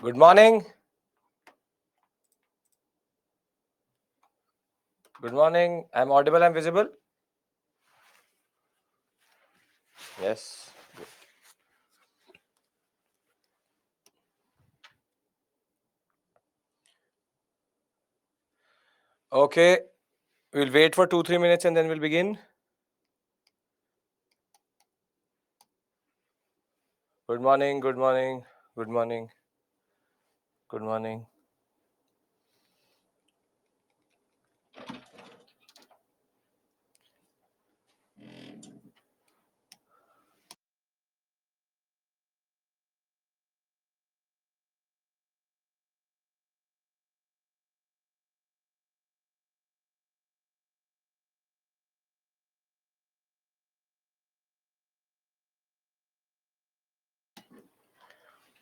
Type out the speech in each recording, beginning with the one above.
Good morning. Good morning. I'm audible. I'm visible. Yes. Good. Okay. We'll wait for 2-3 minutes and then we'll begin. Good morning. Good morning. Good morning. Good morning.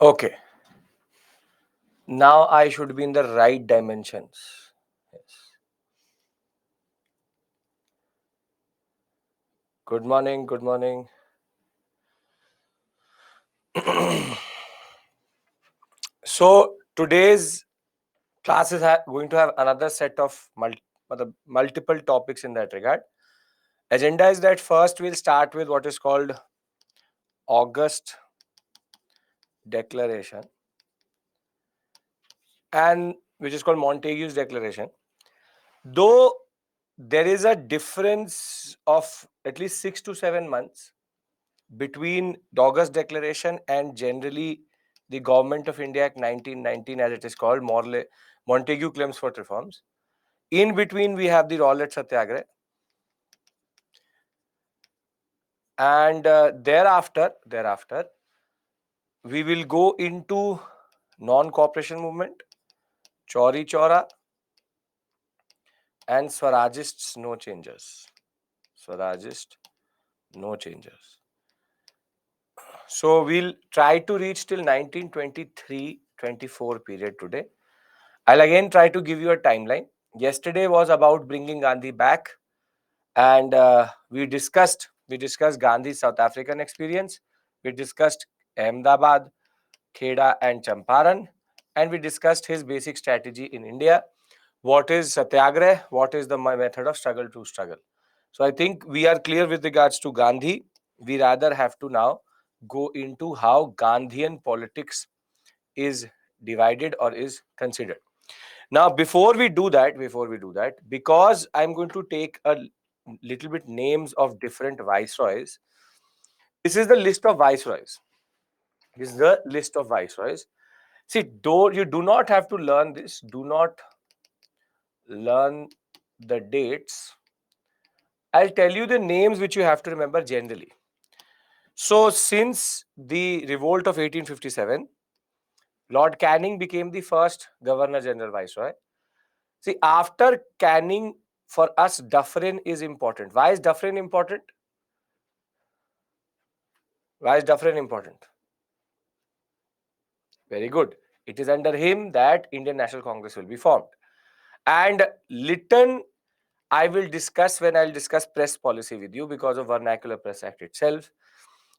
Okay. Now I should be in the right dimensions. Yes. Good morning. Good morning. So today's class is going to have another set of multiple topics in that regard. Agenda is that first we'll start with what is called August Declaration, and which is called Montague's Declaration. Though there is a difference of at least 6 to 7 months between the August Declaration and generally the Government of India Act 1919, as it is called, Montague claims for reforms. In between, we have the Rowlatt Satyagraha, and thereafter, we will go into non-cooperation movement, Chauri Chaura, and Swarajists, no changes. Swarajist, no changes. So we'll try to reach till 1923-24 period today. I'll again try to give you a timeline. Yesterday was about bringing Gandhi back, and we discussed Gandhi's South African experience. We discussed Ahmedabad, Kheda, and Champaran, and we discussed his basic strategy in India. What is Satyagrah? What is the method of struggle to struggle? So I think we are clear with regards to Gandhi. We rather have to now go into how Gandhian politics is divided or is considered. Now, before we do that, because I'm going to take a little bit names of different viceroys. This is the list of viceroys. See, though you do not have to learn this, do not learn the dates. I'll tell you the names which you have to remember generally. So, since the revolt of 1857, Lord Canning became the first Governor General Viceroy. See, after Canning, for us, Dufferin is important. Why is Dufferin important? Very good. It is under him that Indian National Congress will be formed. And Lytton, I will discuss when I'll discuss press policy with you because of Vernacular Press Act itself.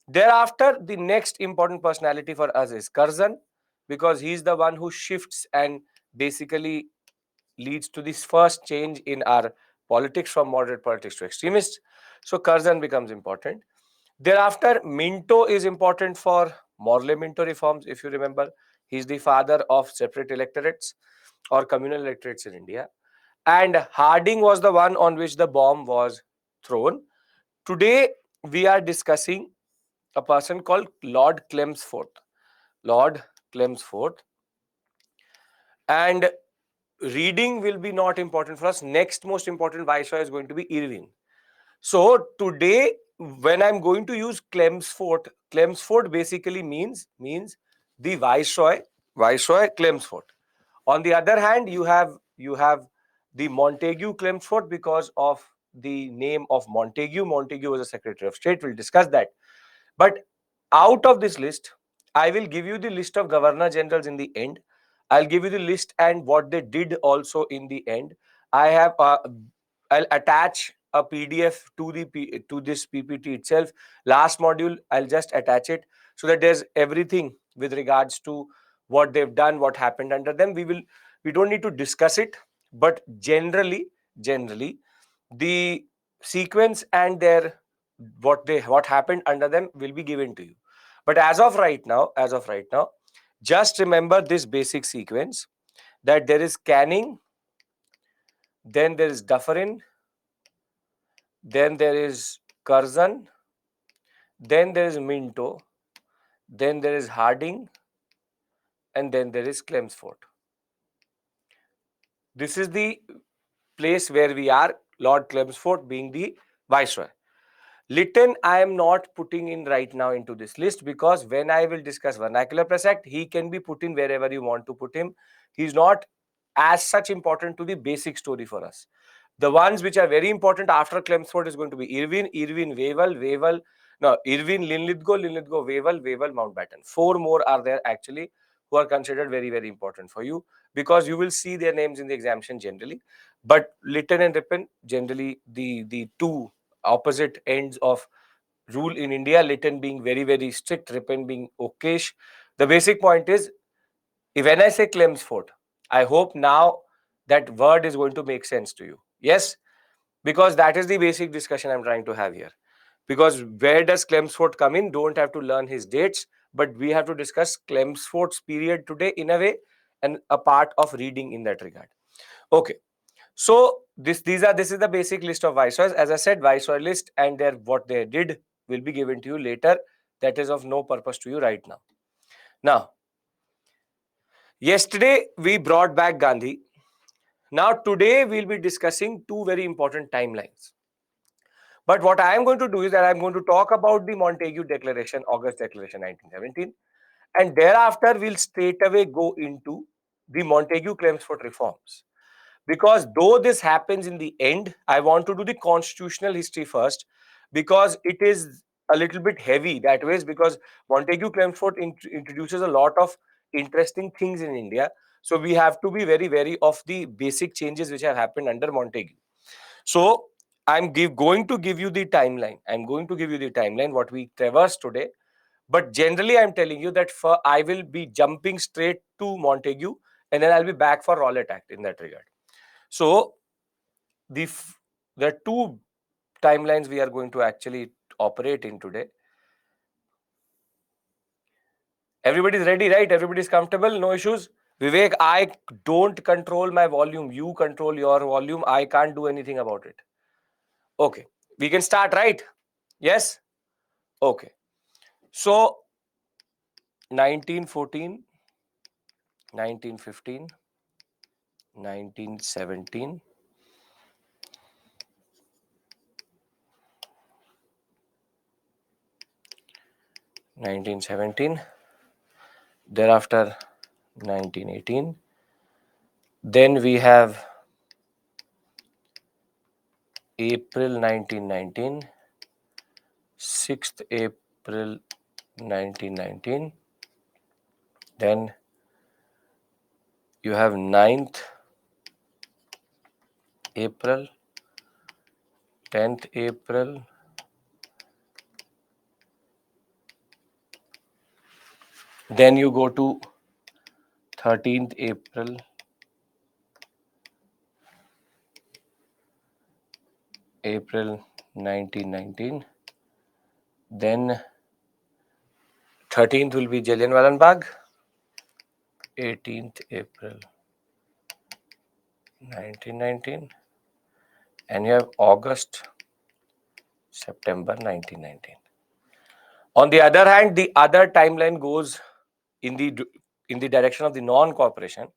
Thereafter, the next important personality for us is Curzon, because he's the one who shifts and basically leads to this first change in our politics from moderate politics to extremists. So Curzon becomes important. Thereafter, Minto is important for Morley-Minto reforms. If you remember, he's the father of separate electorates or communal electorates in India. And Harding was the one on which the bomb was thrown. Today, we are discussing a person called Lord Chelmsford. And reading will be not important for us. Next most important viceroy is going to be Irving. So today, when I'm going to use Chelmsford basically means the viceroy Chelmsford. On the other hand, you have the Montague Chelmsford because of the name of Montague. Montague was a Secretary of State. We'll discuss that. But out of this list, I will give you the list of Governor Generals in the end. I'll give you the list and what they did also in the end. I'll attach a PDF to this PPT itself. Last module, I'll just attach it so that there's everything with regards to what they've done, what happened under them. We don't need to discuss it, but generally the sequence and their what happened under them will be given to you. But as of right now, just remember this basic sequence, that there is Canning, then there is Dufferin, then there is Curzon, then there is Minto, then there is Harding, and then there is Chelmsford. This is the place where we are, Lord Chelmsford being the viceroy. Lytton, I am not putting in right now into this list, because when I will discuss Vernacular Press Act, he can be put in wherever you want to put him. He's not as such important to the basic story for us. The ones which are very important after Chelmsford is going to be Irwin, Irwin, Linlithgow, Wavell, Mountbatten. 4 more are there actually who are considered very, very important for you, because you will see their names in the examination generally. But Lytton and Ripon, generally the two opposite ends of rule in India, Lytton being very, very strict, Ripon being okayish. The basic point is, when I say Chelmsford, I hope now that word is going to make sense to you. Yes, because that is the basic discussion I'm trying to have here. Because where does Chelmsford come in? Don't have to learn his dates, but we have to discuss Chelmsford's period today in a way, and a part of reading in that regard. Okay. So this is the basic list of viceroys. As I said, viceroy list and their what they did will be given to you later. That is of no purpose to you right now. Now, yesterday we brought back Gandhi. Now today we'll be discussing two very important timelines. But what I am going to do is that I am going to talk about the Montague Declaration, August Declaration 1917, and thereafter we'll straight away go into the Montague-Chelmsford reforms. Because though this happens in the end, I want to do the constitutional history first, because it is a little bit heavy that way, because Montague Chelmsford introduces a lot of interesting things in India. So we have to be very wary of the basic changes which have happened under Montague. So going to give you the timeline. I'm going to give you the timeline what we traversed today. But generally, I'm telling you that I will be jumping straight to Montague, and then I'll be back for Rowlatt Act in that regard. So the there are two timelines we are going to actually operate in today. Everybody's ready, right? Everybody's comfortable, no issues. Vivek, I don't control my volume. You control your volume. I can't do anything about it. Okay, we can start, right? Yes. Okay. So 1914, 1915, 1917. 1917, thereafter 1918. Then we have April 1919, 6th April 1919. Then you have 9th April, 10th April, then you go to 13th April, April 1919. Then 13th will be Jallianwala Bagh, 18th April 1919, and you have August, September 1919. On the other hand, the other timeline goes in the direction of the non-cooperation,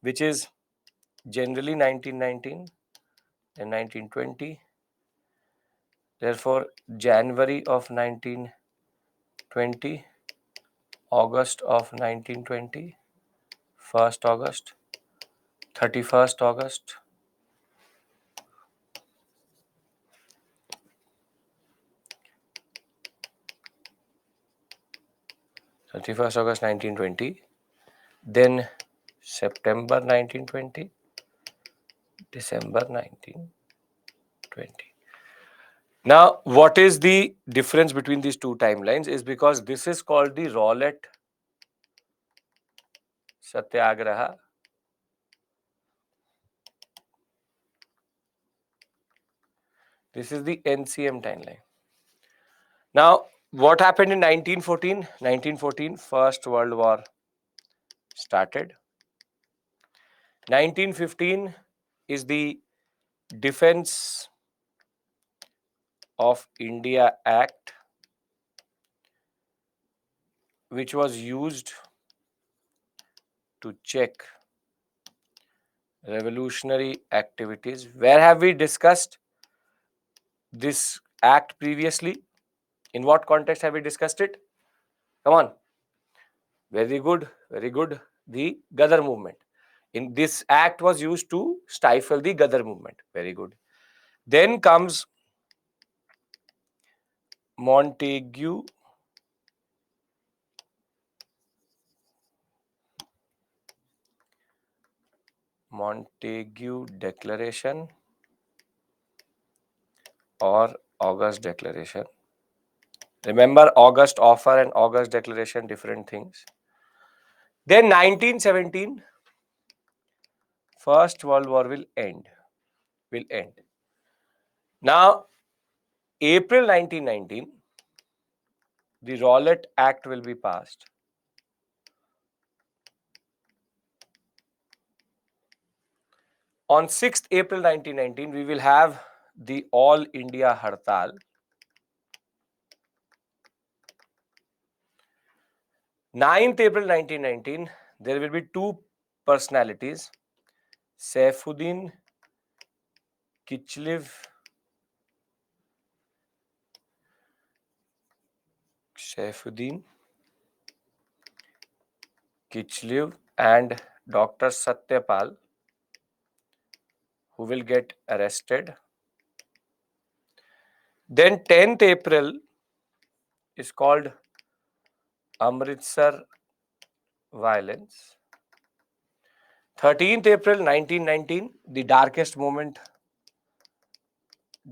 which is generally 1919 and 1920. Therefore, January of 1920, August of 1920, 1st August, 31st August, 31st August 1920, then September 1920, December 1920. Now, what is the difference between these two timelines is because this is called the Rowlatt Satyagraha. This is the NCM timeline. Now, what happened in 1914? 1914, First World War started. 1915 is the Defense of India Act, which was used to check revolutionary activities. Where have we discussed this act previously? In what context have we discussed it? Come on. Very good, very good. The Ghadar movement. In this act was used to stifle the Ghadar movement. Very good. Then comes Montague Declaration or August Declaration. Remember, August offer and August Declaration, different things. Then 1917, First World War will end. Now, April 1919, the Rowlatt Act will be passed. On 6th April 1919, we will have the All India Hartal. 9th April 1919, there will be two personalities, Saifuddin Kichlev and Dr. Satyapal, who will get arrested. Then 10th April is called Amritsar violence. 13th April 1919, the darkest moment,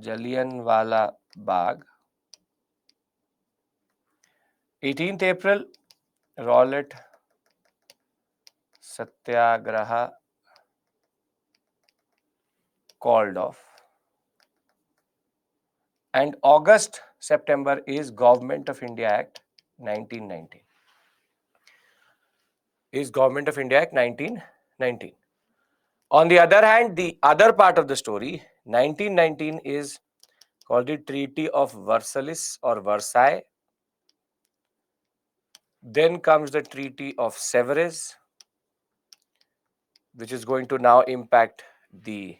Jallianwala Bagh. 18th April, Rowlatt Satyagraha called off. And September is Government of India Act 1919. Government of India Act 1919. On the other hand, the other part of the story, 1919 is called the Treaty of Versailles or Versailles. Then comes the Treaty of Sevres, which is going to now impact the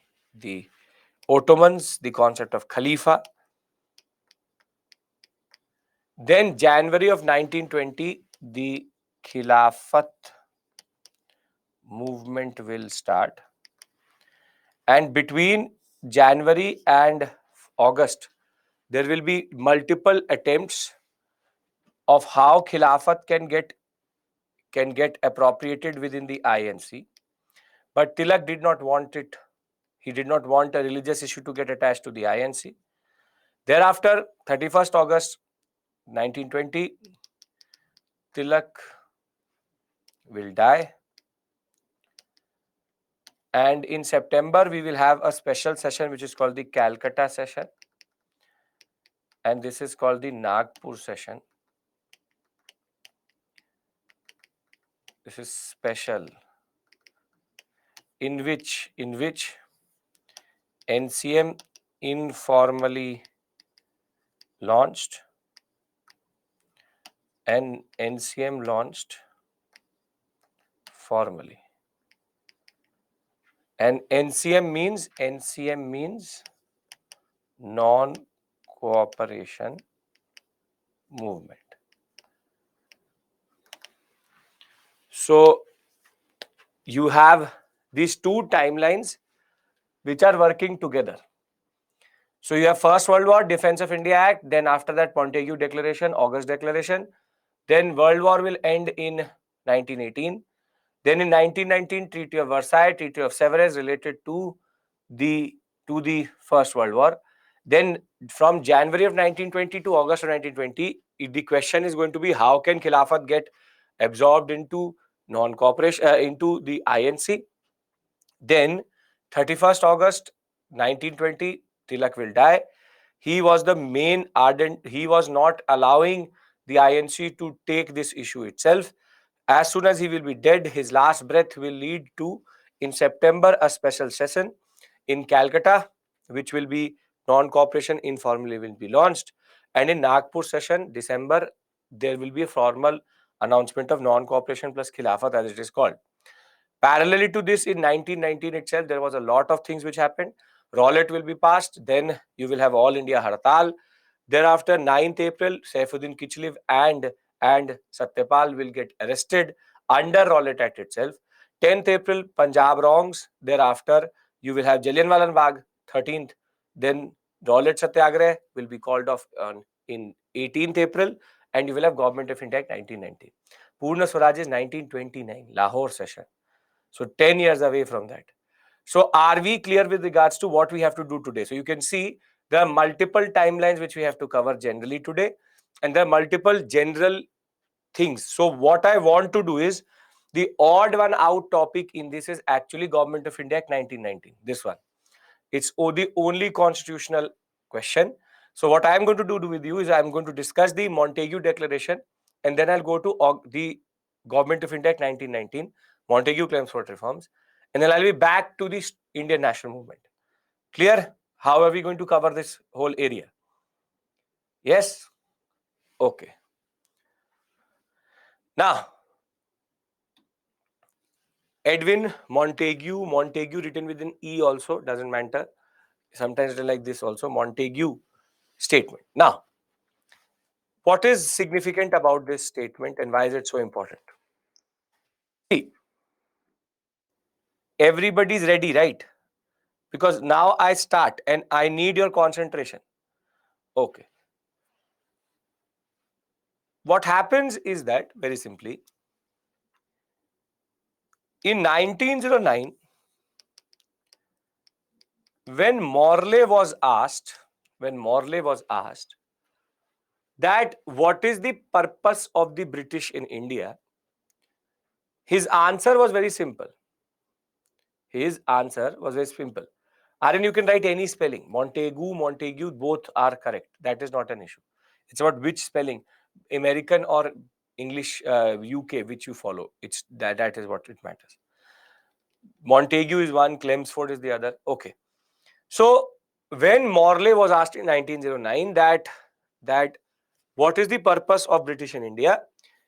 Ottomans, the concept of Khalifa. Then January of 1920, the Khilafat movement will start. And between January and August, there will be multiple attempts of how Khilafat can get appropriated within the INC. But Tilak did not want it. He did not want a religious issue to get attached to the INC. Thereafter, 31st August 1920, Tilak will die. And in September, we will have a special session which is called the Calcutta session. And this is called the Nagpur session. This is special, in which NCM informally launched and NCM launched formally. And NCM means non-cooperation movement. So you have these two timelines which are working together. So you have First World War, Defense of India Act, then after that Montague Declaration, August Declaration. Then World War will end in 1918. Then in 1919, Treaty of Versailles, Treaty of Sevres related to the First World War. Then from January of 1920 to August of 1920, the question is going to be how can Khilafat get absorbed into non-cooperation into the INC. Then 31st August 1920, Tilak will die. He was the main ardent, he was not allowing the INC to take this issue itself. As soon as he will be dead, his last breath will lead to, in September, a special session in Calcutta, which will be non-cooperation informally will be launched. And in Nagpur session, December, there will be a formal announcement of non-cooperation plus Khilafat, as it is called. Parallelly to this, in 1919 itself, there was a lot of things which happened. Rowlatt will be passed. Then you will have All India Hartal. Thereafter, 9th April, Saifuddin Kichlev and Satyapal will get arrested under Rowlatt Act itself. 10th April, Punjab wrongs. Thereafter, you will have Jallianwala Bagh. 13th, then Rowlatt Satyagrah will be called off in 18th April, and you will have Government of India Act 1919. Purna Swaraj is 1929, Lahore session. So 10 years away from that. So are we clear with regards to what we have to do today? So you can see there are multiple timelines which we have to cover generally today, and there are multiple general things. So what I want to do is, the odd one out topic in this is actually Government of India Act 1919. This one. It's the only constitutional question. So what I'm going to do with you is I'm going to discuss the Montague Declaration, and then I'll go to the Government of India Act 1919, Montague claims for reforms, and then I'll be back to the Indian national movement. Clear? How are we going to cover this whole area? Yes? Okay. Now, Edwin Montague, Montague written with an E also, doesn't matter. Sometimes they like this also, Montague statement. Now, what is significant about this statement and why is it so important? See, everybody's ready, right? Because now I start and I need your concentration. Okay. What happens is that, very simply, in 1909, when Morley was asked that what is the purpose of the British in India, his answer was very simple. Aryan, you can write any spelling. Montague, both are correct. That is not an issue. It's about which spelling, American or English, UK, which you follow. It's that is what it matters. Montague is one, Chelmsford is the other. Okay. So when Morley was asked in 1909 that what is the purpose of British in India,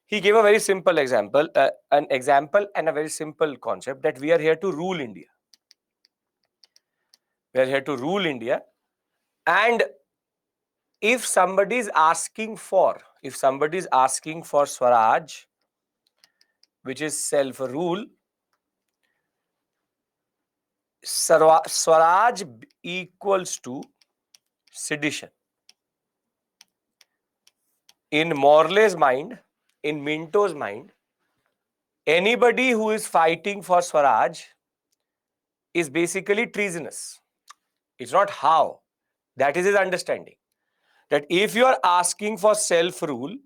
he gave a very simple example, and a very simple concept, that we are here to rule India. We are here to rule India, and if somebody is asking for Swaraj, which is self-rule, Swaraj equals to sedition. In Morley's mind, in Minto's mind, anybody who is fighting for Swaraj is basically treasonous. It's not how. That is his understanding. That if you are asking for self-rule,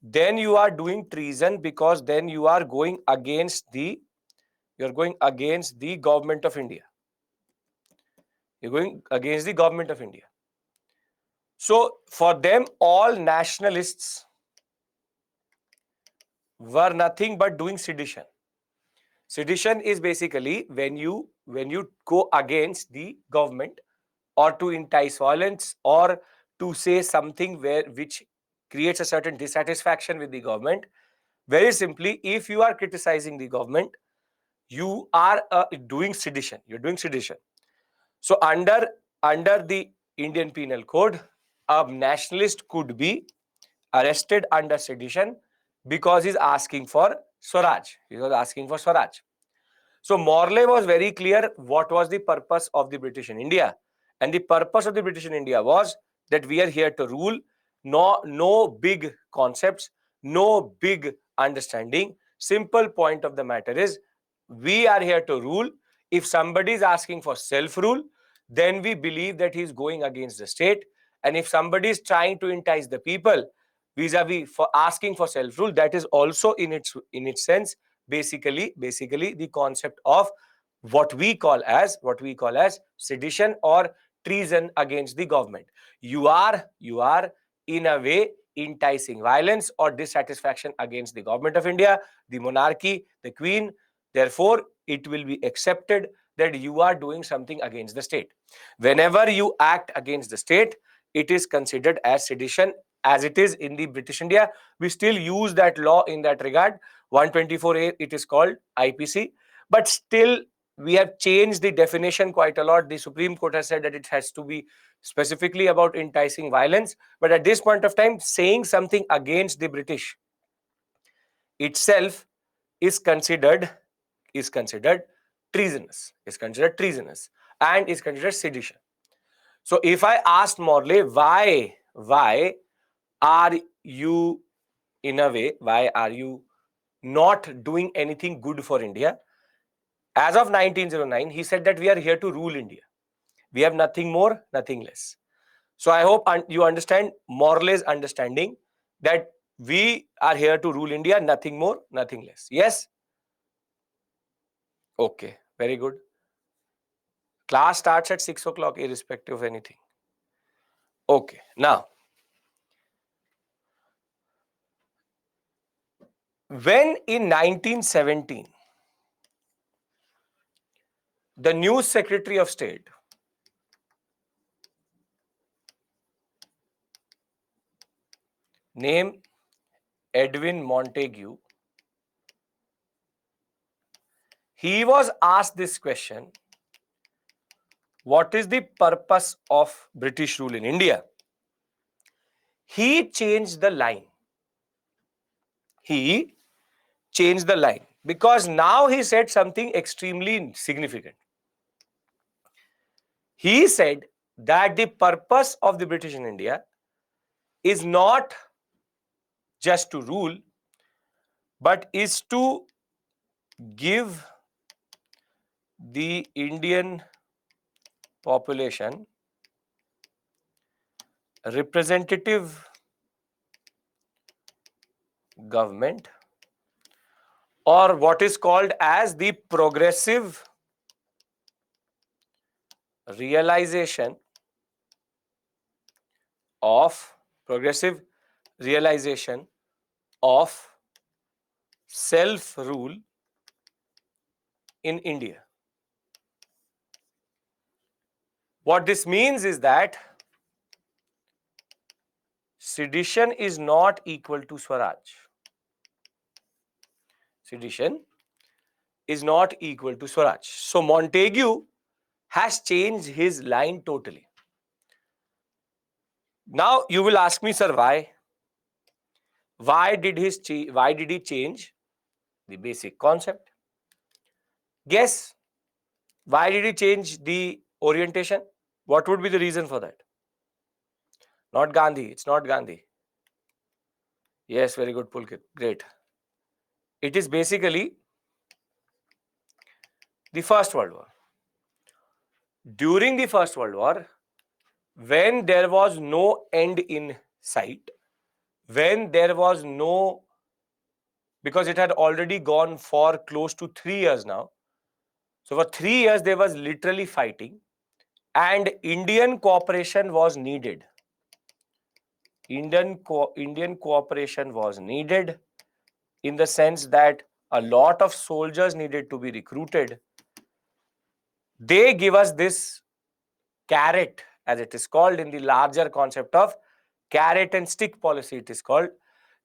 then you are doing treason, because then you are going against the government of India. You're going against the government of India. So for them, all nationalists were nothing but doing sedition. Sedition is basically when you go against the government, or to entice violence, or to say something which creates a certain dissatisfaction with the government. Very simply, if you are criticizing the government, you are doing sedition. You're doing sedition. So under the Indian Penal Code, a nationalist could be arrested under sedition because he's asking for Swaraj. He was asking for Swaraj. So Morley was very clear what was the purpose of the British in India. And the purpose of the British in India was that we are here to rule. No big concepts, no big understanding. Simple point of the matter is, we are here to rule. If somebody is asking for self-rule, then we believe that he is going against the state. And if somebody is trying to entice the people, vis-a-vis for asking for self-rule, that is also in its sense basically the concept of what we call as sedition or treason against the government. You are in a way enticing violence or dissatisfaction against the government of India, the monarchy, the queen. Therefore, it will be accepted that you are doing something against the state. Whenever you act against the state, it is considered as sedition. As it is in the British India, we still use that law in that regard. 124A, it is called IPC, but still we have changed the definition quite a lot. The Supreme Court has said that it has to be specifically about enticing violence, but at this point of time, saying something against the British itself is considered treasonous, and is considered sedition. So if I asked Morley, why are you, in a way, why are you not doing anything good for India? As of 1909, he said that we are here to rule India. We have nothing more, nothing less. So I hope you understand Morley's understanding that we are here to rule India, nothing more, nothing less. Yes? Okay, very good. Class starts at 6 o'clock, irrespective of anything. Okay, now, when in 1917, the new Secretary of State, named Edwin Montagu, he was asked this question: what is the purpose of British rule in India? He changed the line. He changed the line because now he said something extremely significant. He said that the purpose of the British in India is not just to rule, but is to give the Indian population representative government, or what is called as the progressive realization of self-rule in India. What this means is that sedition is not equal to Swaraj. Sedition is not equal to Swaraj. So Montagu has changed his line totally. Now you will ask me, sir, why? Why did he change the basic concept? Guess. Why did he change the orientation? What would be the reason for that? Not Gandhi. It's not Gandhi. Yes, very good, Pulkit. Great. It is basically the First World War. During the First World War, when there was no end in sight, when there was no, because it had already gone for close to 3 years now. So for 3 years, there was literally fighting, and Indian cooperation was needed. Indian cooperation was needed in the sense that a lot of soldiers needed to be recruited. They give us this carrot, as it is called in the larger concept of carrot and stick policy. It is called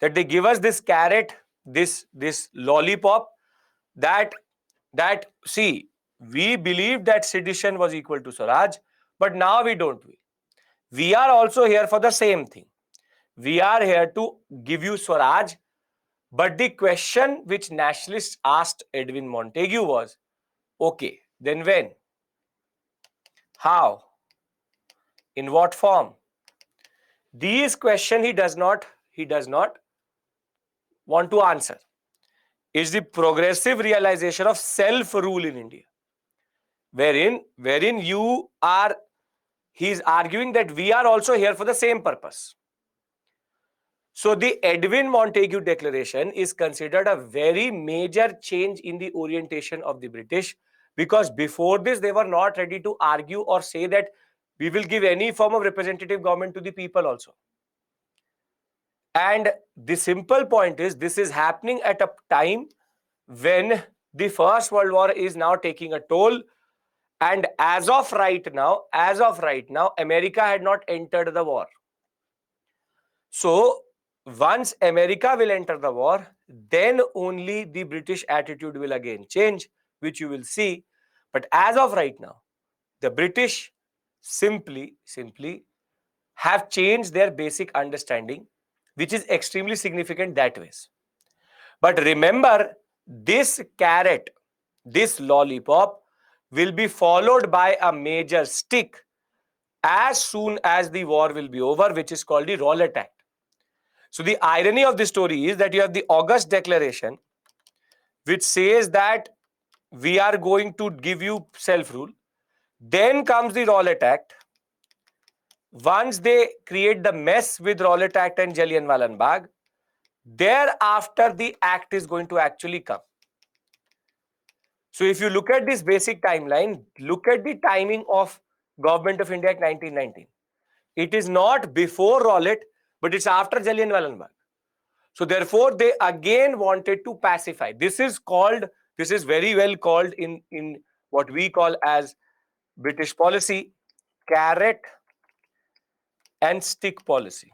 that they give us this carrot, this lollipop, that see, we believed that sedition was equal to Swaraj, but now we don't. We are also here for the same thing. We are here to give you Swaraj, but the question which nationalists asked Edwin Montagu was, okay, then when? How? In what form? These questions he does not want to answer. It's the progressive realization of self-rule in India, wherein he is arguing that we are also here for the same purpose. So the Edwin Montagu Declaration is considered a very major change in the orientation of the British, because before this they were not ready to argue or say that we will give any form of representative government to the people also. And the simple point is, this is happening at a time when the First World War is now taking a toll. And as of right now, America had not entered the war. So once America will enter the war, then only the British attitude will again change, which you will see. But as of right now, the British simply have changed their basic understanding, which is extremely significant that ways. But remember, this carrot, this lollipop will be followed by a major stick as soon as the war will be over, which is called the Rowlatt Act. So the irony of the story is that you have the August Declaration, which says that we are going to give you self-rule. Then comes the Rowlatt Act. Once they create the mess with Rowlatt Act and Jallianwala Bagh, thereafter the act is going to actually come. So if you look at this basic timeline, look at the timing of Government of India Act 1919. It is not before Rowlatt, but it's after Jallianwala Bagh. So therefore, they again wanted to pacify. This is very well called in what we call as British policy, carrot and stick policy.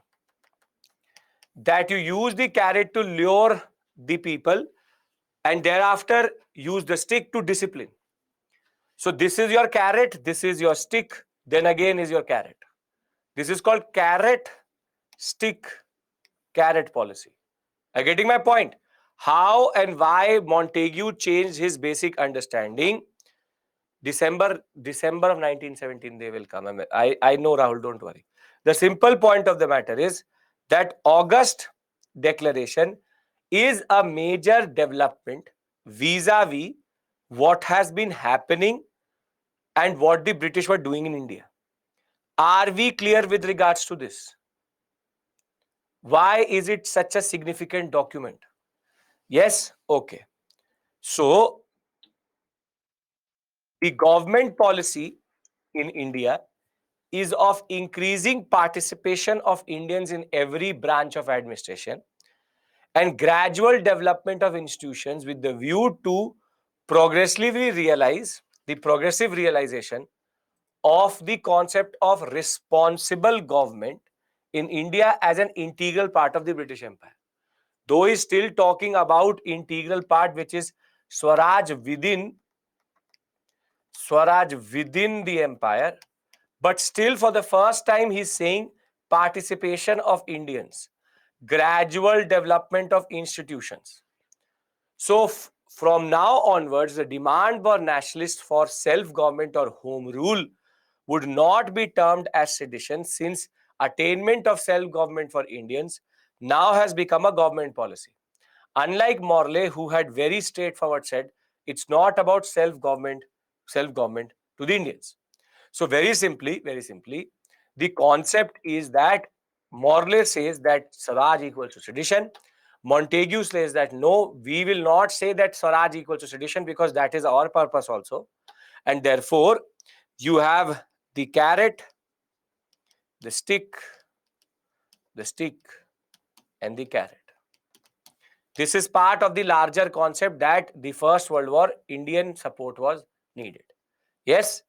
That you use the carrot to lure the people and thereafter use the stick to discipline. So this is your carrot, this is your stick, then again is your carrot. This is called carrot, stick, carrot policy. Are you getting my point? How and why Montagu changed his basic understanding? December of 1917 they will come. I know, Rahul, don't worry. The simple point of the matter is that August Declaration is a major development vis-a-vis what has been happening and what the British were doing in India. Are we clear with regards to this? Why is it such a significant document? Yes? Okay. So, the government policy in India is of increasing participation of Indians in every branch of administration and gradual development of institutions with the view to progressively realize the progressive realization of the concept of responsible government in India as an integral part of the British Empire. Though he's still talking about integral part, which is Swaraj within the empire, but still for the first time he's saying participation of Indians, gradual development of institutions. So from now onwards, the demand for nationalists for self-government or home rule would not be termed as sedition, since attainment of self-government for Indians now has become a government policy. Unlike Morley, who had very straightforward said, it's not about self-government to the Indians. So very simply, the concept is that Morley says that Swaraj equals to sedition. Montagu says that no, we will not say that Swaraj equals to sedition, because that is our purpose also. And therefore, you have the carrot, the stick, and the carrot. This is part of the larger concept that the First World War Indian support was needed. Yes?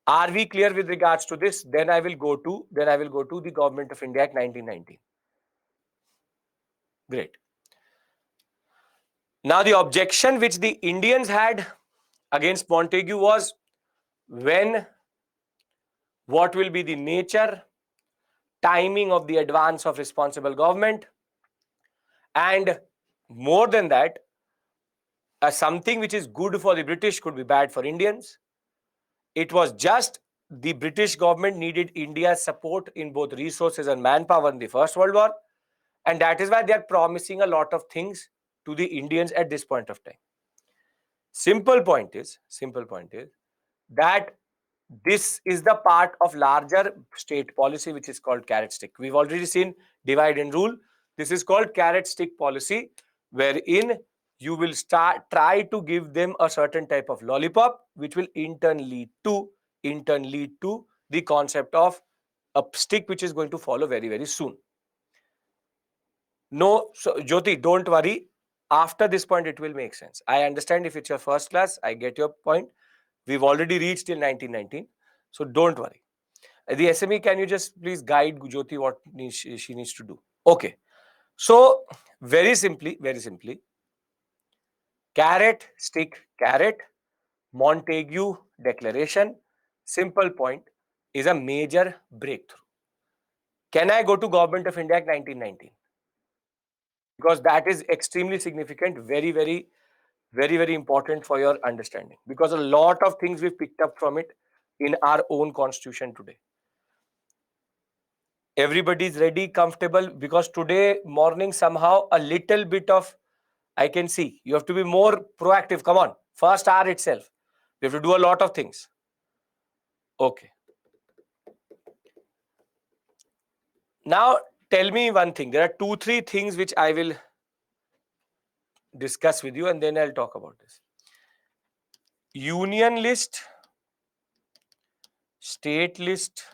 Are we clear with regards to this? Then I will go to the Government of India Act 1919. Great. Now the objection which the Indians had against Montagu was, what will be the nature, timing of the advance of responsible government, and more than that, something which is good for the British could be bad for Indians. It was just the British government needed India's support in both resources and manpower in the First World War, and that is why they are promising a lot of things to the Indians at this point of time. Simple point is that this is the part of larger state policy which is called carrot stick. We've already seen divide and rule. This is called carrot stick policy, wherein you will try to give them a certain type of lollipop, which will in turn lead to the concept of a stick, which is going to follow very, very soon. No, so Jyoti, don't worry. After this point, it will make sense. I understand if it's your first class. I get your point. We've already reached till 1919. So don't worry. The SME, can you just please guide Jyoti what she needs to do? Okay. So very simply, carrot, stick, carrot, Montague Declaration, simple point, is a major breakthrough. Can I go to Government of India Act 1919? Because that is extremely significant, very important for your understanding. Because a lot of things we've picked up from it in our own constitution today. Everybody's ready, comfortable, because today morning somehow a little bit of, I can see, you have to be more proactive. Come on, first hour itself. You have to do a lot of things. Okay. Now, tell me one thing. There are 2-3 things which I will discuss with you and then I'll talk about this. Union list, state list,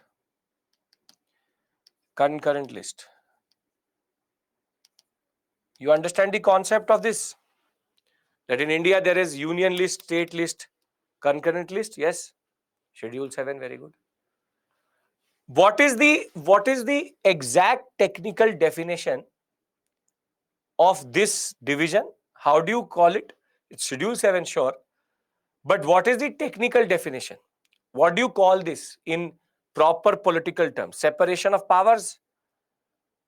concurrent list. You understand the concept of this? That in India there is union list, state list, concurrent list. Yes. Schedule 7, very good. What is the exact technical definition of this division? How do you call it? It's Schedule 7, sure. But what is the technical definition? What do you call this in proper political terms? Separation of powers,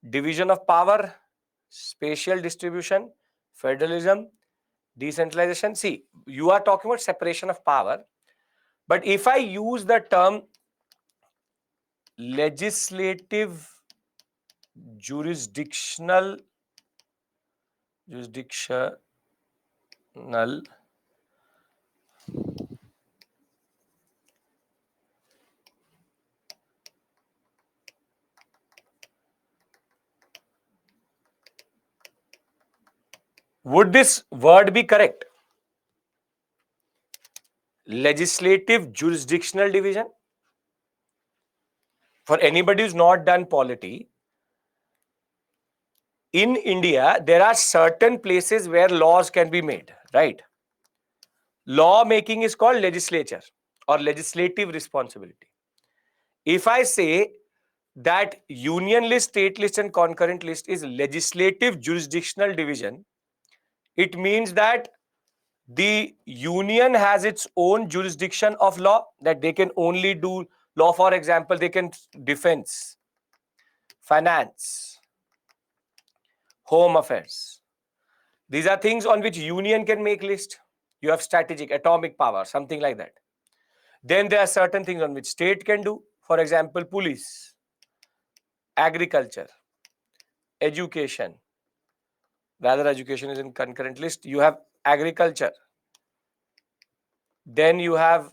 division of power, spatial distribution, federalism, decentralization. See, you are talking about separation of power. But if I use the term legislative jurisdictional would this word be correct? Legislative jurisdictional division. For anybody who's not done polity, in India, there are certain places where laws can be made, right? Law making is called legislature or legislative responsibility. If I say that union list, state list, and concurrent list is legislative jurisdictional division, it means that the union has its own jurisdiction of law, that they can only do law. For example, they can defense, finance, home affairs. These are things on which union can make list. You have strategic, atomic power, something like that. Then there are certain things on which state can do. For example, police, agriculture, education. Rather, education is in concurrent list. You have agriculture. Then you have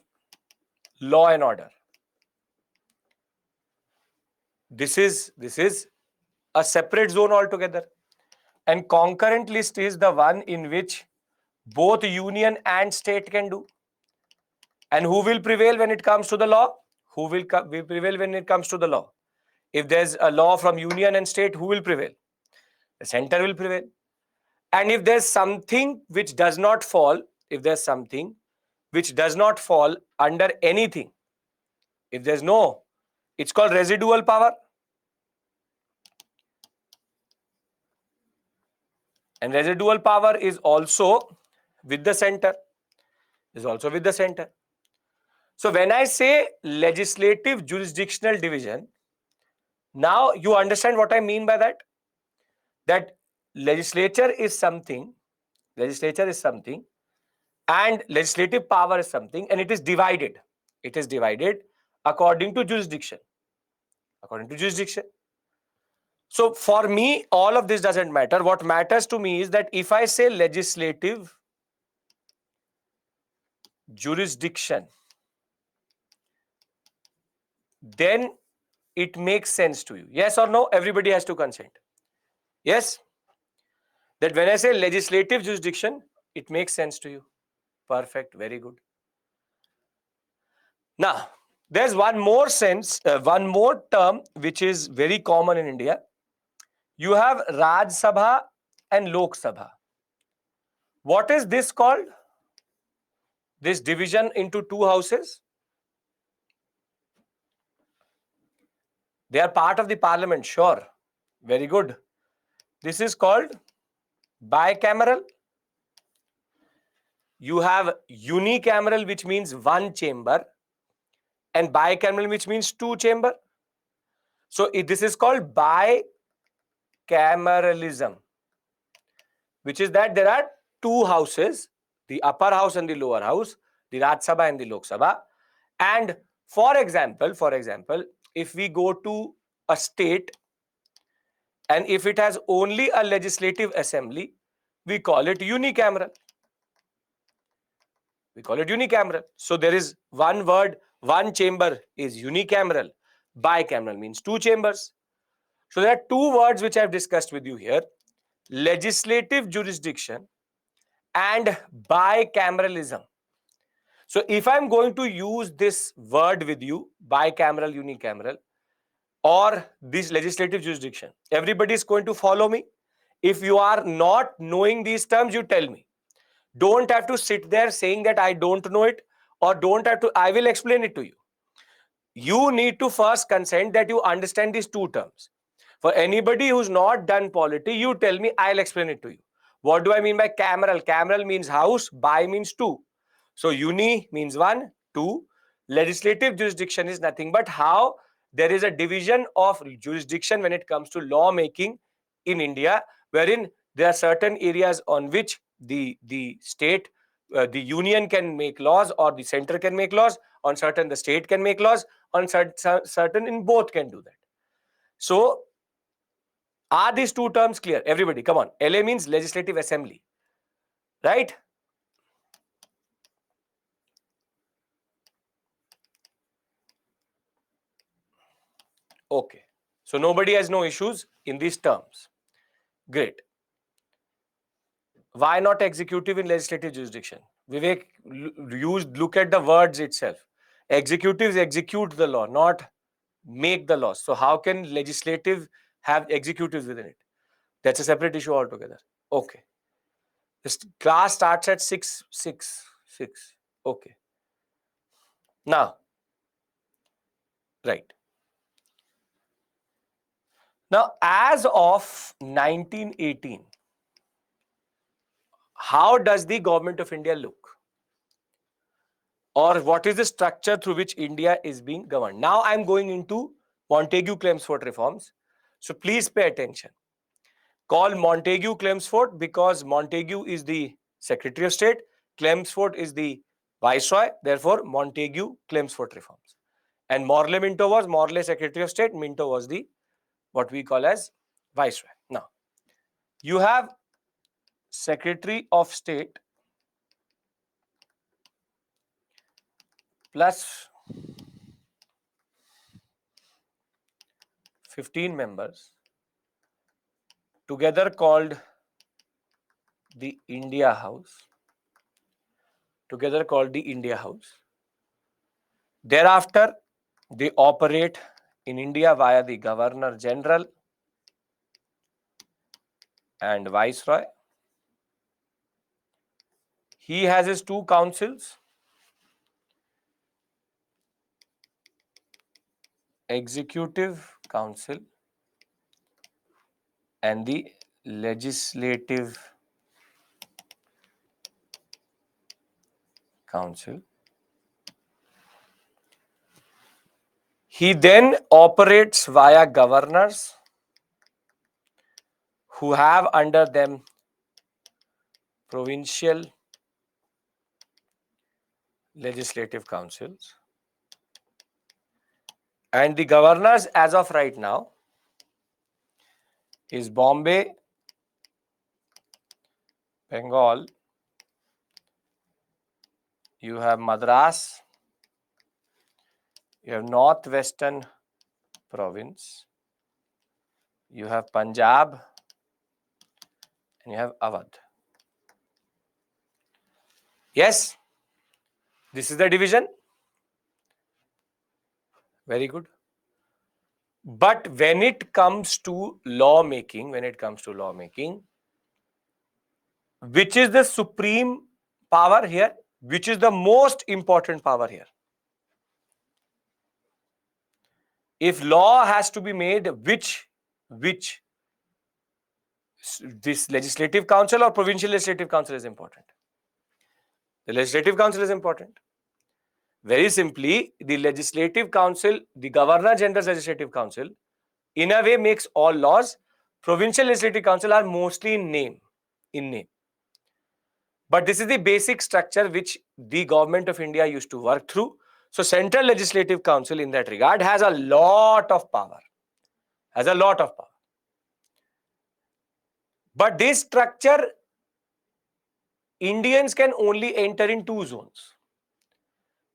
law and order. This is a separate zone altogether. And concurrent list is the one in which both union and state can do. And who will prevail when it comes to the law? Who will prevail when it comes to the law? If there's a law from union and state, who will prevail? The center will prevail. And if there's something which does not fall, under anything, if there's no, it's called residual power. And residual power is also with the center. So when I say legislative jurisdictional division, now you understand what I mean by that? That legislature is something, and legislative power is something, and it is divided. It is divided according to jurisdiction. So for me, all of this doesn't matter. What matters to me is that if I say legislative jurisdiction, then it makes sense to you. Yes or no? Everybody has to consent. Yes? That when I say legislative jurisdiction, it makes sense to you. Perfect, very good. Now, there's one more term which is very common in India. You have Raj Sabha and Lok Sabha. What is this called? This division into two houses? They are part of the parliament, sure. Very good. This is called bicameral. You have unicameral, which means one chamber, and bicameral, which means two chamber. So this is called bicameralism, which is that there are two houses, the upper house and the lower house, the Raj Sabha and the Lok Sabha. And for example, if we go to a state and if it has only a legislative assembly, we call it unicameral. We call it unicameral. So there is one word, one chamber is unicameral. Bicameral means two chambers. So there are two words which I have discussed with you here: legislative jurisdiction and bicameralism. So if I'm going to use this word with you, bicameral, unicameral, or this legislative jurisdiction, everybody is going to follow me. If you are not knowing these terms, you tell me. Don't have to sit there saying that I don't know it, or don't have to, I will explain it to you. You need to first consent that you understand these two terms. For anybody who's not done polity, you tell me, I'll explain it to you. What do I mean by cameral? Cameral means house, bi means two. So uni means one, two. Legislative jurisdiction is nothing but how there is a division of jurisdiction when it comes to law making in India, wherein there are certain areas on which the state, the union can make laws, or the center can make laws. On certain, the state can make laws. On certain, in both can do that. So, are these two terms clear? Everybody, come on. LA means Legislative Assembly, right? Okay. So, nobody has no issues in these terms. Great. Why not executive in legislative jurisdiction? Vivek, look at the words itself. Executives execute the law, not make the laws. So, how can legislative have executives within it? That's a separate issue altogether. Okay. This class starts at 6. Okay. Now, right. Now, as of 1918, how does the government of India look? Or what is the structure through which India is being governed? Now, I'm going into Montagu-Chelmsford reforms. So, please pay attention. Call Montagu-Chelmsford because Montagu is the Secretary of State, Chelmsford is the Viceroy, therefore, Montagu-Chelmsford reforms. And Morley Minto was Morley Secretary of State, Minto was the what we call as Viceroy. Now, you have Secretary of State plus 15 members together called the India House. Thereafter, they operate in India via the Governor General and Viceroy. He has his two councils, Executive Council and the Legislative Council. He then operates via governors who have under them provincial legislative councils. And the governors as of right now is Bombay, Bengal, you have Madras, you have Northwestern Province, you have Punjab, and you have Awadh. Yes, this is the division. Very good. But when it comes to lawmaking, which is the supreme power here? Which is the most important power here? If law has to be made, which this legislative council or provincial legislative council is important? The legislative council is important. Very simply, the legislative council, the Governor General's legislative council, in a way makes all laws. Provincial legislative council are mostly in name. But this is the basic structure which the government of India used to work through. So Central Legislative Council in that regard has a lot of power. But this structure, Indians can only enter in two zones.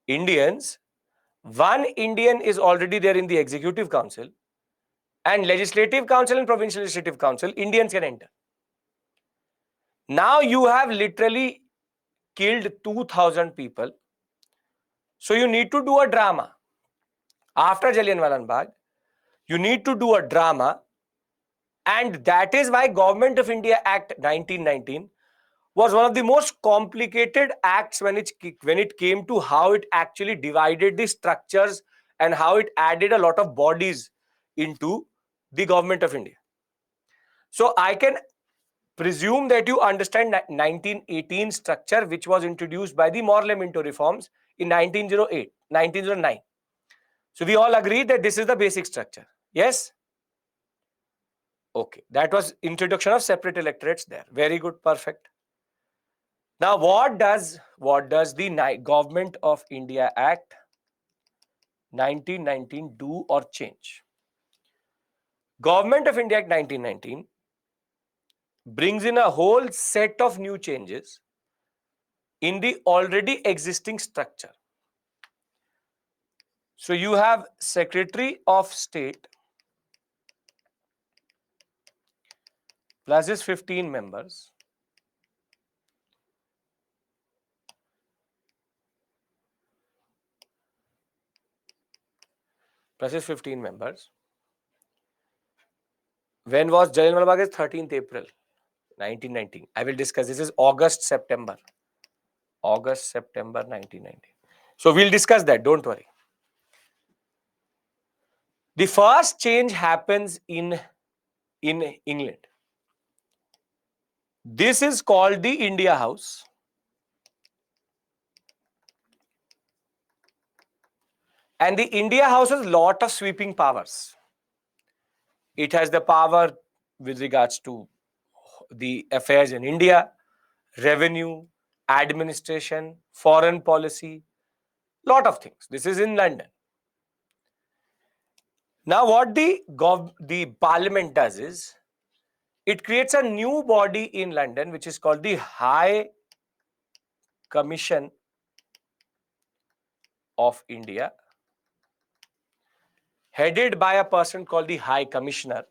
One Indian is already there in the Executive Council, and Legislative Council and Provincial Legislative Council, Indians can enter. Now you have literally killed 2,000 people. So you need to do a drama. After Jallianwala Bagh, you need to do a drama, and that is why Government of India Act 1919 was one of the most complicated acts when it came to how it actually divided the structures and how it added a lot of bodies into the Government of India. So I can presume that you understand 1918 structure, which was introduced by the Morley-Minto reforms in 1909. So we all agree that this is the basic structure. Yes? Okay. That was introduction of separate electorates there. Very good. Perfect. Now, what does the Government of India Act 1919 do or change? Government of India Act 1919 brings in a whole set of new changes in the already existing structure. So you have Secretary of State plus his 15 members. Plus his 15 members. When was Jallianwala Bagh? 13th April 1919. I will discuss. This is August-September 1919. So we'll discuss that. Don't worry. The first change happens in England. This is called the India House. And the India House has a lot of sweeping powers. It has the power with regards to the affairs in India, revenue, administration, foreign policy, lot of things. This is in London. Now, what the Parliament does is, it creates a new body in London, which is called the High Commission of India, headed by a person called the High Commissioner.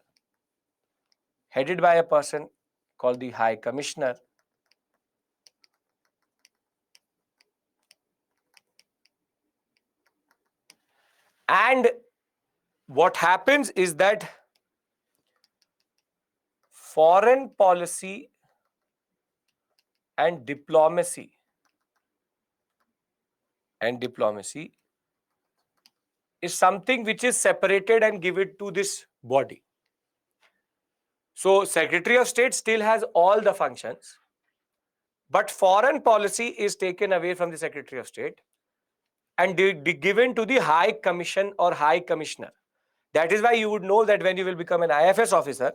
And what happens is that foreign policy and diplomacy is something which is separated and given to this body. So Secretary of State still has all the functions, but foreign policy is taken away from the Secretary of State and given to the High Commission or High Commissioner. That is why you would know that when you will become an IFS officer,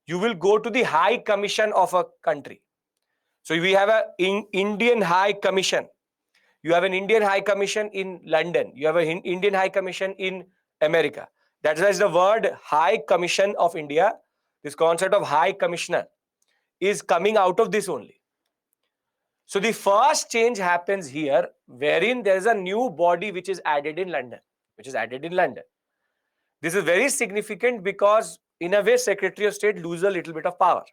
you will go to the High Commission of a country. So we have an Indian High Commission. You have an Indian High Commission in London. You have an Indian High Commission in America. That's why the word High Commission of India, this concept of High Commissioner, is coming out of this only. So the first change happens here, wherein there is a new body which is added in London. This is very significant because, in a way, Secretary of State loses a little bit of power.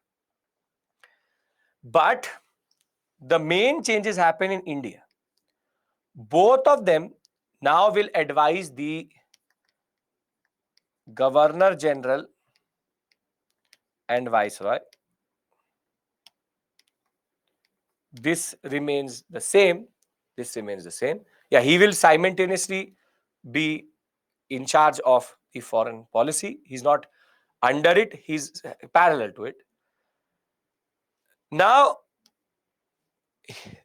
But the main changes happen in India. Both of them now will advise the Governor General and Viceroy. This remains the same. This remains the same. Yeah, he will simultaneously be in charge of the foreign policy. He's not under it, he's parallel to it. Now,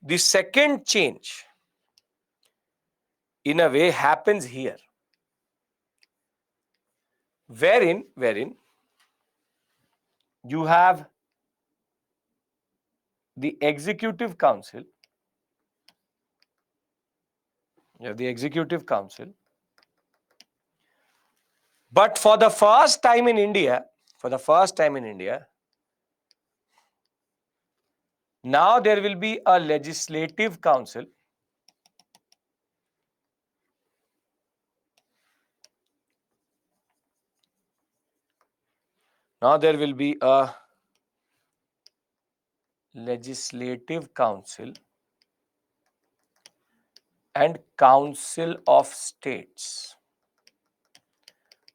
the second change, in a way, happens here, wherein you have the Executive Council. You have the Executive Council. But for the first time in India, now there will be a Legislative Council. Now there will be a Legislative Council and Council of States.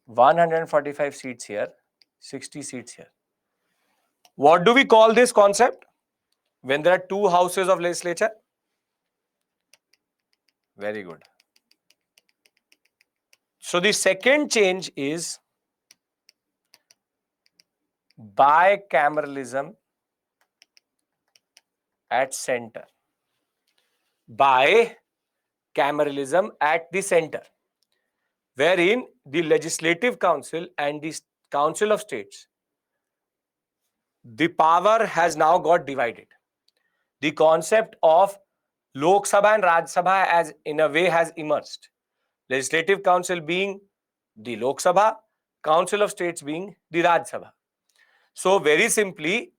145 seats here, 60 seats here. What do we call this concept when there are two houses of legislature? Very good. So the second change is bicameralism at center. Bicameralism at the center, wherein the Legislative Council and the Council of States, the power has now got divided. The concept of Lok Sabha and Raj Sabha as in a way has emerged. Legislative Council being the Lok Sabha, Council of States being the Raj Sabha. So very simply,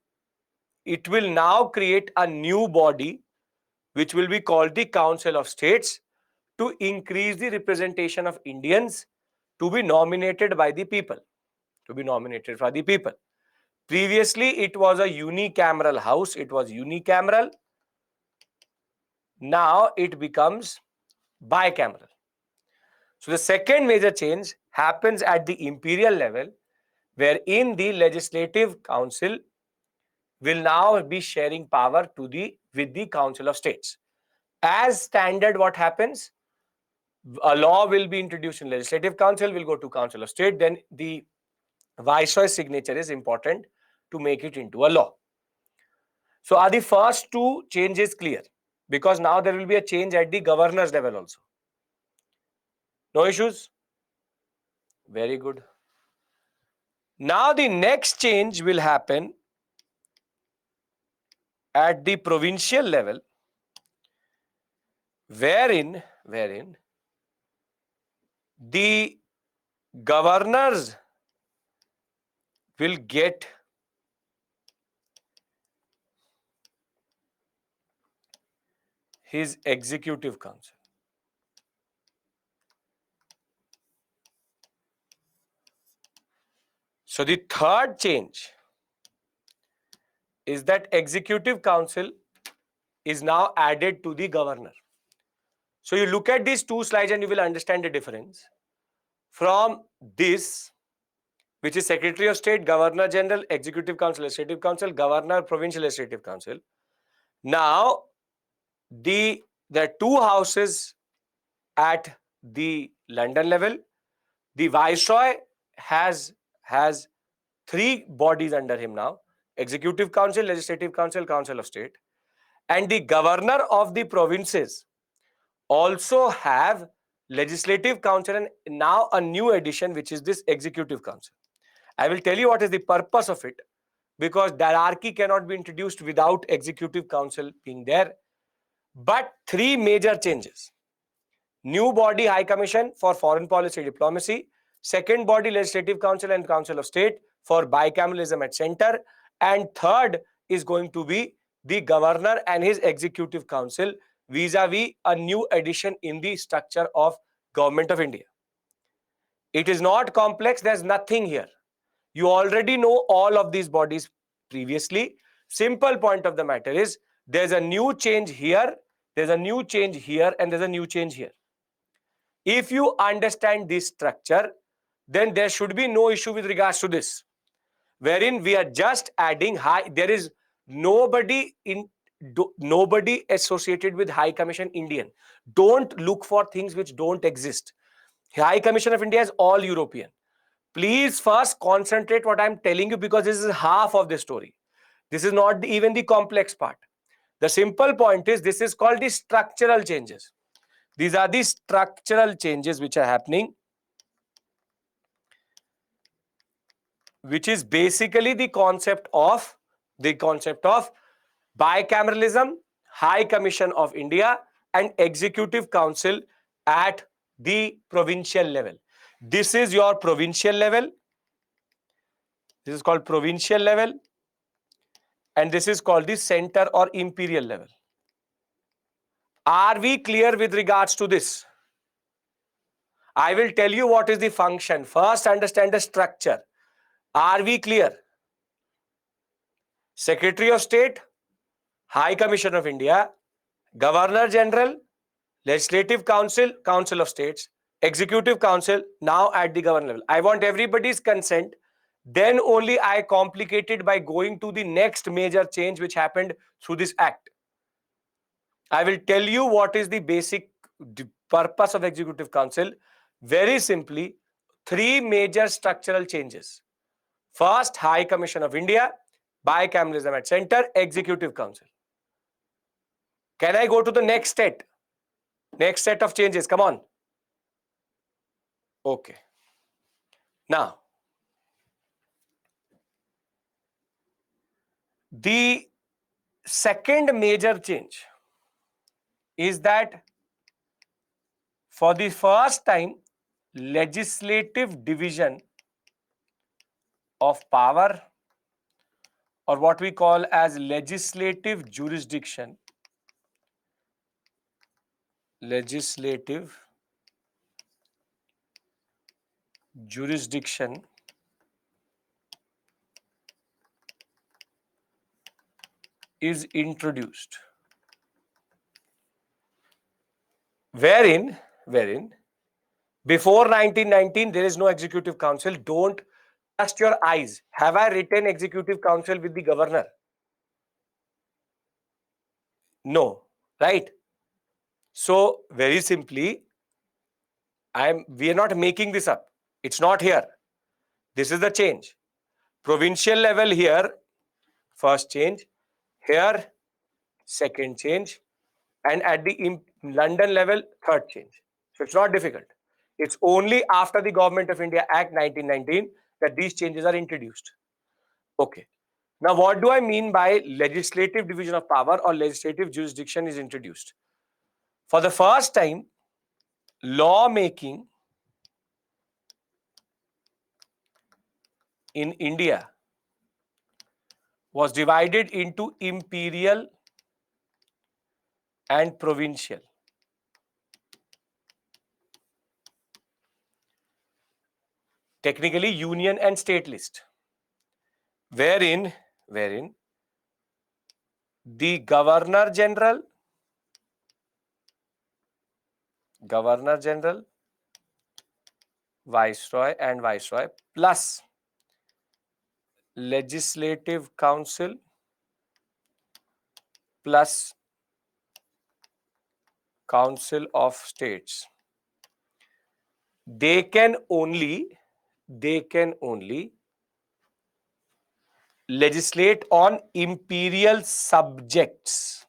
it will now create a new body which will be called the Council of States to increase the representation of Indians to be nominated by the people. Previously, it was a unicameral house. It was unicameral. Now it becomes bicameral. So the second major change happens at the imperial level, wherein the Legislative Council will now be sharing power with the Council of States. As standard, what happens? A law will be introduced in Legislative Council, will go to Council of State, then the Viceroy's signature is important to make it into a law. So are the first two changes clear? Because now there will be a change at the governor's level also. No issues? Very good. Now the next change will happen at the provincial level, wherein the governors will get his Executive Council. So the third change is that Executive Council is now added to the governor. So you look at these two slides and you will understand the difference. From this, which is Secretary of State, Governor General, Executive Council, Legislative Council, Governor, Provincial Legislative Council. Now, there are two houses at the London level. The Viceroy has three bodies under him now: Executive Council, Legislative Council, Council of State. And the governor of the provinces also have Legislative Council and now a new addition, which is this Executive Council. I will tell you what is the purpose of it, because hierarchy cannot be introduced without Executive Council being there. But three major changes: new body, High Commission for Foreign Policy Diplomacy; second body, Legislative Council and Council of State for bicameralism at center; and third is going to be the governor and his Executive Council, vis-a-vis a new addition in the structure of Government of India. It is not complex. There's nothing here. You already know all of these bodies previously. Simple point of the matter is there's a new change here, there's a new change here, and there's a new change here. If you understand this structure, then there should be no issue with regards to this, wherein we are just adding high. There is nobody nobody associated with High Commission Indian. Don't look for things which don't exist. High Commission of India is all European. Please first concentrate what I'm telling you, because this is half of the story. This is not even the complex part. The simple point is this is called the structural changes. These are the structural changes which are happening, which is basically the concept of bicameralism, High Commission of India, and Executive Council at the provincial level. This is your provincial level. This is called provincial level, and this is called the center or imperial level. Are we clear with regards to this? I will tell you what is the function. First, understand the structure. Are we clear? Secretary of State, High Commission of India, Governor General, Legislative Council, Council of States, Executive Council, now at the governor level. I want everybody's consent. Then only I complicate it by going to the next major change which happened through this act. I will tell you what is the basic purpose of Executive Council. Very simply, three major structural changes. First, High Commission of India, bicameralism at center, Executive Council. Can I go to the next set? Next set of changes, come on. Okay. Now, the second major change is that for the first time, legislative division of power, or what we call as legislative jurisdiction, is introduced, wherein before 1919 there is no Executive Council. Don't trust your eyes. Have I written Executive Council with the governor? No, right? So very simply, we are not making this up. It's not here. This is the change. Provincial level here, first change. Here, second change. And at the London level, third change. So it's not difficult. It's only after the Government of India Act 1919 that these changes are introduced. Okay. Now, what do I mean by legislative division of power or legislative jurisdiction is introduced? For the first time, lawmaking in India was divided into imperial and provincial. Technically, union and state list, wherein the Governor General, Viceroy and Viceroy, plus Legislative Council, plus Council of States, they can only legislate on imperial subjects.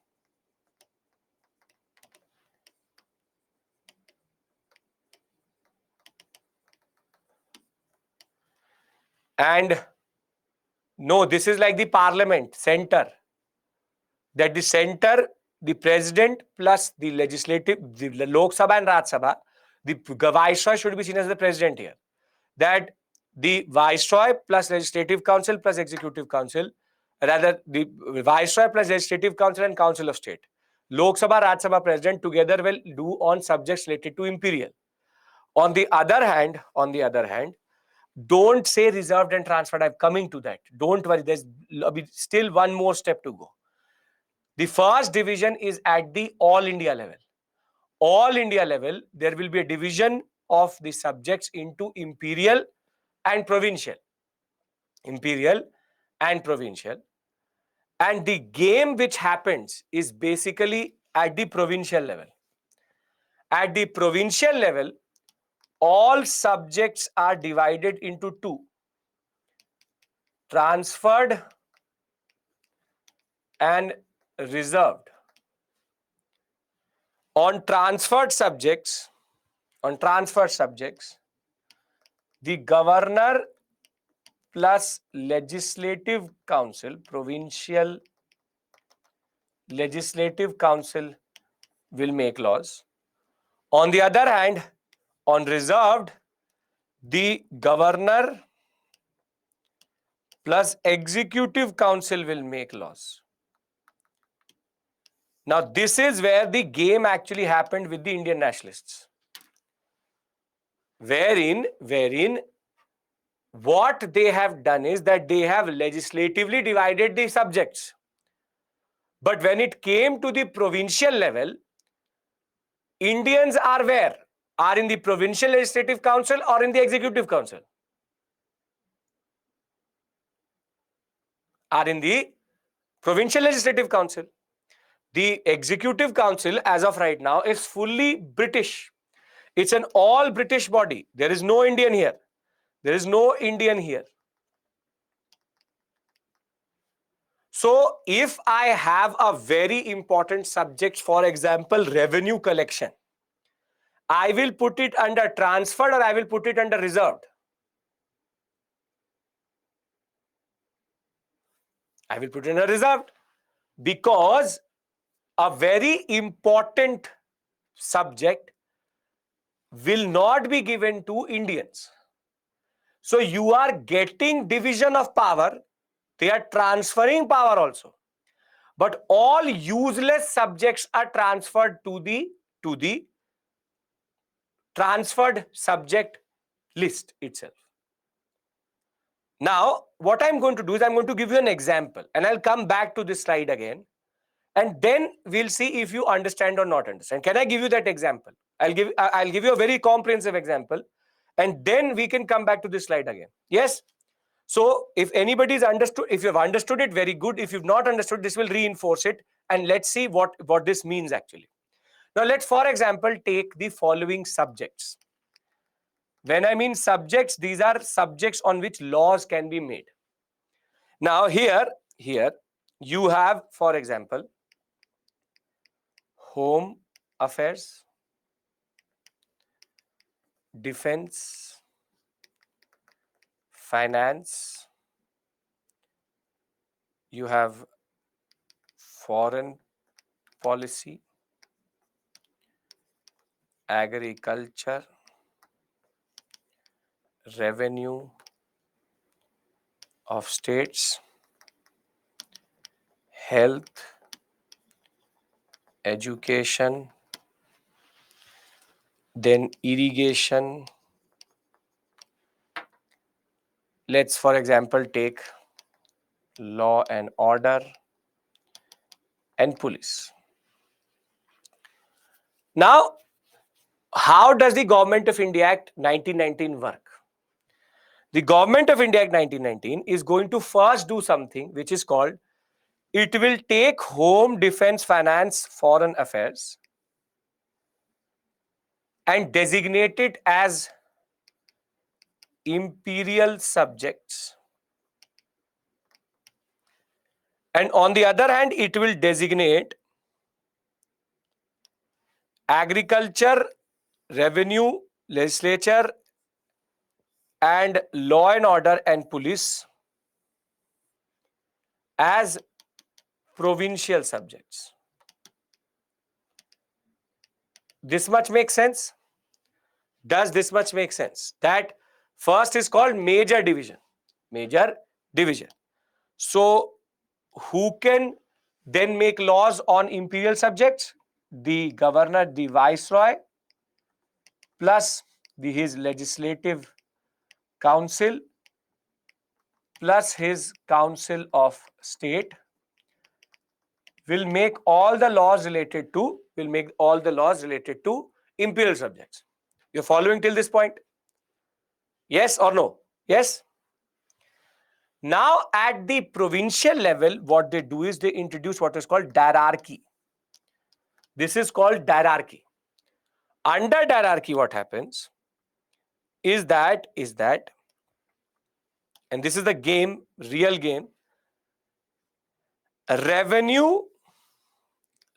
And no, this is like the parliament, center. That the center, the president plus the legislative, the Lok Sabha and Raj Sabha, the Viceroy should be seen as the president here. That the Viceroy plus Legislative Council plus Executive Council, rather the Viceroy plus Legislative Council and Council of State, Lok Sabha, Raj Sabha president together will do on subjects related to imperial. On the other hand, Don't say reserved and transferred. I'm coming to that. Don't worry. There's still one more step to go. The first division is at the all India level. All India level, there will be a division of the subjects into imperial and provincial. Imperial and provincial. And the game which happens is basically at the provincial level. At the provincial level, all subjects are divided into two: transferred and reserved. On transferred subjects, the governor plus legislative council, provincial legislative council will make laws. On the other hand, on reserved, the governor plus executive council will make laws. Now, this is where the game actually happened with the Indian nationalists. Wherein what they have done is that they have legislatively divided the subjects. But when it came to the provincial level, Indians are where? Are in the provincial legislative council or in the executive council? Are in the provincial legislative council. The executive council as of right now is fully British. It's an all British body. There is no Indian here. There is no Indian here. So if I have a very important subject, for example, revenue collection, I will put it under transferred or I will put it under reserved. I will put it under reserved because a very important subject will not be given to Indians. So you are getting division of power. They are transferring power also. But all useless subjects are transferred to the transferred subject list itself. Now, what I'm going to do is I'm going to give you an example and I'll come back to this slide again and then we'll see if you understand or not understand. Can I give you that example? I'll give you a very comprehensive example and then we can come back to this slide again. Yes? So if anybody's understood, if you've understood it, very good. If you've not understood, this will reinforce it and let's see what this means actually. Now let's, for example, take the following subjects. When I mean subjects, these are subjects on which laws can be made. Now here you have, for example, home affairs, defense, finance, you have foreign policy, agriculture, revenue of states, health, education, then irrigation. Let's, for example, take law and order and police. Now, how does the Government of India Act 1919 work? The Government of India Act 1919 is going to first do something which is called, it will take home, defense, finance, foreign affairs and designate it as imperial subjects. And on the other hand, it will designate agriculture, revenue, legislature, and law and order and police as provincial subjects. This much makes sense? Does this much make sense? That first is called major division. Major division. So, who can then make laws on imperial subjects? The governor, the viceroy, plus his legislative council plus his council of state will make all the laws related to imperial subjects. You're following till this point? Yes or no? Yes. Now at the provincial level, what they do is they introduce what is called diarchy. This is called diarchy. Under diarchy, what happens is that, and this is the game, real game, revenue,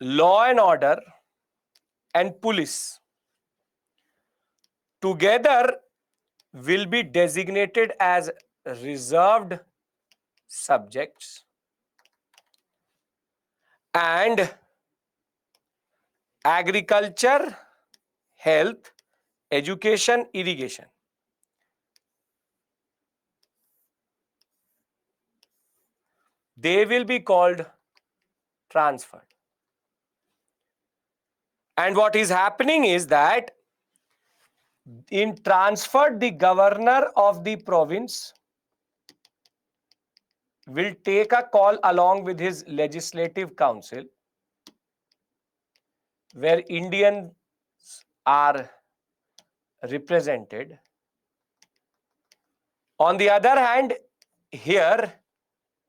law and order, and police together will be designated as reserved subjects, and agriculture, health, education, irrigation, they will be called transferred. And what is happening is that in transferred, the governor of the province will take a call along with his legislative council, where Indians are represented. On the other hand, here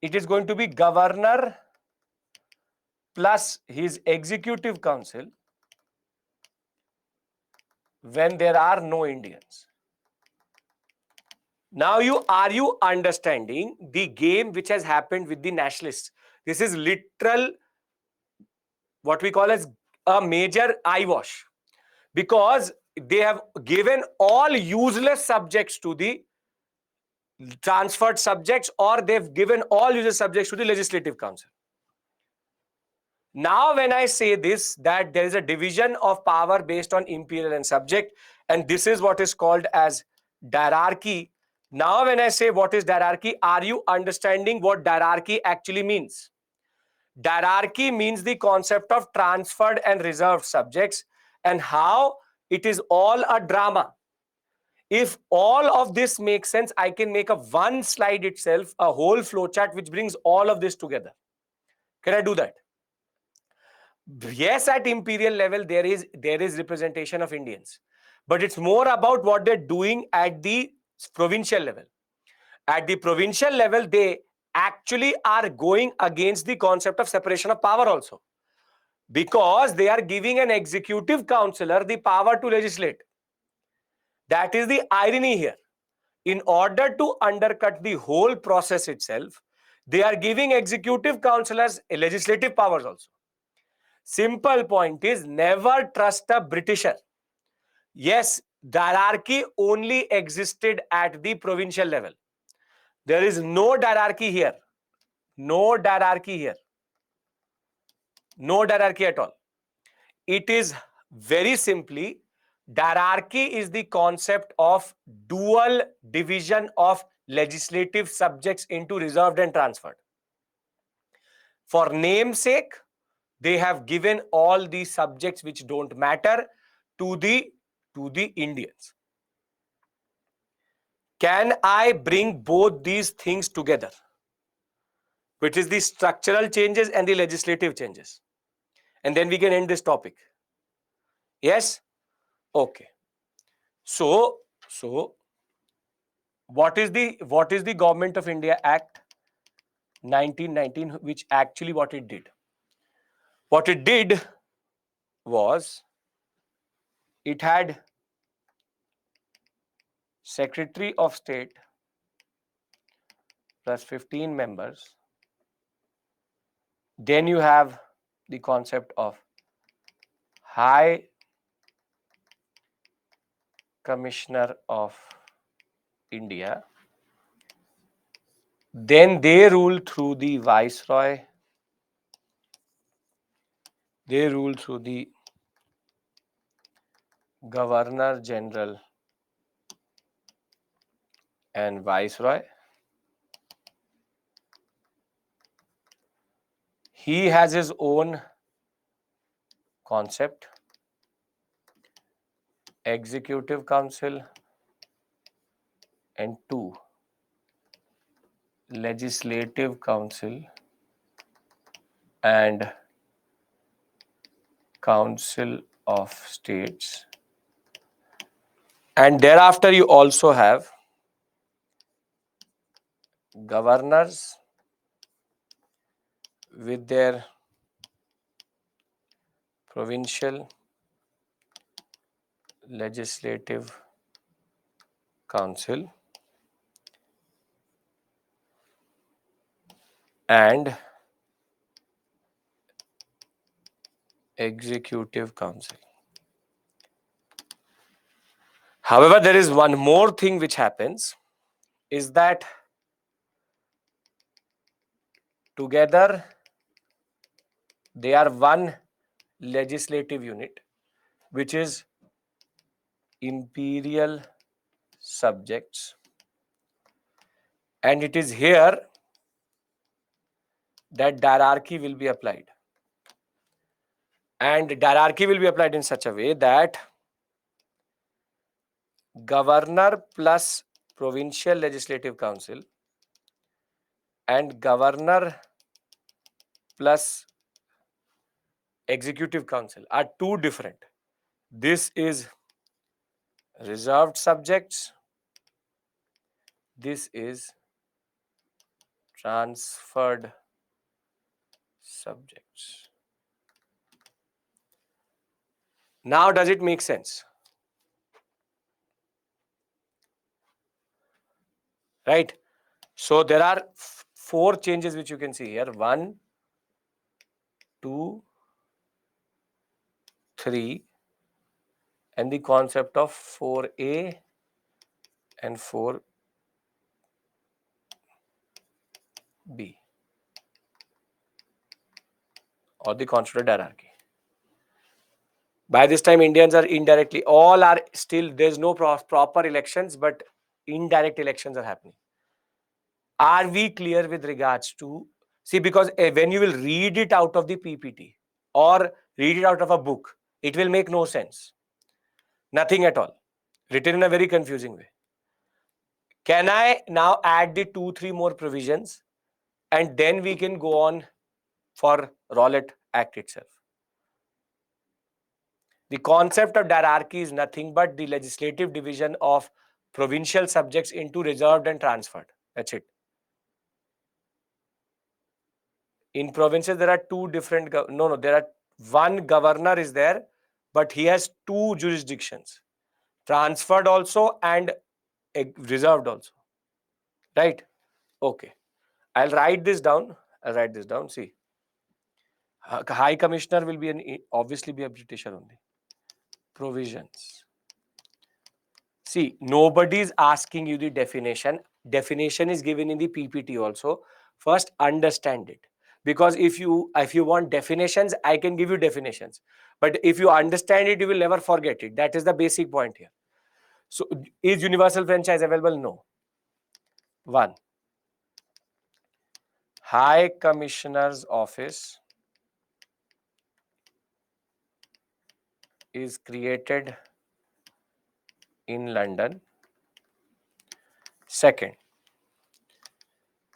it is going to be governor plus his executive council when there are no Indians. Now are you understanding the game which has happened with the nationalists? This is literal what we call as a major eyewash, because they have given all useless subjects to the transferred subjects, or they've given all useless subjects to the legislative council. Now when I say this, that there is a division of power based on imperial and subject, and this is what is called as diarchy. Now when I say what is diarchy, are you understanding what diarchy actually means? Diarchy means the concept of transferred and reserved subjects, and how it is all a drama. If all of this makes sense, I can make a one slide itself, a whole flowchart which brings all of this together. Can I do that? Yes, at imperial level there is representation of Indians, but it's more about what they're doing at the provincial level. At the provincial level, they actually are going against the concept of separation of power also, because they are giving an executive councillor the power to legislate. That is the irony here. In order to undercut the whole process itself, they are giving executive councillors legislative powers also. Simple point is, never trust a Britisher. Yes, diarchy only existed at the provincial level. There is no diarchy here. No diarchy here. No diarchy at all. It is very simply, diarchy is the concept of dual division of legislative subjects into reserved and transferred. For namesake, they have given all the subjects which don't matter to the Indians. Can I bring both these things together, which is the structural changes and the legislative changes? And then we can end this topic. Yes? Okay. So what is the Government of India Act 1919, which actually what it did? What it did was, it had Secretary of State plus 15 members. Then you have the concept of High Commissioner of India. Then they rule through the Viceroy. They rule through the Governor General and Viceroy. He has his own concept, Executive Council, and 2 Legislative Council and Council of States, and thereafter you also have governors with their provincial legislative council and executive council. However, there is one more thing which happens, is that together they are one legislative unit, which is imperial subjects, and it is here that hierarchy will be applied. And hierarchy will be applied in such a way that governor plus provincial legislative council and governor plus executive council are two different. This is reserved subjects, this is transferred subjects. Now, does it make sense? Right? So, there are four changes which you can see here. 1, 2, 3, and the concept of 4A and 4B, or the constituted hierarchy. By this time, Indians are indirectly, all are still, there's no proper elections, but indirect elections are happening. Are we clear with regards to, see, because when you will read it out of the PPT or read it out of a book, it will make no sense. Nothing at all. Written in a very confusing way. Can I now add the 2-3 more provisions and then we can go on for Rowlatt Act itself? The concept of hierarchy is nothing but the legislative division of provincial subjects into reserved and transferred. That's it. In provinces, there are two different, there are one governor is there, but he has two jurisdictions, transferred also and reserved also. Right? Okay. I'll write this down. See, High Commissioner will be obviously be a Britisher only. Provisions. See, nobody is asking you the definition. Definition is given in the PPT also. First, understand it. Because if you want definitions, I can give you definitions. But if you understand it, you will never forget it. That is the basic point here. So, is universal franchise available? No. 1. High Commissioner's Office is created in London. Second,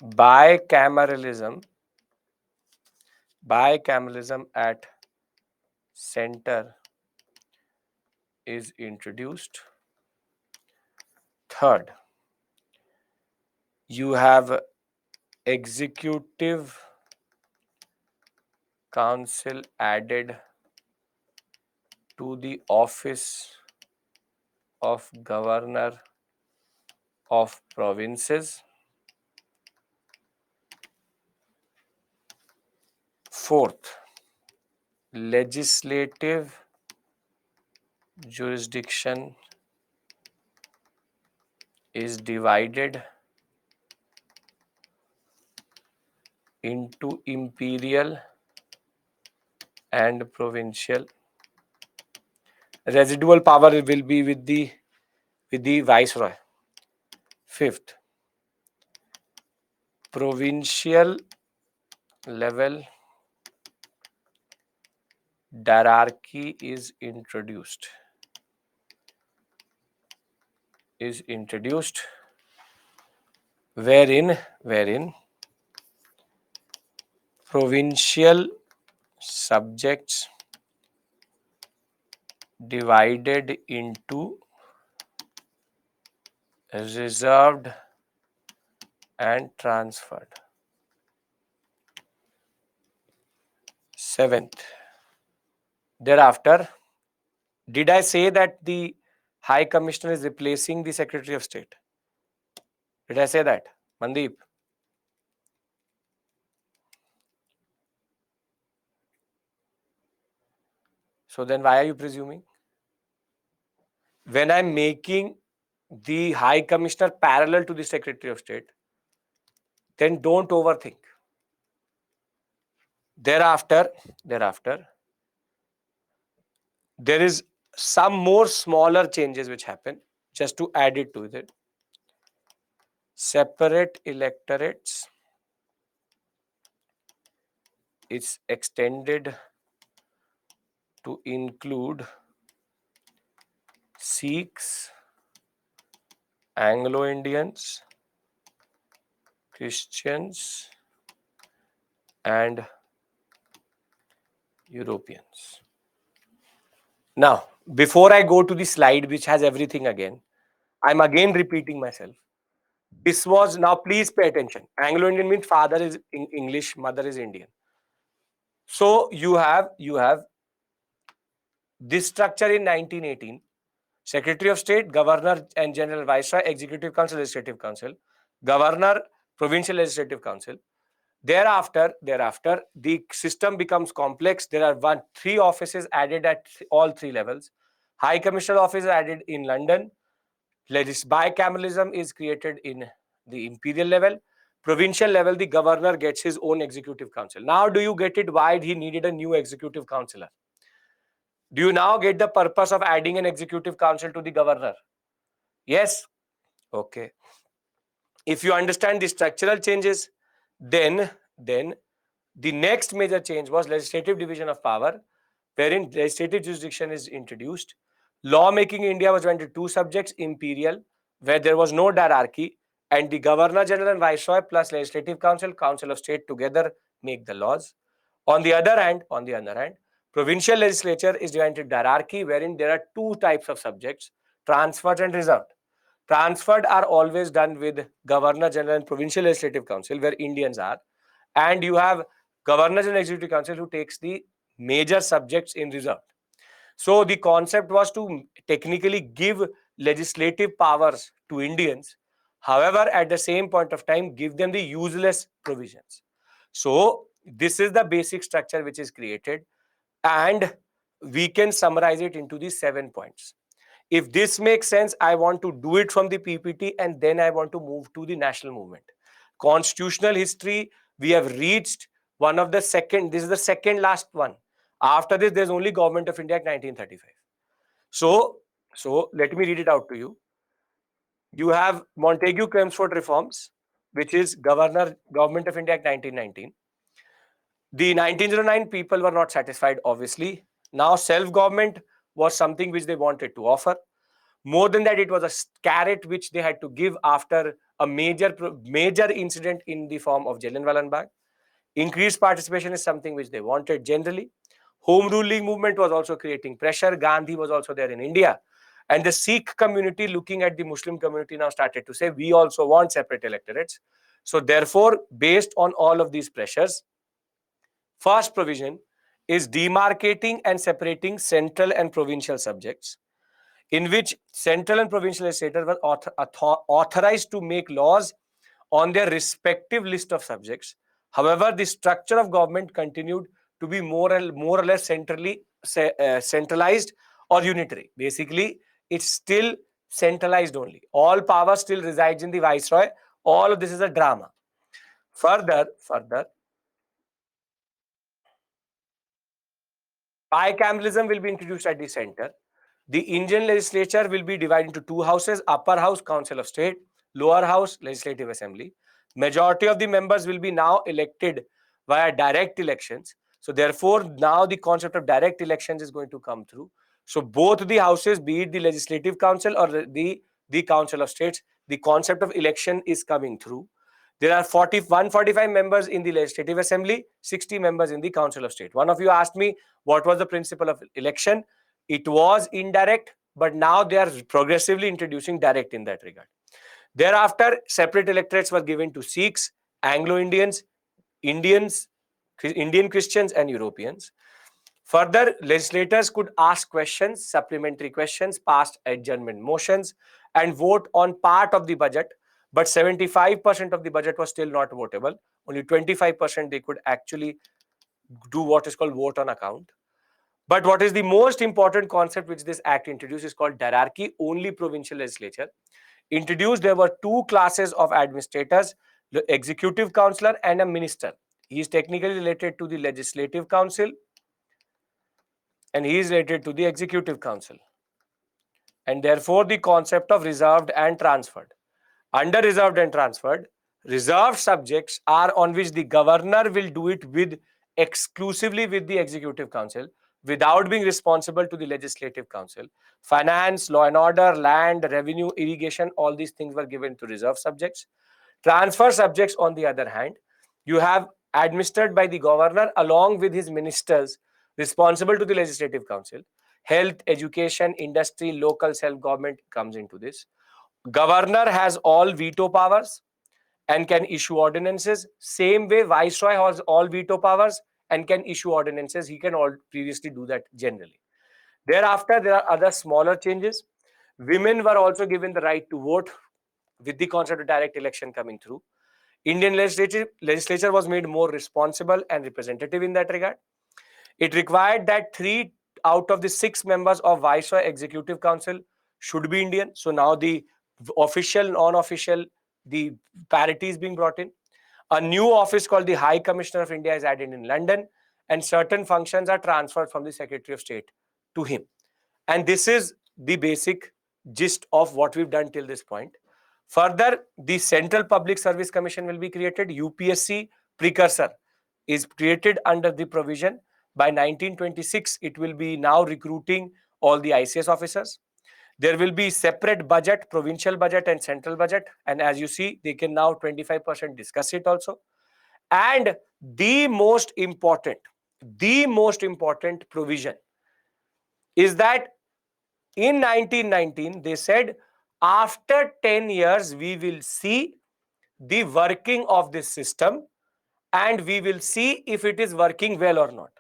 bicameralism at center is introduced. Third, you have executive council added to the office of governor of provinces. Fourth, legislative jurisdiction is divided into imperial and provincial. Residual power will be with the viceroy. Fifth, provincial level hierarchy is introduced. wherein provincial subjects divided into reserved and transferred. Seventh, thereafter, did I say that the High Commissioner is replacing the Secretary of State? Did I say that, Mandeep? So then why are you presuming? When I'm making the High Commissioner parallel to the Secretary of State, then don't overthink. Thereafter, there is some more smaller changes which happen just to add it to it. Separate electorates is extended to include Sikhs, Anglo-Indians, Christians, and Europeans. Now, before I go to the slide which has everything again, I'm again repeating myself. This was, now please pay attention. Anglo-Indian means father is English, mother is Indian. So you have this structure in 1918. Secretary of State, Governor and General Viceroy, Executive Council, Legislative Council, Governor, Provincial Legislative Council. Thereafter, the system becomes complex. There are three offices added at all three levels. High Commissioner office is added in London. Bicameralism is created in the imperial level. Provincial level, the governor gets his own executive council. Now, do you get it why he needed a new executive councillor? Do you now get the purpose of adding an executive council to the governor? Yes? Okay. If you understand the structural changes, then the next major change was legislative division of power, wherein legislative jurisdiction is introduced. Lawmaking in India was went to two subjects, imperial, where there was no hierarchy, and the Governor General and Viceroy plus Legislative Council, Council of State together make the laws. On the other hand, provincial legislature is divided into hierarchy, wherein there are two types of subjects, transferred and reserved. Transferred are always done with Governor General and Provincial Legislative Council, where Indians are, and you have Governor General Executive Council who takes the major subjects in reserve. So the concept was to technically give legislative powers to Indians, however, at the same point of time, give them the useless provisions. So this is the basic structure which is created, and we can summarize it into the 7 points. If this makes sense, I want to do it from the PPT and then I want to move to the national movement. Constitutional history, we have reached one of the second, this is the second last one. After this, there's only Government of India Act 1935. So let me read it out to you. You have Montagu-Chelmsford reforms, which is Government of India Act 1919. The 1909 people were not satisfied, obviously. Now self-government was something which they wanted to offer. More than that, it was a carrot which they had to give after a major incident in the form of Jallianwala Bagh. Increased participation is something which they wanted generally. Home ruling movement was also creating pressure. Gandhi was also there in India. And the Sikh community, looking at the Muslim community, now started to say, we also want separate electorates. So therefore, based on all of these pressures, first provision is demarcating and separating central and provincial subjects, in which central and provincial legislators were authorized to make laws on their respective list of subjects. However, the structure of government continued to be more or less centralized or unitary. Basically, it's still centralized only. All power still resides in the viceroy. All of this is a drama. Further, bicameralism will be introduced at the center. The Indian legislature will be divided into two houses, upper house, Council of State, lower house, Legislative Assembly. Majority of the members will be now elected via direct elections. So therefore, now the concept of direct elections is going to come through. So both the houses, be it the Legislative Council or the Council of States, the concept of election is coming through. There are 145 members in the Legislative Assembly, 60 members in the Council of State. One of you asked me what was the principle of election. It was indirect, but now they are progressively introducing direct in that regard. Thereafter, separate electorates were given to Sikhs, Anglo-Indians, Indians, Indian Christians, and Europeans. Further, legislators could ask questions, supplementary questions, pass adjournment motions, and vote on part of the budget. But 75% of the budget was still not votable. Only 25% they could actually do what is called vote on account. But what is the most important concept which this act introduced is called hierarchy. Only provincial legislature introduced. There were two classes of administrators, the executive councillor and a minister. He is technically related to the legislative council and he is related to the executive council, and therefore the concept of reserved and transferred. Under reserved and transferred, reserved subjects are on which the governor will do it with exclusively with the executive council without being responsible to the legislative council. Finance, law and order, land, revenue, irrigation, all these things were given to reserved subjects. Transfer subjects, on the other hand, you have administered by the governor along with his ministers responsible to the legislative council. Health, education, industry, local self-government comes into this. Governor has all veto powers and can issue ordinances. Same way, Viceroy has all veto powers and can issue ordinances. He can all previously do that generally. Thereafter, there are other smaller changes. Women were also given the right to vote with the concept of direct election coming through. Indian legislature was made more responsible and representative in that regard. It required that 3 out of the 6 members of Viceroy Executive Council should be Indian. So now the official, non-official, the parity is being brought in. A new office called the High Commissioner of India is added in London, and certain functions are transferred from the Secretary of State to him. And this is the basic gist of what we've done till this point. Further, the Central Public Service Commission will be created. UPSC precursor is created under the provision. By 1926, it will be now recruiting all the ICS officers. There will be separate budget, provincial budget and central budget. And as you see, they can now 25% discuss it also. And the most important provision is that in 1919, they said, after 10 years, we will see the working of this system and we will see if it is working well or not.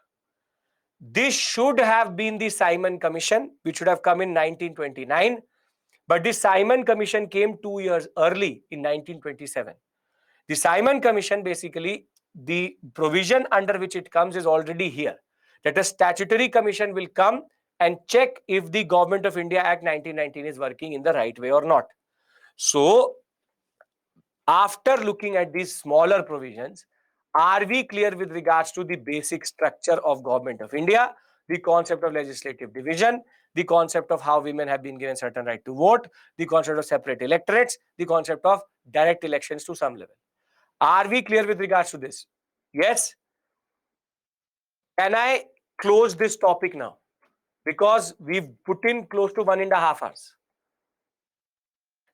This should have been the Simon Commission, which should have come in 1929. But the Simon Commission came 2 years early in 1927. The Simon Commission, basically, the provision under which it comes is already here. That a statutory commission will come and check if the Government of India Act 1919 is working in the right way or not. So, after looking at these smaller provisions, are we clear with regards to the basic structure of Government of India, the concept of legislative division, the concept of how women have been given certain right to vote, the concept of separate electorates, the concept of direct elections to some level? Are we clear with regards to this? Yes? Can I close this topic now? Because we've put in close to 1.5 hours.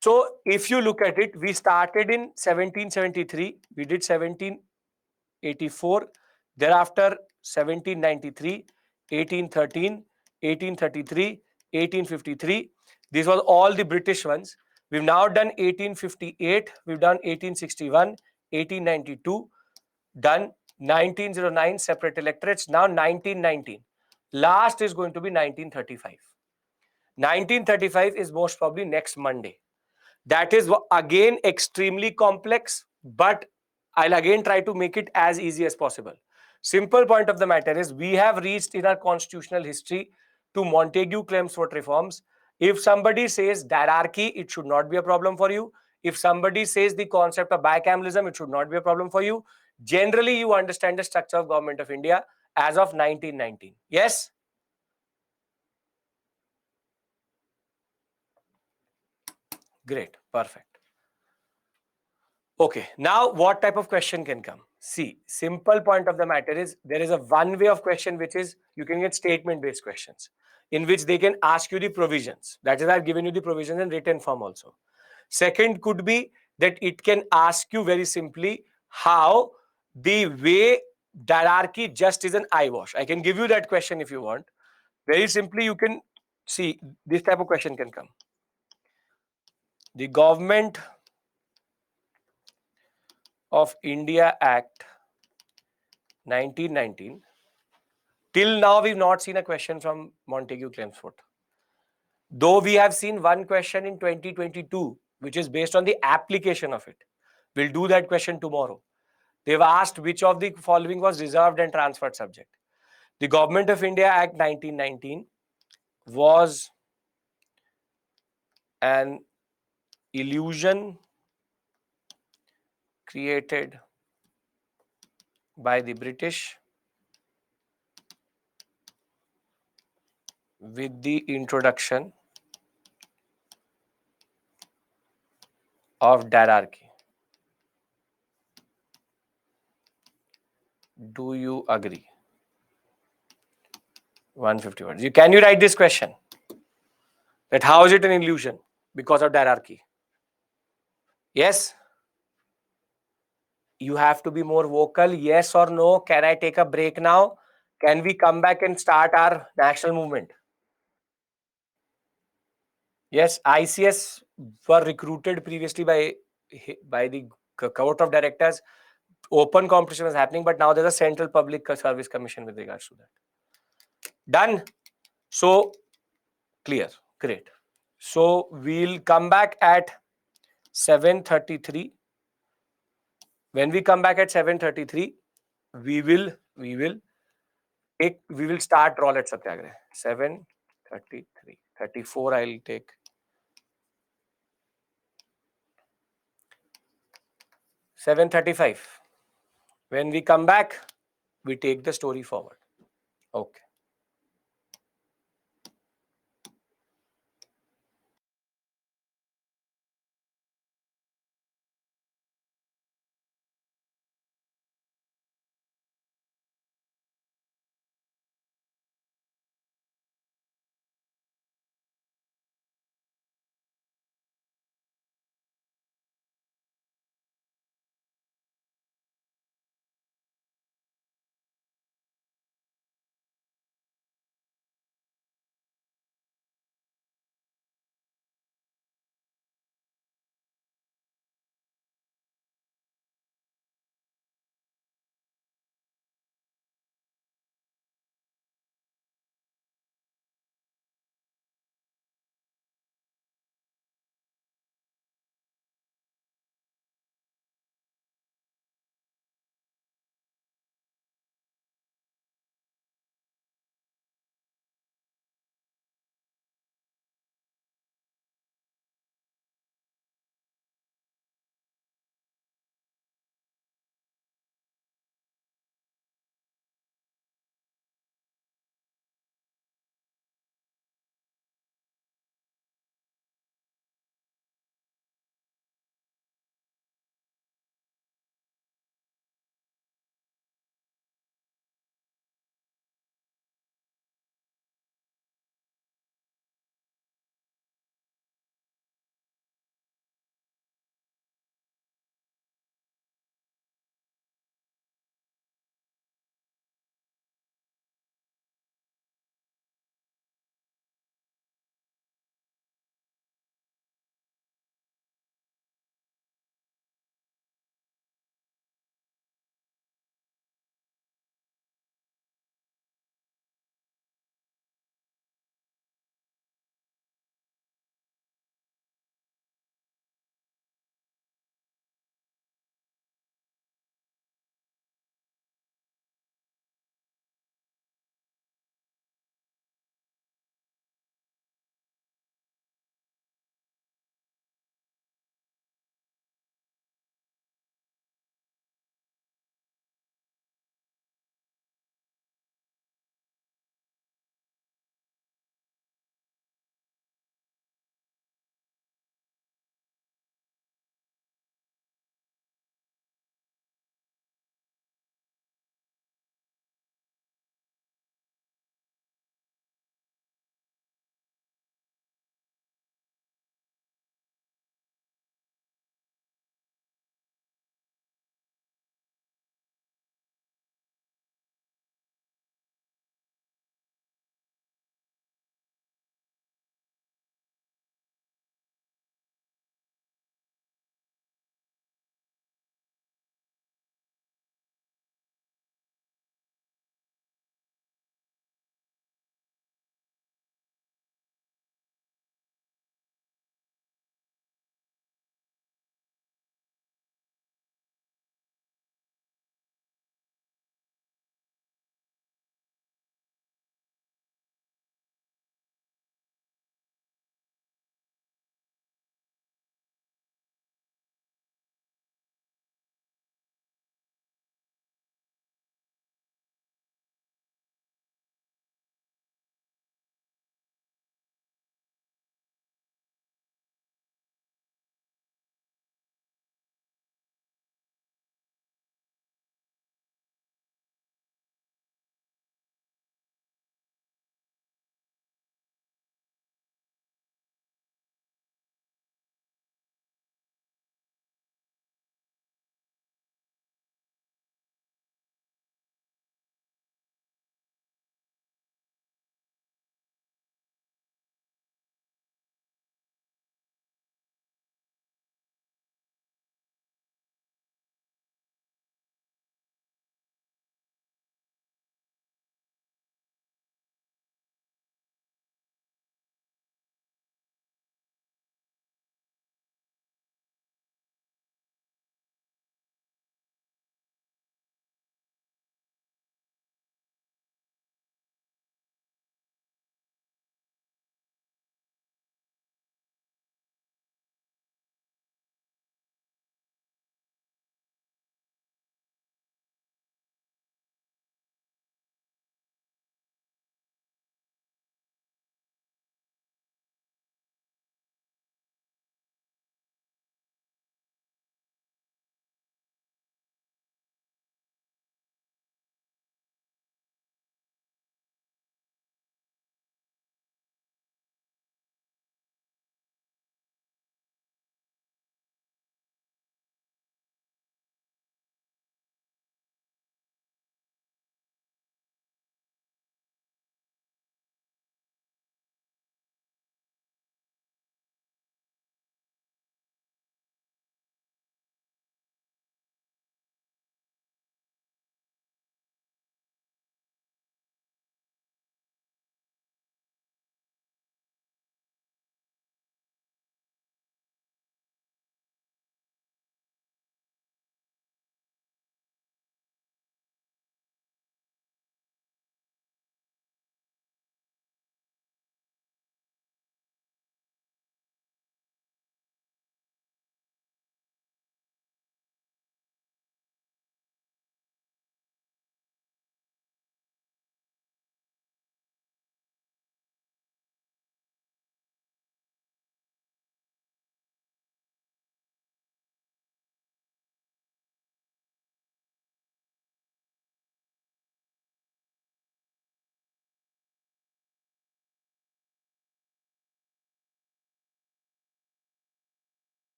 So if you look at it, we started in 1773, we did 1784, thereafter 1793, 1813, 1833, 1853. These were all the British ones. We've now done 1858, we've done 1861, 1892, done 1909, separate electorates, now 1919. Last is going to be 1935. 1935 is most probably next Monday. That is again extremely complex, but I'll again try to make it as easy as possible. Simple point of the matter is we have reached in our constitutional history to Montagu-Chelmsford reforms. If somebody says diarchy, it should not be a problem for you. If somebody says the concept of bicameralism, it should not be a problem for you. Generally, you understand the structure of Government of India as of 1919. Yes? Great. Perfect. Okay. Now, what type of question can come? See, simple point of the matter is there is a one way of question, which is you can get statement-based questions in which they can ask you the provisions. That is, I've given you the provisions in written form also. Second could be that it can ask you very simply how the way hierarchy just is an eyewash. I can give you that question if you want. Very simply, you can see this type of question can come. The Government of India Act 1919. Till now, we've not seen a question from Montague Chelmsford. Though we have seen one question in 2022, which is based on the application of it. We'll do that question tomorrow. They've asked which of the following was reserved and transferred subject. The Government of India Act 1919 was an illusion created by the British with the introduction of hierarchy. Do you agree? 150 words. Can you write this question? That how is it an illusion? Because of hierarchy. Yes? You have to be more vocal. Yes or no? Can I take a break now? Can we come back and start our national movement? Yes, ICS were recruited previously by the court of directors. Open competition was happening, but now there's a central public service commission with regards to that. Done. So clear. Great. So we'll come back at 7:33. When we come back at 7:33, we will start Rowlatt Satyagrah. 7:33. 34 I'll take. 7:35. When we come back, we take the story forward. Okay.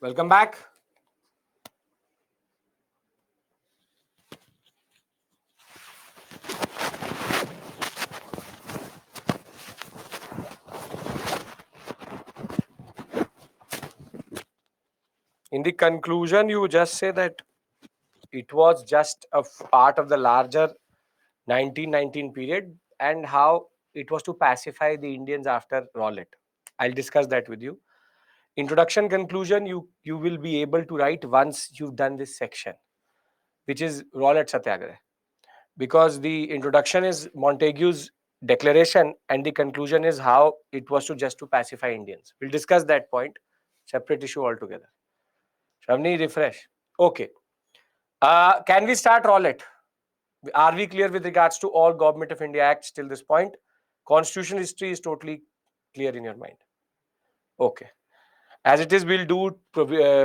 Welcome back. In the conclusion, you just say that it was just a part of the larger 1919 period and how it was to pacify the Indians after Rowlatt. I'll discuss that with you. Introduction, conclusion, you will be able to write once you've done this section, which is Rowlatt Satyagraha. Because the introduction is Montague's declaration and the conclusion is how it was to just to pacify Indians. We'll discuss that point, separate issue altogether. Shavni, refresh. Okay. Can we start Rowlatt? Are we clear with regards to all Government of India Acts till this point? Constitutional history is totally clear in your mind. Okay. As it is, we'll do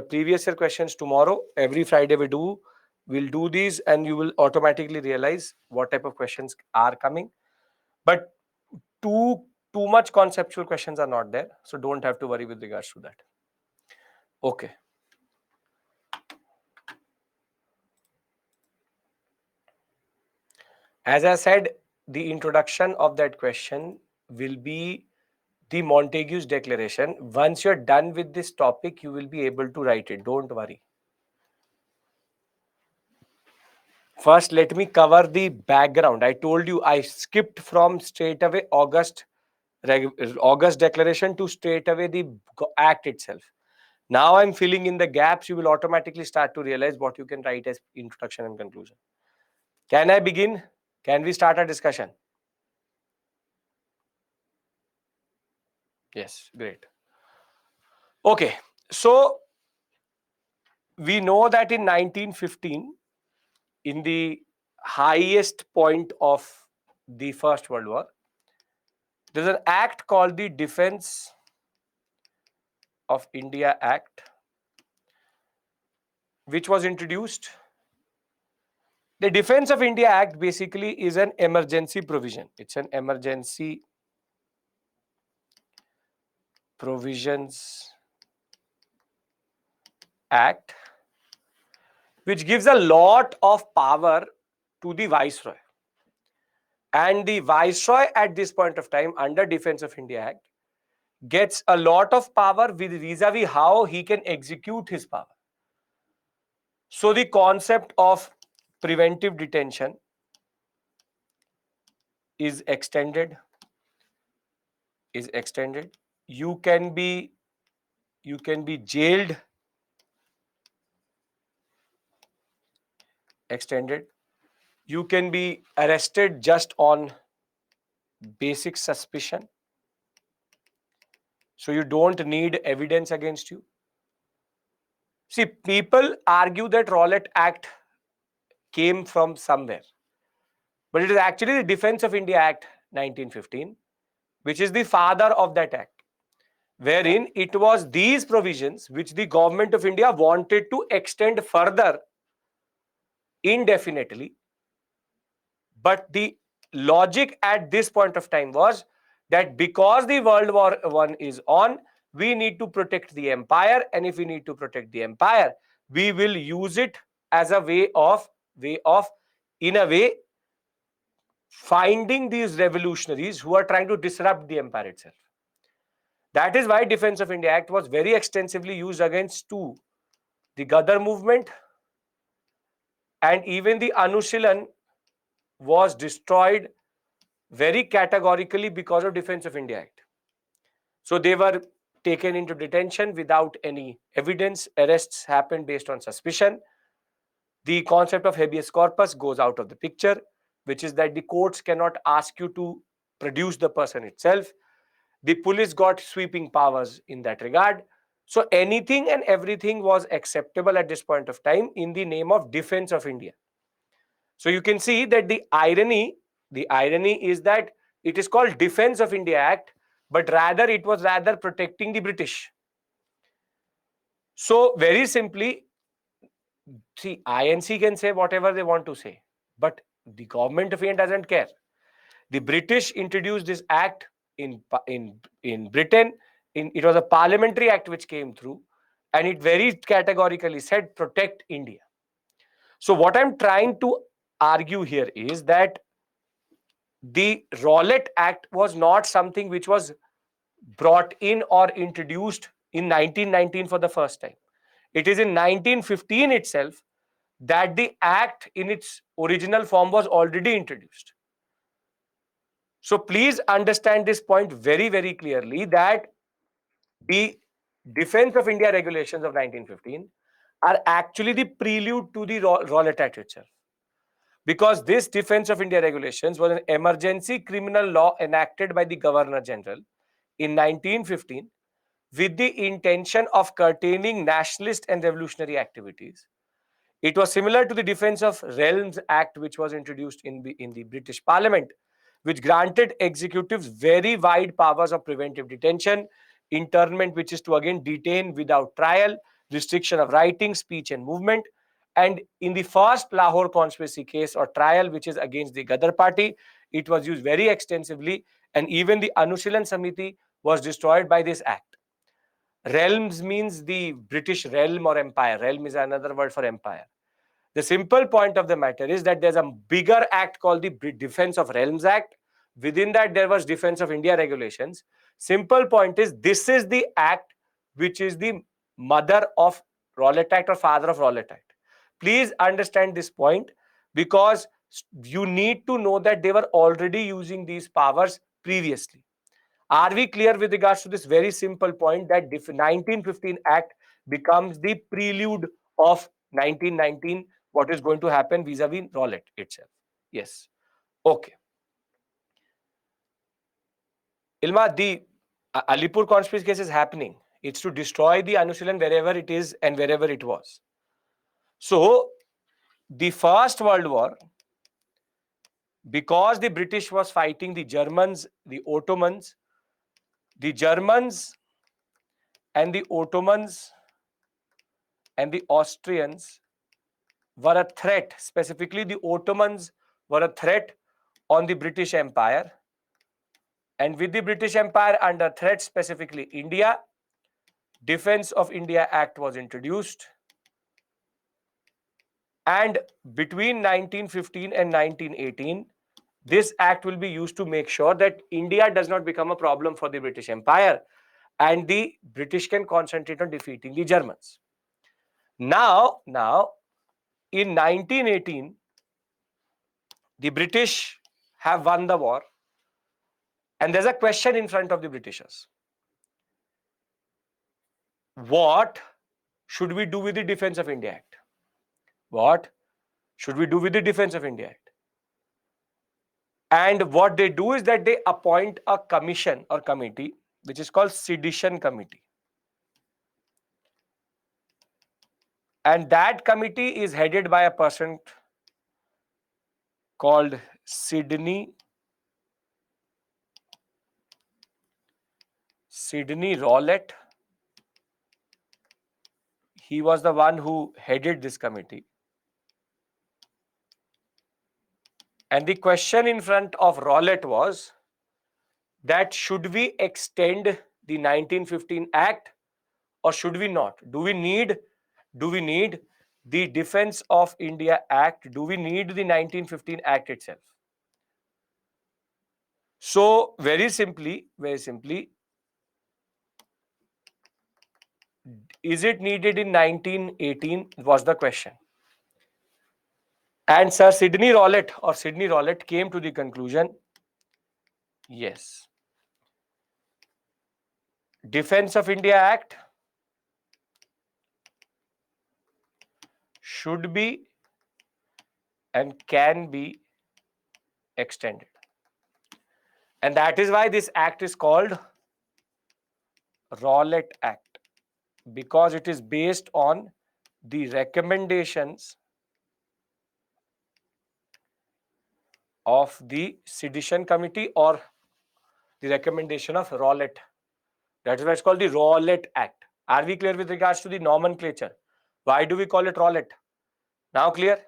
previous year questions tomorrow. Every Friday we'll do these and you will automatically realize what type of questions are coming. But too much conceptual questions are not there. So don't have to worry with regards to that. Okay. As I said, the introduction of that question will be the Montague's declaration. Once you're done with this topic, you will be able to write it. Don't worry. First, let me cover the background. I told you I skipped from straight away August declaration to straight away the act itself. Now I'm filling in the gaps. You will automatically start to realize what you can write as introduction and conclusion. Can I begin? Can we start our discussion? Yes, great. Okay, so we know that in 1915, in the highest point of the First World War, there's an act called the Defense of India Act, which was introduced. The Defense of India Act basically is an emergency provision. It's an emergency provisions act which gives a lot of power to the Viceroy. And the Viceroy at this point of time under Defense of India Act gets a lot of power with vis-a-vis how he can execute his power. So the concept of preventive detention is extended. You can be jailed, extended. You can be arrested just on basic suspicion. So you don't need evidence against you. See, people argue that Rowlatt Act came from somewhere. But it is actually the Defense of India Act 1915, which is the father of that act, wherein it was these provisions which the Government of India wanted to extend further indefinitely. But the logic at this point of time was that because the World War I is on, we need to protect the empire. And if we need to protect the empire, we will use it as a way of, in a way, finding these revolutionaries who are trying to disrupt the empire itself. That is why Defense of India Act was very extensively used against two, the Gadar movement, and even the Anushilan was destroyed very categorically because of Defense of India Act. So they were taken into detention without any evidence. Arrests happened based on suspicion. The concept of habeas corpus goes out of the picture, which is that the courts cannot ask you to produce the person itself. The police got sweeping powers in that regard. So anything and everything was acceptable at this point of time in the name of Defense of India. So you can see that the irony is that it is called Defense of India Act, but rather it was rather protecting the British. So very simply, see, INC can say whatever they want to say, but the Government of India doesn't care. The British introduced this act in Britain. It was a parliamentary act which came through, and it very categorically said protect India. So what I'm trying to argue here is that the Rowlatt Act was not something which was brought in or introduced in 1919 for the first time. It is in 1915 itself that the act in its original form was already introduced. So please understand this point very, very clearly, that the Defense of India regulations of 1915 are actually the prelude to the Rowlatt Act itself. Because this Defense of India regulations was an emergency criminal law enacted by the Governor General in 1915 with the intention of curtailing nationalist and revolutionary activities. It was similar to the Defense of Realms Act, which was introduced in the British Parliament, which granted executives very wide powers of preventive detention, internment, which is to again detain without trial, restriction of writing, speech, and movement. And in the first Lahore conspiracy case or trial, which is against the Ghadar party, it was used very extensively, and even the Anushilan Samiti was destroyed by this act. Realms means the British realm or empire. Realm is another word for empire. The simple point of the matter is that there's a bigger act called the Defense of Realms Act. Within that, there was Defense of India regulations. Simple point is, this is the act which is the mother of Rowlatt Act or father of Rowlatt Act. Please understand this point, because you need to know that they were already using these powers previously. Are we clear with regards to this very simple point that 1915 Act becomes the prelude of 1919, what is going to happen vis-a-vis Rowlatt itself? Yes. Okay. Ilma, the Alipur conspiracy case is happening. It's to destroy the Anushilan wherever it is and wherever it was. So, the First World War, because the British was fighting the Germans, the Ottomans, the Germans and the Ottomans and the Austrians were a threat. Specifically, the Ottomans were a threat on the British Empire. And with the British Empire under threat, specifically India, Defense of India Act was introduced. And between 1915 and 1918, this act will be used to make sure that India does not become a problem for the British Empire and the British can concentrate on defeating the Germans. Now, in 1918, the British have won the war, and there's a question in front of the Britishers. What should we do with the Defense of India Act? What should we do with the Defense of India Act? And what they do is that they appoint a commission or committee, which is called Sedition Committee. And that committee is headed by a person called Sidney Rowlatt. He was the one who headed this committee. And the question in front of Rowlatt was that should we extend the 1915 Act or should we not? Do we need the Defense of India Act? Do we need the 1915 Act itself? So very simply, is it needed in 1918 was the question. And Sir Sidney Rowlatt came to the conclusion, yes, Defense of India Act should be and can be extended. And that is why this act is called Rowlatt Act, because it is based on the recommendations of the Sedition Committee or the recommendation of Rowlatt. That is why it's called the Rowlatt Act. Are we clear with regards to the nomenclature? Why do we call it Rowlatt? Now clear?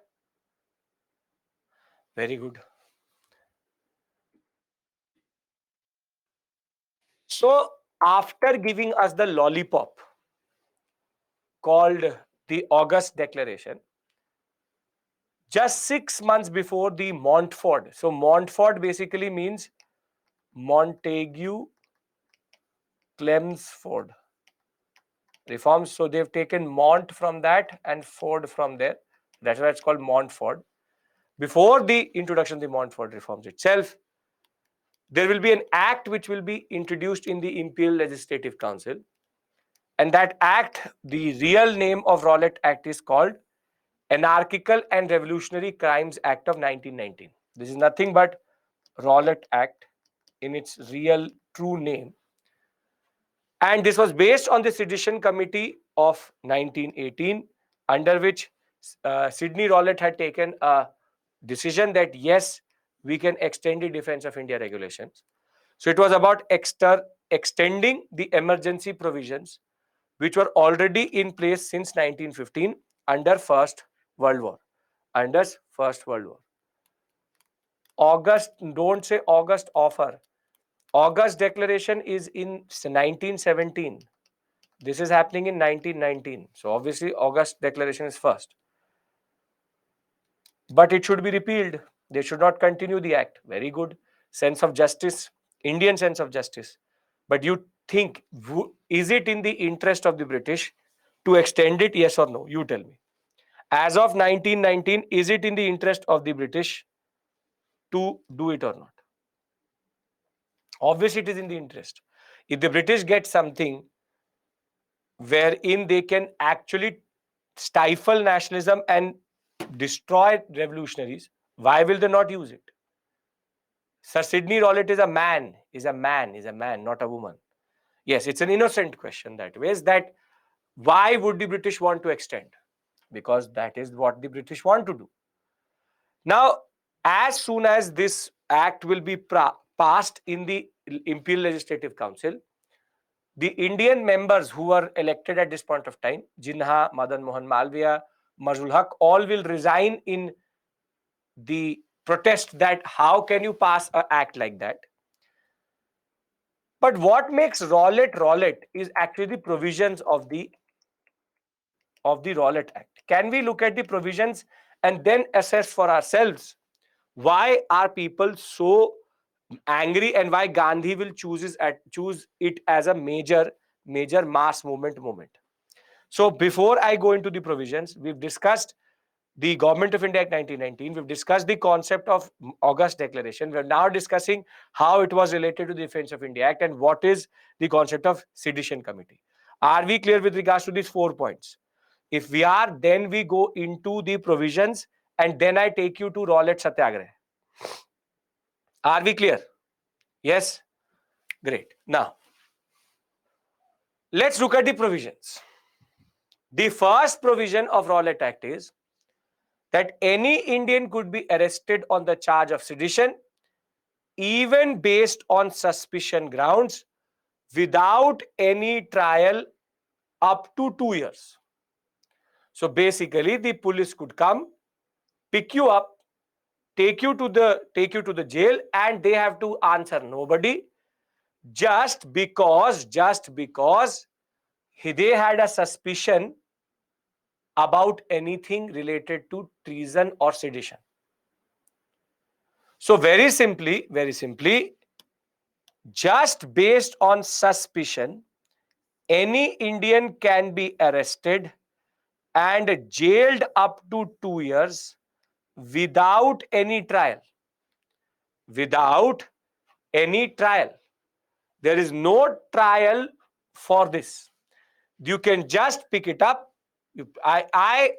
Very good. So after giving us the lollipop, called the August Declaration, just 6 months before the Montfort. So Montfort basically means Montague Chelmsford reforms. So they've taken Mont from that and Ford from there. That's why it's called Montfort. Before the introduction of the Montfort reforms itself, there will be an act which will be introduced in the Imperial Legislative Council. And that act, the real name of Rowlatt Act is called Anarchical and Revolutionary Crimes Act of 1919. This is nothing but Rowlatt Act in its real true name. And this was based on the Sedition Committee of 1918, under which Sidney Rowlatt had taken a decision that yes, we can extend the Defense of India regulations. So it was about extending the emergency provisions which were already in place since 1915 under First World War. Under First World War. August, don't say August offer. August Declaration is in 1917. This is happening in 1919. So obviously August Declaration is first. But it should be repealed. They should not continue the act. Very good. Sense of justice, Indian sense of justice. But you think, is it in the interest of the British to extend it? Yes or no? You tell me. As of 1919, is it in the interest of the British to do it or not? Obviously, it is in the interest. If the British get something wherein they can actually stifle nationalism and destroy revolutionaries, why will they not use it? Sir Sidney Rowlatt is a man, not a woman. Yes, it's an innocent question that way. Is that why would the British want to extend? Because that is what the British want to do. Now, as soon as this act will be passed in the Imperial Legislative Council, the Indian members who were elected at this point of time, Jinha, Madan Mohan Malviya, Mazul Haq, all will resign in the protest that how can you pass an act like that? But what makes Rowlatt is actually the provisions of the Rowlatt Act. Can we look at the provisions and then assess for ourselves why are people so angry and why Gandhi will choose it as a major mass movement? So before I go into the provisions, we've discussed the Government of India Act 1919. We've discussed the concept of August Declaration. We're now discussing how it was related to the Defense of India Act and what is the concept of Sedition Committee. Are we clear with regards to these 4 points? If we are, then we go into the provisions and then I take you to Rowlatt Satyagraha. Are we clear? Yes? Great. Now, let's look at the provisions. The first provision of Rowlatt Act is that any Indian could be arrested on the charge of sedition, even based on suspicion grounds, without any trial up to 2 years. So basically, the police could come, pick you up, take you to the jail, and they have to answer nobody just because they had a suspicion about anything related to treason or sedition. So very simply, just based on suspicion, any Indian can be arrested and jailed up to 2 years without any trial. Without any trial. There is no trial for this. You can just pick it up. I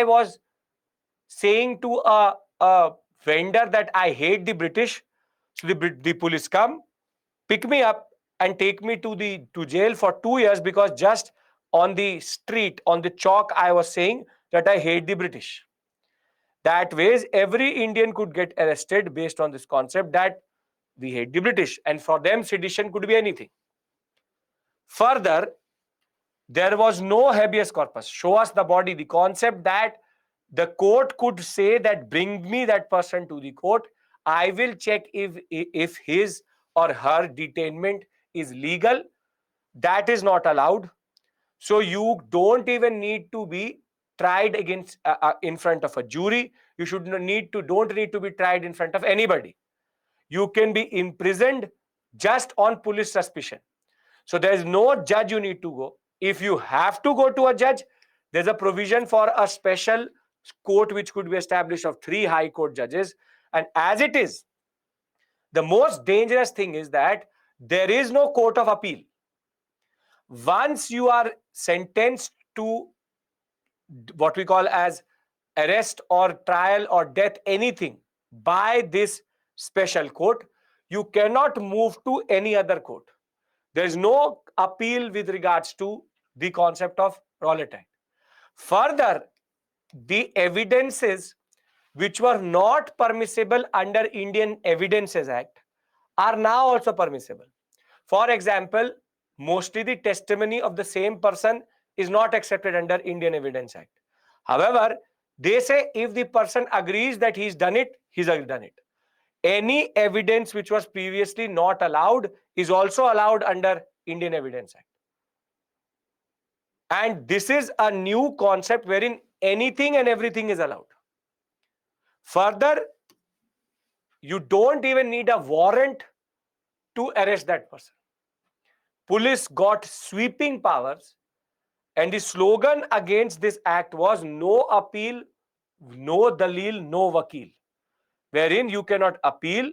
was saying to a vendor that I hate the British. So the police come, pick me up and take me to jail for 2 years because just on the street, on the chalk, I was saying that I hate the British. That ways, every Indian could get arrested based on this concept that we hate the British, and for them, sedition could be anything. Further, there was no habeas corpus. Show us the body. The concept that the court could say that bring me that person to the court. I will check if his or her detainment is legal. That is not allowed. So you don't even need to be tried against in front of a jury. You should don't need to be tried in front of anybody. You can be imprisoned just on police suspicion. So there is no judge you need to go. If you have to go to a judge, there's a provision for a special court which could be established of 3 high court judges. And as it is, the most dangerous thing is that there is no court of appeal. Once you are sentenced to what we call as arrest or trial or death, anything, by this special court, you cannot move to any other court. There is no appeal with regards to the concept of Rowlatt Act. Further, the evidences which were not permissible under Indian Evidences Act are now also permissible. For example, mostly the testimony of the same person is not accepted under Indian Evidence Act. However, they say if the person agrees that he's done it, he's done it. Any evidence which was previously not allowed is also allowed under Indian Evidence Act. And this is a new concept wherein anything and everything is allowed. Further, you don't even need a warrant to arrest that person. Police got sweeping powers, and the slogan against this act was no appeal, no dalil, no vakil, wherein you cannot appeal,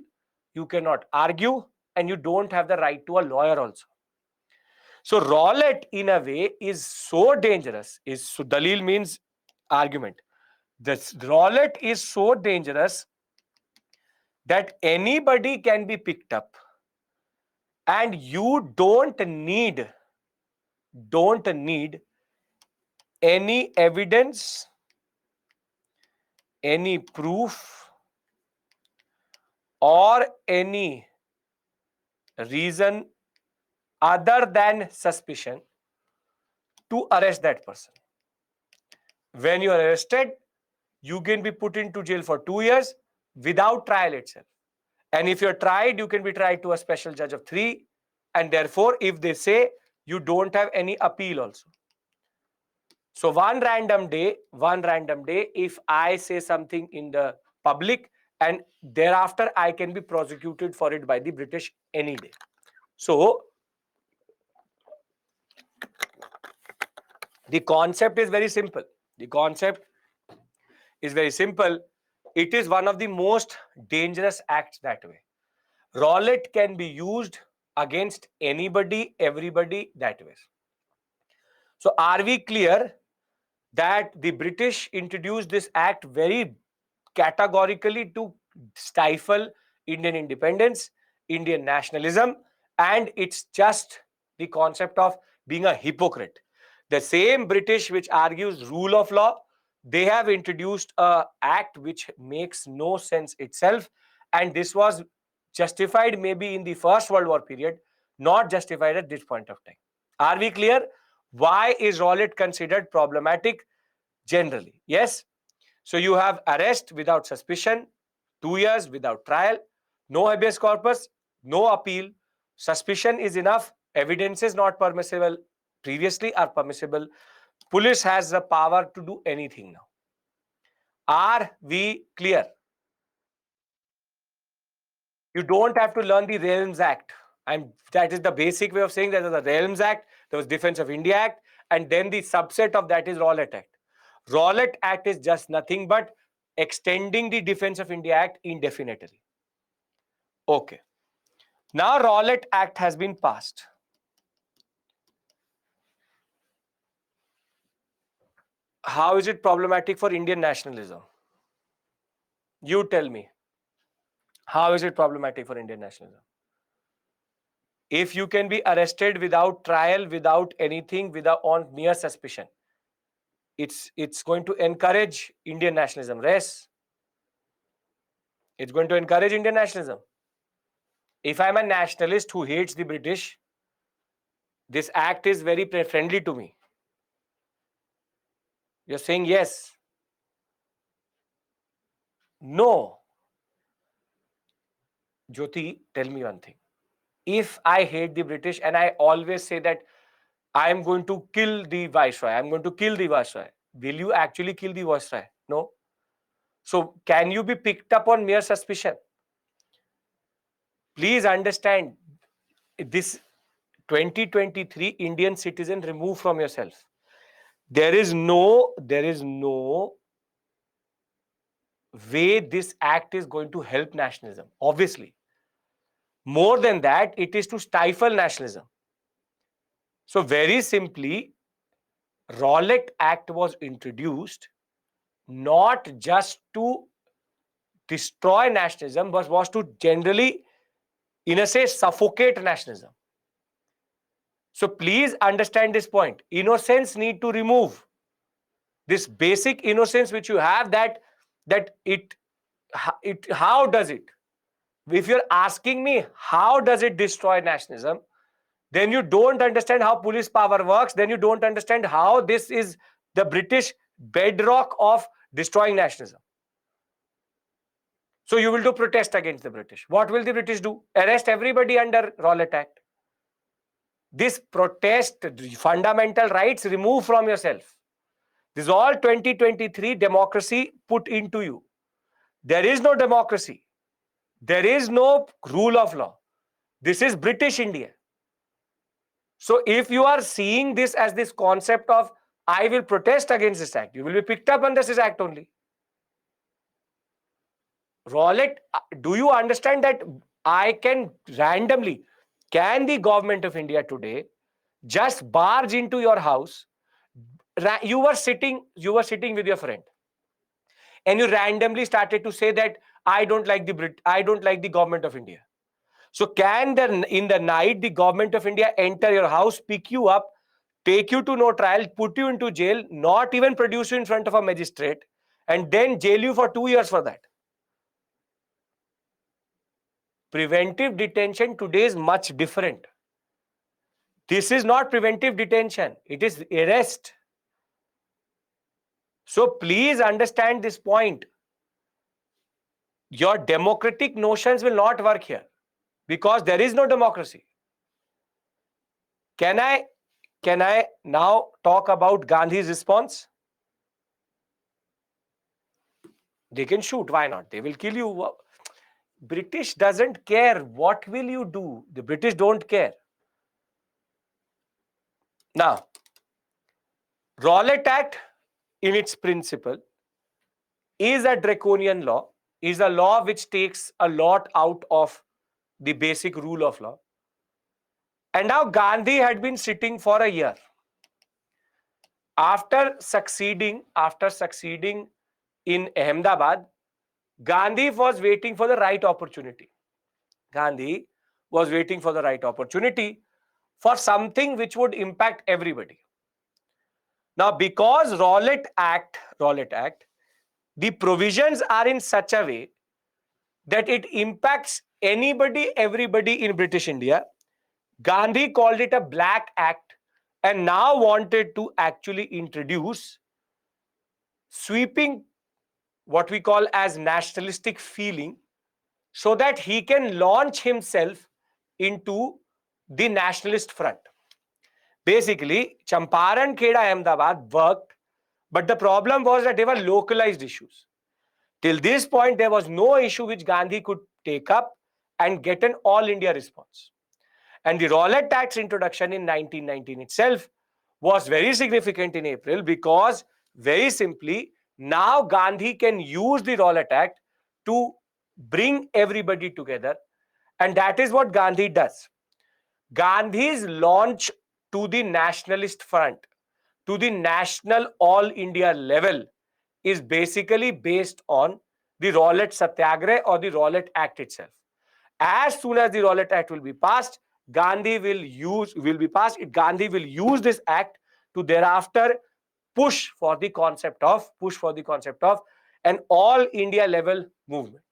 you cannot argue, and you don't have the right to a lawyer also. So Rowlatt in a way is so dangerous. So dalil means argument. This Rowlatt is so dangerous that anybody can be picked up, and you don't need any evidence, any proof, or any reason other than suspicion to arrest that person. When you are arrested, you can be put into jail for 2 years without trial itself. And if you're tried, you can be tried to a special judge of 3. And therefore, if they say you don't have any appeal also. So one random day, if I say something in the public and thereafter I can be prosecuted for it by the British any day. So the concept is very simple. It is one of the most dangerous acts that way. Rowlatt can be used against anybody, everybody that way. So are we clear that the British introduced this act very categorically to stifle Indian independence, Indian nationalism, and it's just the concept of being a hypocrite. The same British which argues rule of law, they have introduced a act which makes no sense itself, and this was justified maybe in the First World War period, not justified at this point of time. Are we clear? Why is Rowlatt considered problematic? Generally, yes. So you have arrest without suspicion, 2 years without trial, no habeas corpus, no appeal. Suspicion is enough. Evidence is not permissible. Previously are permissible. Police has the power to do anything now. Are we clear? You don't have to learn the Realms Act. And that is the basic way of saying that. There was the Realms Act, there was Defense of India Act, and then the subset of that is Rowlatt Act. Rowlatt Act is just nothing but extending the Defense of India Act indefinitely. Okay. Now Rowlatt Act has been passed. How is it problematic for Indian nationalism? You tell me. How is it problematic for Indian nationalism? If you can be arrested without trial, without anything, without on mere suspicion, it's going to encourage Indian nationalism. Yes, it's going to encourage Indian nationalism. If I'm a nationalist who hates the British, this act is very friendly to me. You're saying yes. No. Jyoti, tell me one thing. If I hate the British and I always say that I am going to kill the viceroy. I am going to kill the viceroy. Will you actually kill the viceroy? No. So can you be picked up on mere suspicion? Please understand this 2023 Indian citizen, remove from yourself. There is no way this act is going to help nationalism. Obviously. More than that, it is to stifle nationalism. So very simply, Rowlatt Act was introduced not just to destroy nationalism, but was to generally, in a sense, suffocate nationalism. So please understand this point. Innocence need to remove this basic innocence which you have, that it how does it? If you're asking me how does it destroy nationalism, then you don't understand how police power works. Then you don't understand how this is the British bedrock of destroying nationalism. So you will do protest against the British. What will the British do? Arrest everybody under Rowlatt Act. This protest, fundamental rights, remove from yourself. This is all 2023 democracy put into you. There is no democracy. There is no rule of law. This is British India. So if you are seeing this as this concept of I will protest against this act, you will be picked up under this act only. Rowlatt, do you understand that I can randomly, can the government of India today just barge into your house? You were sitting with your friend, and you randomly started to say that I don't like the government of India. So can in the night the government of India enter your house, pick you up, take you to no trial, put you into jail, not even produce you in front of a magistrate, and then jail you for 2 years for that? Preventive detention today is much different. This is not preventive detention. It is arrest. So please understand this point. Your democratic notions will not work here because there is no democracy. Can I now talk about Gandhi's response? They can shoot. Why not? They will kill you. British doesn't care. What will you do? The British don't care. Now, Rowlatt Act in its principle is a draconian law, is a law which takes a lot out of the basic rule of law. And now Gandhi had been sitting for a year. After succeeding in Ahmedabad, Gandhi was waiting for the right opportunity. Gandhi was waiting for the right opportunity for something which would impact everybody. Now, because Rowlatt Act, the provisions are in such a way that it impacts anybody, everybody in British India, Gandhi called it a Black Act and now wanted to actually introduce sweeping, what we call as nationalistic feeling, so that he can launch himself into the nationalist front. Basically, Champaran, Kheda, Ahmedabad worked, but the problem was that they were localized issues. Till this point, there was no issue which Gandhi could take up and get an all-India response. And the Rowlatt Act's introduction in 1919 itself was very significant in April because, very simply, now Gandhi can use the Rowlatt Act to bring everybody together. And that is what Gandhi does. Gandhi's launch to the nationalist front, to the national all India level, is basically based on the Rowlatt Satyagraha or the Rowlatt Act itself. As soon as the Rowlatt Act will be passed, Gandhi will use this act to thereafter push for the concept of an all India level movement.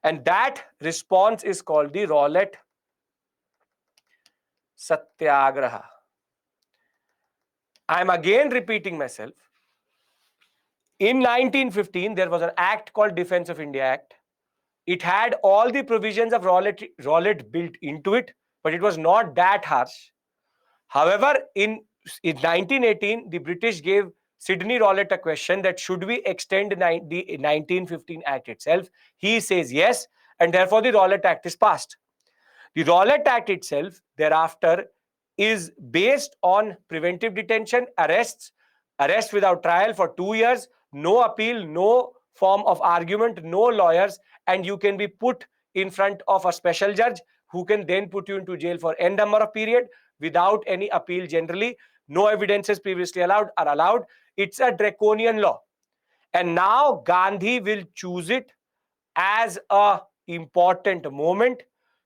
And that response is called the Rowlatt Satyagraha. I am again repeating myself. In 1915, there was an act called Defense of India Act. It had all the provisions of Rowlatt built into it, but it was not that harsh. However, in 1918, the British gave Sidney Rowlatt a question that should we extend the 1915 Act itself. He says yes, and therefore the Rowlatt Act is passed. The Rowlatt Act itself, thereafter, is based on preventive detention, arrest without trial for 2 years, no appeal, no form of argument, no lawyers, and you can be put in front of a special judge who can then put you into jail for n number of period without any appeal generally. No evidences previously allowed are allowed. It's a draconian law. And now Gandhi will choose it as a important moment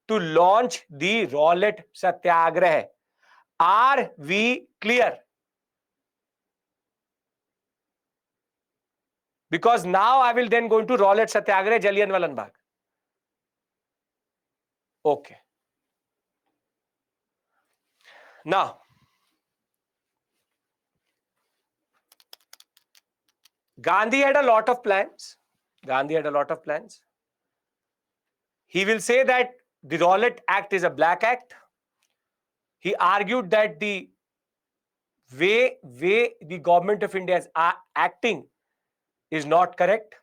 to launch the Rowlatt Satyagraha. Are we clear? Because now I will then go into Rowlatt Satyagraha, Jallianwala Bagh. Okay. Now, Gandhi had a lot of plans. He will say that the Rowlatt Act is a black act. He argued that the way the government of India is acting is not correct.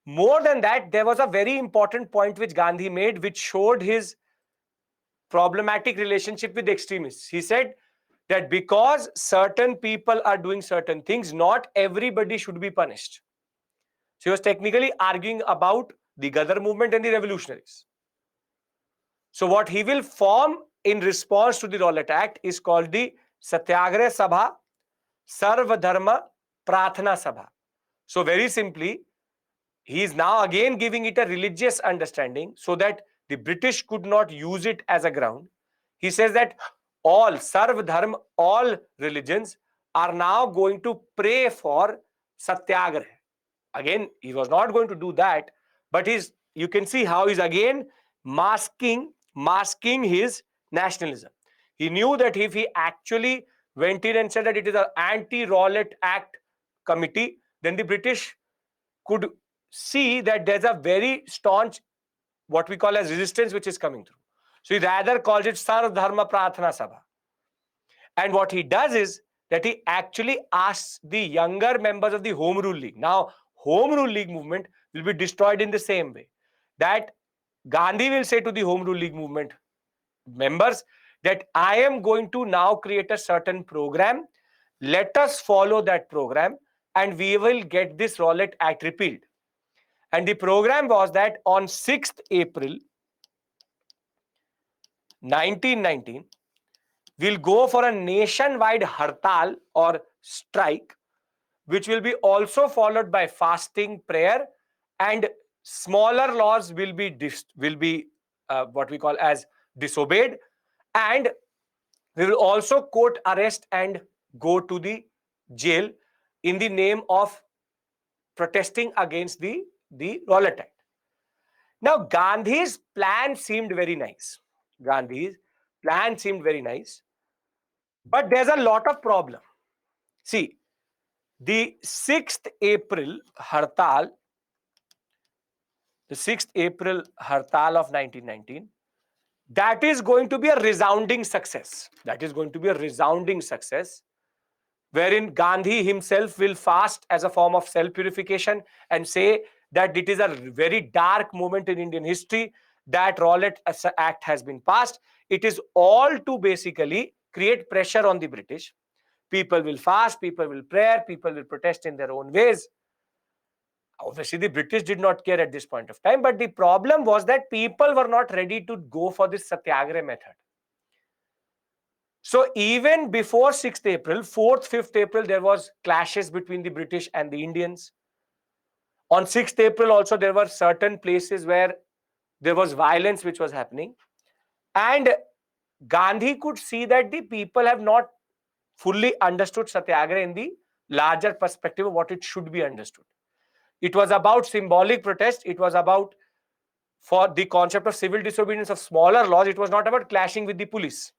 More than that, there was a very important point which Gandhi made, which showed his problematic relationship with extremists. He said that because certain people are doing certain things, not everybody should be punished. So he was technically arguing about the Ghadar movement and the revolutionaries. So what he will form in response to the Rowlatt Act is called the Satyagraha Sabha, Sarva Dharma Prathana Sabha. So very simply, he is now again giving it a religious understanding so that the British could not use it as a ground. He says that all Sarv Dharma, all religions are now going to pray for Satyagraha. Again, he was not going to do that, but you can see how he's again masking his nationalism. He knew that if he actually went in and said that it is an anti-Rowlatt Act committee, then the British could see that there's a very staunch, what we call as resistance, which is coming through. So he rather calls it Sarv Dharma Prathana Sabha. And what he does is that he actually asks the younger members of the Home Rule League. Now, Home Rule League movement will be destroyed in the same way. That Gandhi will say to the Home Rule League movement members that I am going to now create a certain program. Let us follow that program and we will get this Rowlatt Act repealed. And the program was that on 6th April 1919, we'll go for a nationwide hartal or strike, which will be also followed by fasting, prayer, and smaller laws will be what we call as disobeyed, and we will also court arrest and go to the jail in the name of protesting against the Rowlatt Act. Now, Gandhi's plan seemed very nice. But there's a lot of problem. See, the 6th April Hartal, of 1919, that is going to be a resounding success. Wherein Gandhi himself will fast as a form of self-purification and say that it is a very dark moment in Indian history, that Rowlatt Act has been passed. It is all to basically create pressure on the British. People will fast, people will pray, people will protest in their own ways. Obviously, the British did not care at this point of time, but the problem was that people were not ready to go for this Satyagraha method. So even before 6th April, 4th, 5th April, there was clashes between the British and the Indians. On 6th April also, there were certain places where there was violence which was happening. And Gandhi could see that the people have not fully understood Satyagraha in the larger perspective of what it should be understood. It was about symbolic protest. It was about, for the concept of civil disobedience of smaller laws, it was not about clashing with the police.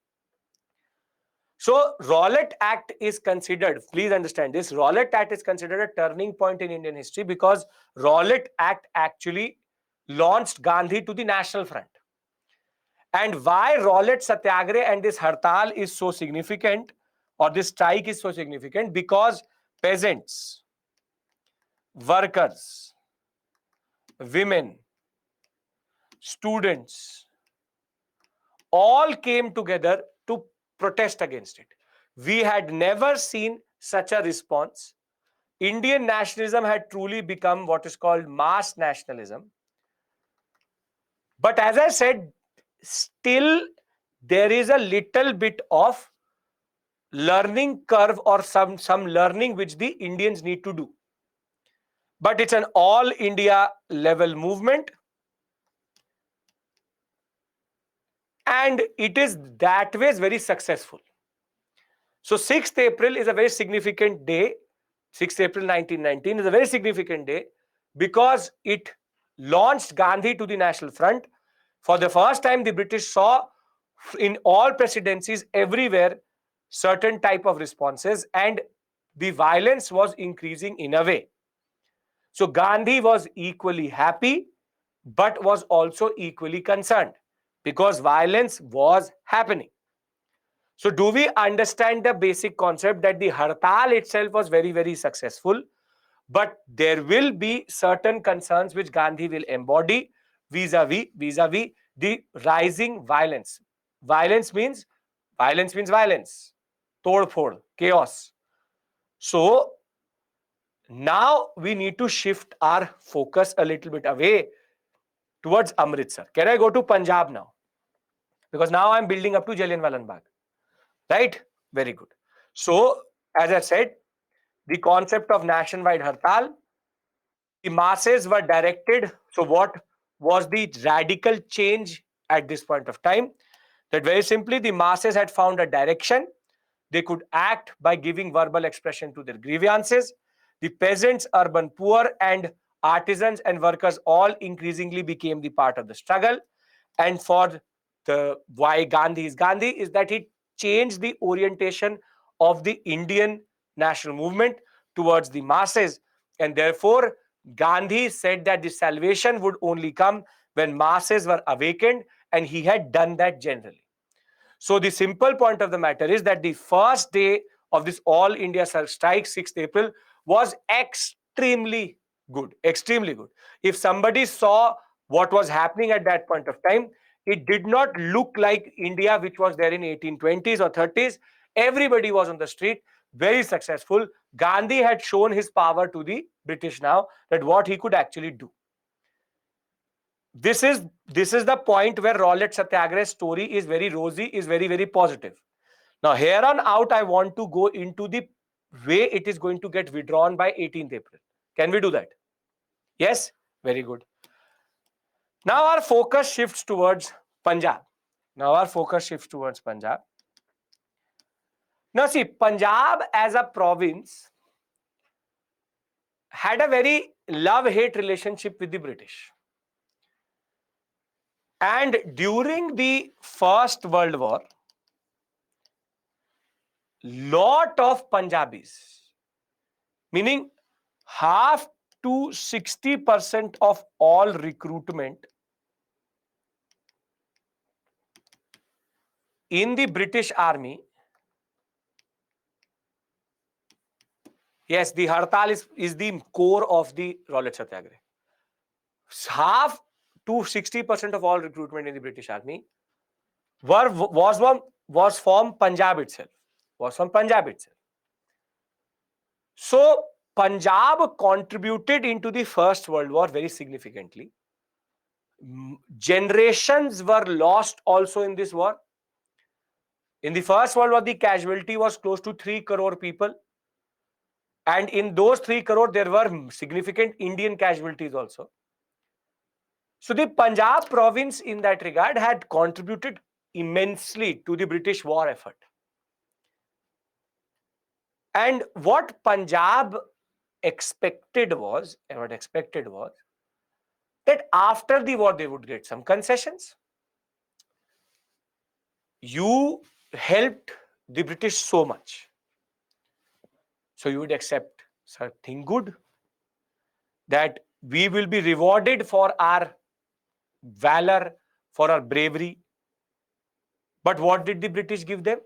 So Rowlatt Act is considered, please understand this, Rowlatt Act is considered a turning point in Indian history because Rowlatt Act actually launched Gandhi to the National Front. And why Rowlatt Satyagraha and this Hartal is so significant, or this strike is so significant? Because peasants, workers, women, students all came together to protest against it. We had never seen such a response. Indian nationalism had truly become what is called mass nationalism. But as I said, still there is a little bit of learning curve, or some learning which the Indians need to do. But it's an all India level movement, and it is that way very successful. So 6th April is a very significant day. 6th April 1919 is a very significant day because it launched Gandhi to the National Front. For the first time, the British saw in all presidencies everywhere certain type of responses, and the violence was increasing in a way. So Gandhi was equally happy, but was also equally concerned because violence was happening. So do we understand the basic concept that the Hartal itself was very, very successful, but there will be certain concerns which Gandhi will embody vis-a-vis the rising violence. Violence means violence, tod-phod, chaos. So now we need to shift our focus a little bit away towards Amritsar. Can I go to Punjab now? Because now I'm building up to Jallianwala Bagh. Right? Very good. So, as I said, the concept of nationwide Hartal, the masses were directed. So, what was the radical change at this point of time? That very simply, the masses had found a direction. They could act by giving verbal expression to their grievances. The peasants, urban poor, and artisans and workers all increasingly became the part of the struggle. And for the why Gandhi is that he changed the orientation of the Indian national movement towards the masses. And therefore, Gandhi said that the salvation would only come when masses were awakened, and he had done that generally. So the simple point of the matter is that the first day of this all India strike, 6th April, was extremely good. Extremely good. If somebody saw what was happening at that point of time, it did not look like India which was there in 1820s or 30s. Everybody was on the street, very successful. Gandhi had shown his power to the British now, that what he could actually do. This is the point where Rowlatt Satyagraha's story is very rosy, is very, very positive. Now, here on out, I want to go into the way it is going to get withdrawn by 18th April. Can we do that? Yes? Very good. Now, our focus shifts towards Punjab. Now, see, Punjab as a province had a very love-hate relationship with the British. And during the First World War, lot of Punjabis, meaning half to 60% of all recruitment in the British Army, yes, the Hartal is the core of the Rowlatt Satyagraha. Half to 60% of all recruitment in the British Army was from Punjab itself. So Punjab contributed into the First World War very significantly. Generations were lost also in this war. In the First World War, the casualty was close to 3 crore people. And in those 3 crore, there were significant Indian casualties also. So the Punjab province in that regard had contributed immensely to the British war effort. And what Punjab expected was that after the war, they would get some concessions. You helped the British so much, so you would accept something good, that we will be rewarded for our valor, for our bravery. But what did the British give them?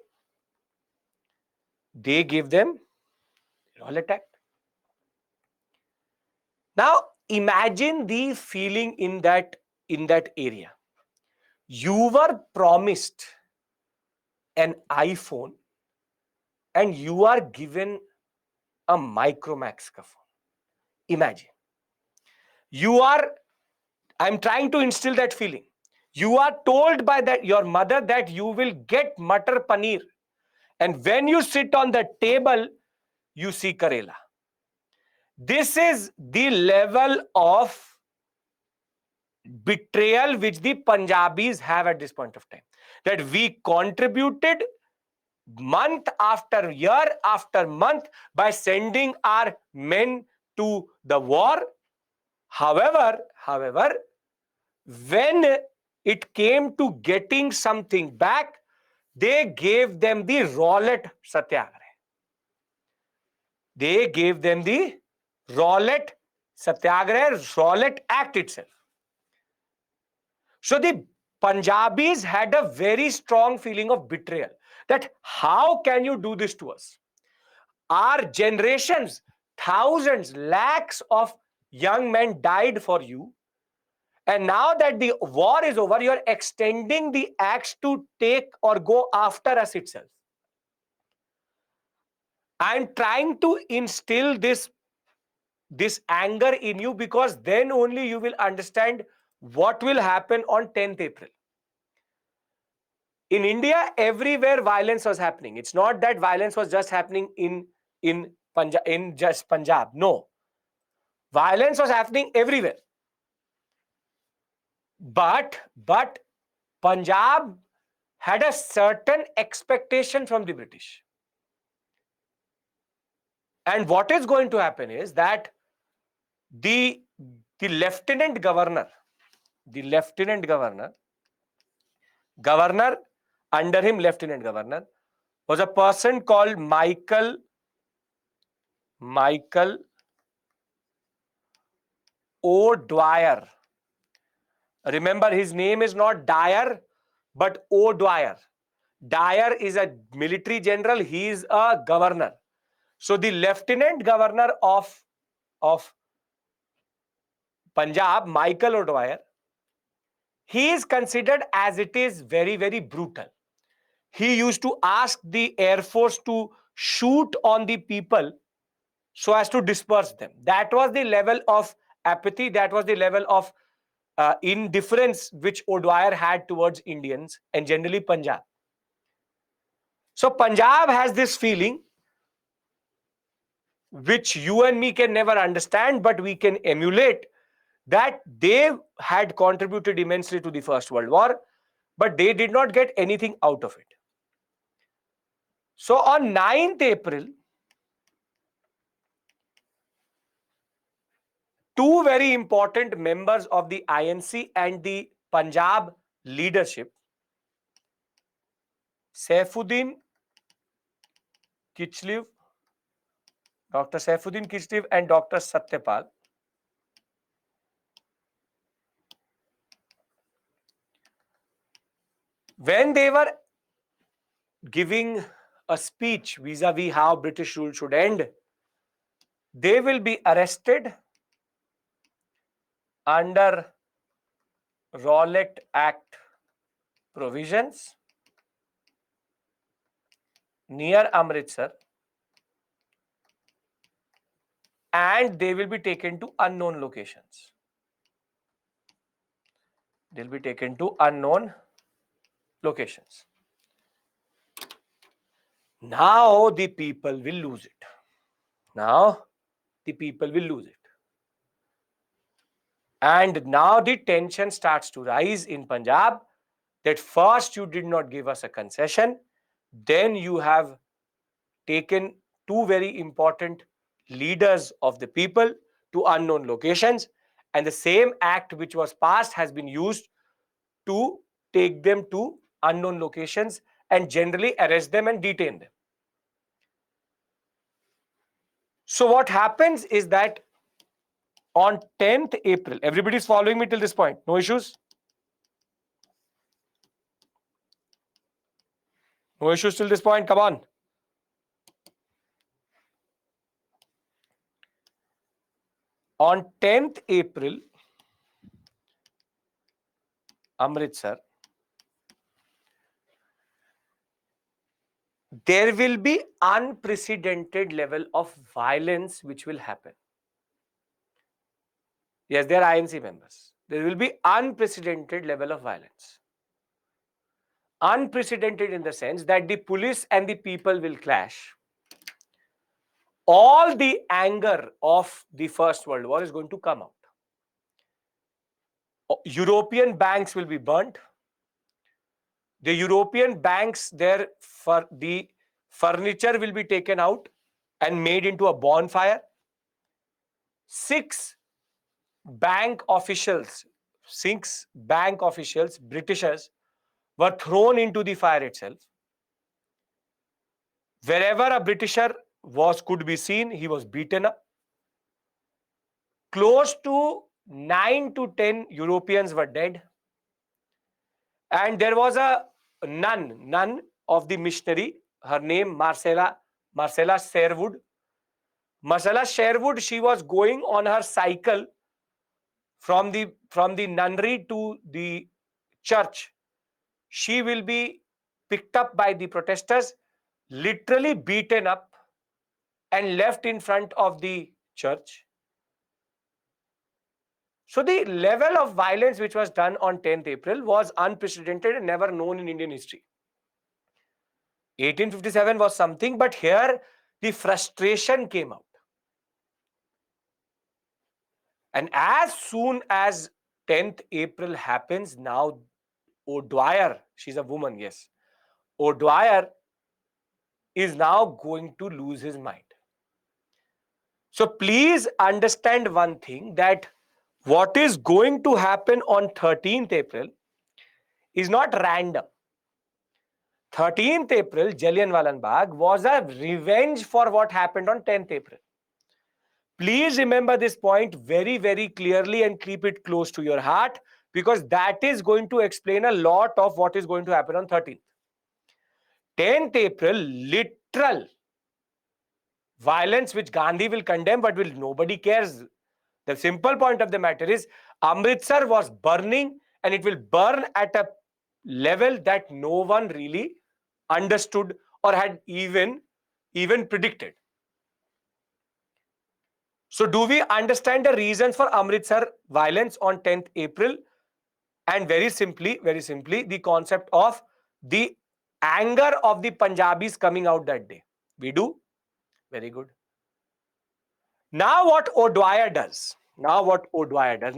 They gave them Rowlatt Act. Now imagine the feeling in that area. You were promised an iPhone and you are given a Micromax ka phone. Imagine. I'm trying to instill that feeling. You are told by your mother that you will get matar paneer. And when you sit on the table, you see Karela. This is the level of betrayal which the Punjabis have at this point of time. That we contributed month after year after month by sending our men to the war. However, when it came to getting something back, they gave them the Rowlatt Satyagraha. They gave them the Rowlatt Satyagraha, Rowlatt Act itself. So the Punjabis had a very strong feeling of betrayal. That how can you do this to us? Our generations, thousands, lakhs of young men died for you. And now that the war is over, you are extending the axe to take or go after us itself. I am trying to instill this anger in you, because then only you will understand what will happen on 10th April. In India, everywhere violence was happening. It's not that violence was just happening in Punjab. No. Violence was happening everywhere. But Punjab had a certain expectation from the British. And what is going to happen is that the lieutenant governor, under him lieutenant governor, was a person called Michael O'Dwyer. Remember, his name is not Dyer, but O'Dwyer. Dyer is a military general. He is a governor. So the lieutenant governor of Punjab, Michael O'Dwyer, he is considered as it is very, very brutal. He used to ask the Air Force to shoot on the people so as to disperse them. That was the level of apathy. That was the level of indifference which O'Dwyer had towards Indians and generally Punjab. So Punjab has this feeling which you and me can never understand, but we can emulate, that they had contributed immensely to the First World War, but they did not get anything out of it. So on 9th April, two very important members of the INC and the Punjab leadership, Saifuddin Kichlev, Dr. Saifuddin Kichlev and Dr. Satyapal, when they were giving a speech vis-a-vis how British rule should end, they will be arrested under Rowlatt Act provisions near Amritsar, and they will be taken to unknown locations. They'll be taken to unknown locations. Now the people will lose it. And now the tension starts to rise in Punjab, that first you did not give us a concession, then you have taken two very important leaders of the people to unknown locations, and the same act which was passed has been used to take them to unknown locations and generally arrest them and detain them. So what happens is that on 10th April, everybody is following me till this point, no issues? No issues till this point. Come on. On 10th April, Amritsar, there will be unprecedented level of violence which will happen. Yes, they are INC members. There will be unprecedented level of violence. Unprecedented in the sense that the police and the people will clash. All the anger of the First World War is going to come out. European banks will be burnt. The European banks, the furniture will be taken out and made into a bonfire. 6 bank officials, Britishers, were thrown into the fire itself. Wherever a Britisher could be seen, he was beaten up. Close to 9 to 10 Europeans were dead. And there was a nun of the missionary, her name Marcella Sherwood. Marcella Sherwood, she was going on her cycle from the nunnery to the church. She will be picked up by the protesters, literally beaten up and left in front of the church. So the level of violence which was done on 10th April was unprecedented and never known in Indian history. 1857 was something, but here the frustration came out. And as soon as 10th April happens, now O'Dwyer, she's a woman, yes. O'Dwyer is now going to lose his mind. So please understand one thing, that what is going to happen on 13th April is not random. 13th April, Jallianwala Bagh was a revenge for what happened on 10th April. Please remember this point very, very clearly and keep it close to your heart, because that is going to explain a lot of what is going to happen on 13th. 10th April, literal violence which Gandhi will condemn, but nobody cares. The simple point of the matter is Amritsar was burning, and it will burn at a level that no one really understood or had even predicted. So do we understand the reasons for Amritsar violence on 10th April? And very simply, the concept of the anger of the Punjabis coming out that day. We do? Very good. Now what O'Dwyer does, now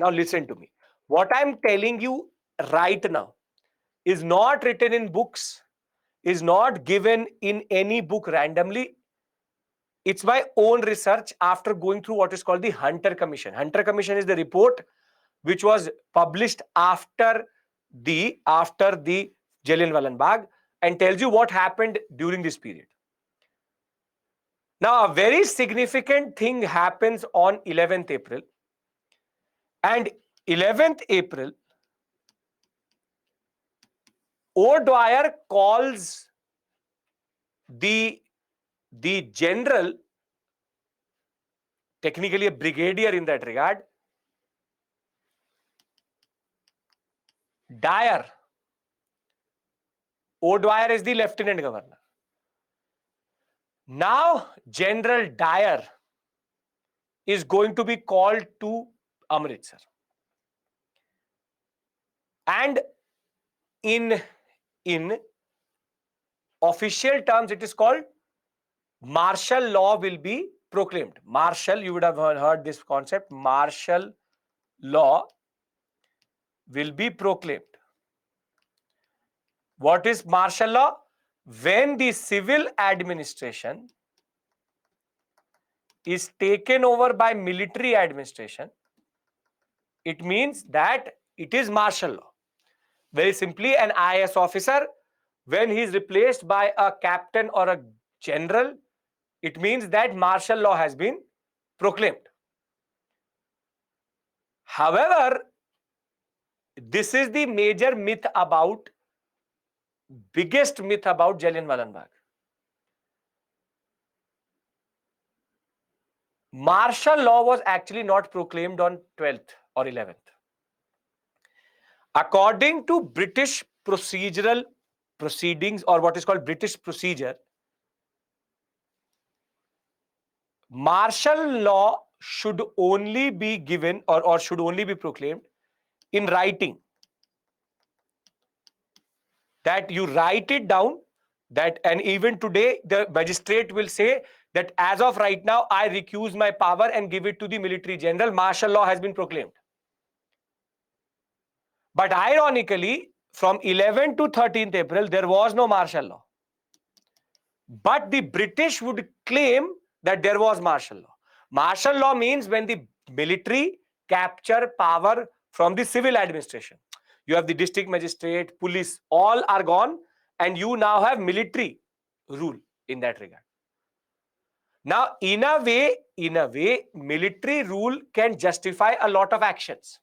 listen to me. What I'm telling you right now is not written in books, is not given in any book randomly. It's my own research after going through what is called the Hunter Commission. Hunter Commission is the report which was published after the Jallianwala Bagh and tells you what happened during this period. Now, a very significant thing happens on 11th April. And 11th April, O'Dwyer calls the general, technically a brigadier in that regard, Dyer. O'Dwyer is the lieutenant governor. Now, General Dyer is going to be called to Amritsar. And in official terms, it is called martial law will be proclaimed. Martial, you would have heard this concept. Martial law will be proclaimed. What is martial law? When the civil administration is taken over by military administration, it means that it is martial law. Very simply, an IAS officer, when he is replaced by a captain or a general, it means that martial law has been proclaimed. However, this is the major myth about biggest myth about Jallianwala Bagh. Martial law was actually not proclaimed on 12th or 11th. According to British procedural proceedings, or what is called British procedure, martial law should only be given or should only be proclaimed in writing. That you write it down, that, and even today the magistrate will say that as of right now I recuse my power and give it to the military general. Martial law has been proclaimed. But ironically, from 11th to 13th April, there was no martial law. But the British would claim that there was martial law. Martial law means when the military capture power from the civil administration. You have the district magistrate, police, all are gone, and you now have military rule in that regard. Now, in a way, military rule can justify a lot of actions.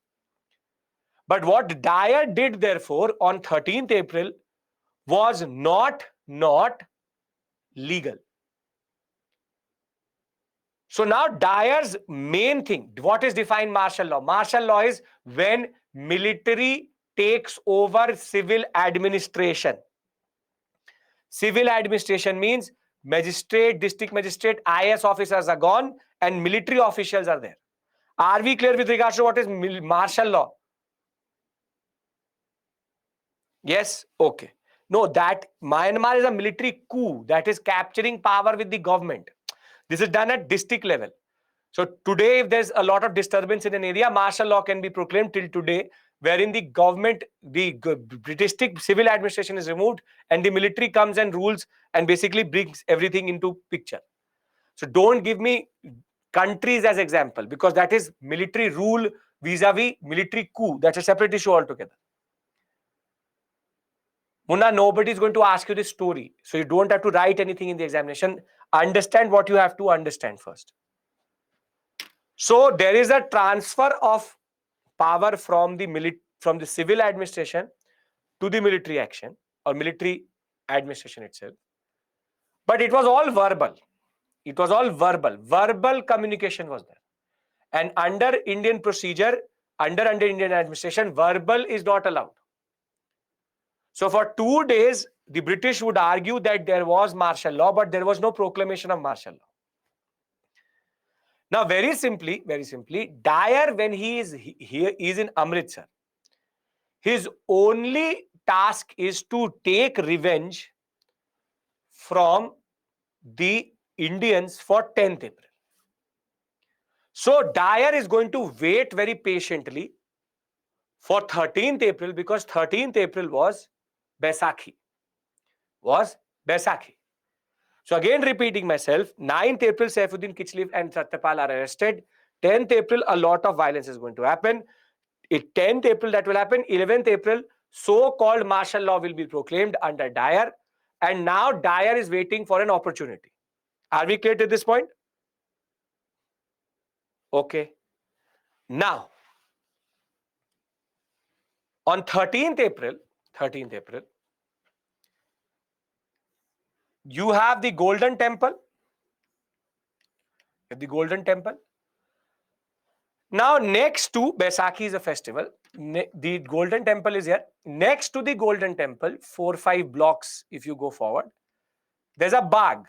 But what Dyer did, therefore, on 13th April was not legal. So now Dyer's main thing, what is defined martial law? Martial law is when military takes over civil administration. Civil administration means magistrate, district magistrate, IS officers are gone and military officials are there. Are we clear with regards to what is martial law? Yes? Okay. No, that Myanmar is a military coup that is capturing power with the government. This is done at district level. So today, if there's a lot of disturbance in an area, martial law can be proclaimed till today, wherein the government, the British civil administration is removed and the military comes and rules and basically brings everything into picture. So don't give me countries as example, because that is military rule vis-a-vis military coup. That's a separate issue altogether. Munna, nobody is going to ask you this story. So you don't have to write anything in the examination. Understand what you have to understand first. So there is a transfer of power from the civil administration to the military action or military administration itself. But it was all verbal. It was all verbal. Verbal communication was there. And under Indian procedure, under Indian administration, verbal is not allowed. So for 2 days, the British would argue that there was martial law, but there was no proclamation of martial law. Now, very simply, Dyer, when he is in Amritsar, his only task is to take revenge from the Indians for 10th April. So Dyer is going to wait very patiently for 13th April, because 13th April was Baisakhi. So again, repeating myself, 9th April, Saifuddin Kichlev and Satyapal are arrested. 10th April, a lot of violence is going to happen. 10th April, that will happen. 11th April, so-called martial law will be proclaimed under Dyer. And now Dyer is waiting for an opportunity. Are we clear to this point? Okay. Now, on 13th April, you have the Golden Temple. Now, next to Baisakhi is a festival. The Golden Temple is here. Next to the Golden Temple, 4-5 blocks, if you go forward, there's a Bagh.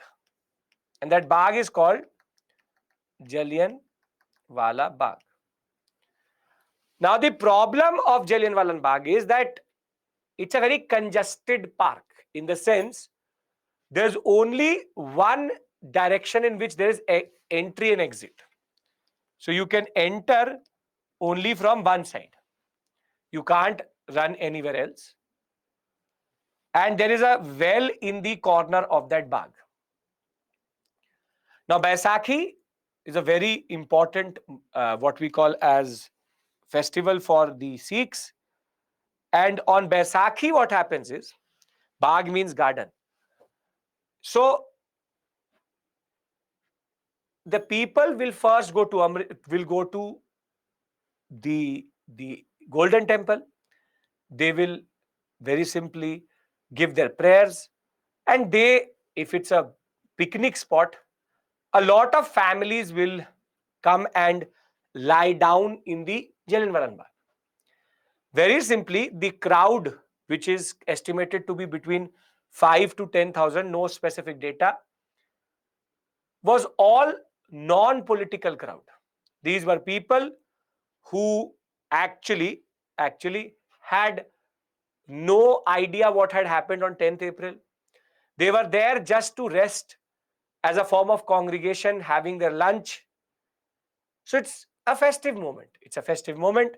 And that Bagh is called Jallianwala Bagh. Now, the problem of Jallianwala Bagh is that it's a very congested park, in the sense there's only one direction in which there is entry and exit. So you can enter only from one side. You can't run anywhere else. And there is a well in the corner of that Bagh. Now, Baisakhi is a very important, what we call as festival for the Sikhs. And on Baisakhi, what happens is, Bagh means garden. So the people will first go to the Golden Temple. They will very simply give their prayers, and if it's a picnic spot, a lot of families will come and lie down in the Jallianwala Bagh. Very simply, the crowd, which is estimated to be between 5 to 10,000, no specific data, was all non-political crowd. These were people who actually had no idea what had happened on 10th April. They were there just to rest as a form of congregation, having their lunch. So it's a festive moment. It's a festive moment,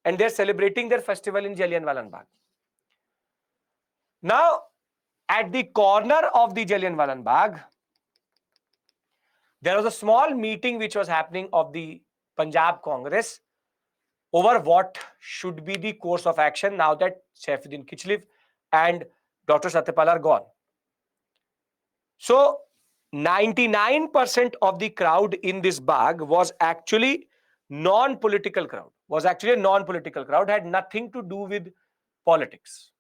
and they're celebrating their festival in Jallianwala Bagh. Now, at the corner of the Jallianwala Bagh, there was a small meeting which was happening of the Punjab Congress over what should be the course of action now that Saifuddin Kichlev and Dr. Satyapal are gone. So 99% of the crowd in this Bagh was actually non-political crowd, had nothing to do with politics.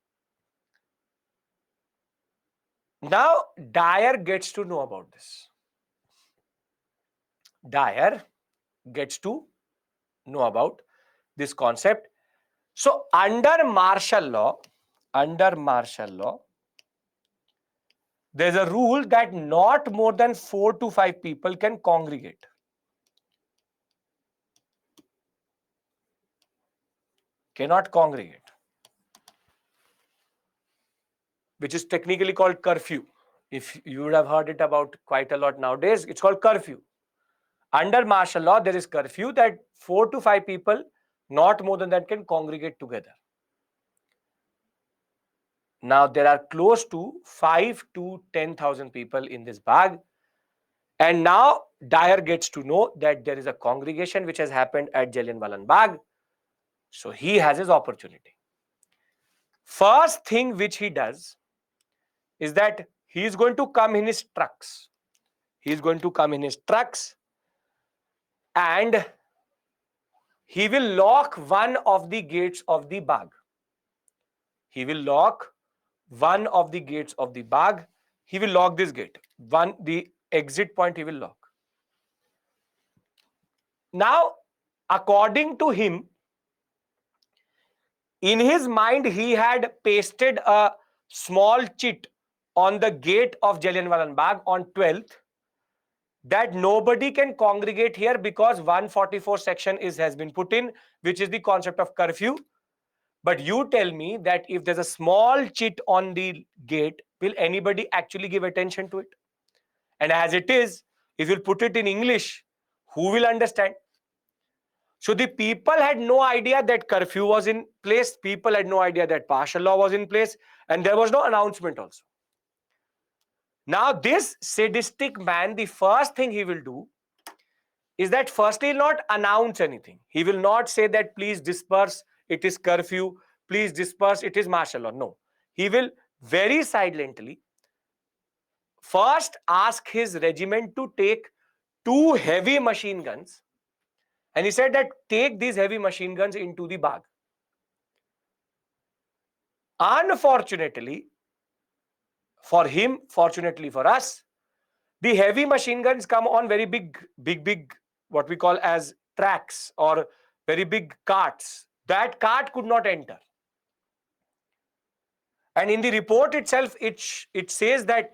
Now, Dyer gets to know about this. Dyer gets to know about this concept. So, under martial law, there's a rule that not more than 4 to 5 people can congregate. Cannot congregate, which is technically called curfew. If you would have heard it about quite a lot nowadays, it's called curfew. Under martial law, there is curfew that 4 to 5 people, not more than that, can congregate together. Now, there are close to 5 to 10,000 people in this Bagh. And now, Dyer gets to know that there is a congregation which has happened at Jallianwala Bagh. So, he has his opportunity. First thing which he does is that he is going to come in his trucks. And he will lock one of the gates of the Bagh. He will lock this gate. The exit point he will lock. Now, according to him, in his mind, he had pasted a small chit on the gate of Jallianwala Bagh on 12th that nobody can congregate here because 144 section has been put in, which is the concept of curfew. But you tell me that if there's a small chit on the gate, will anybody actually give attention to it? And as it is, if you put it in English, who will understand? So the people had no idea that curfew was in place. People had no idea that martial law was in place. And there was no announcement also. Now, this sadistic man, the first thing he will do is that first he will not announce anything. He will not say that please disperse, it is curfew, please disperse, it is martial law. No. He will very silently first ask his regiment to take 2 heavy machine guns. And he said that take these heavy machine guns into the Bagh. Unfortunately for him, fortunately for us, the heavy machine guns come on very big, what we call as tracks or very big carts. That cart could not enter. And in the report itself, it says that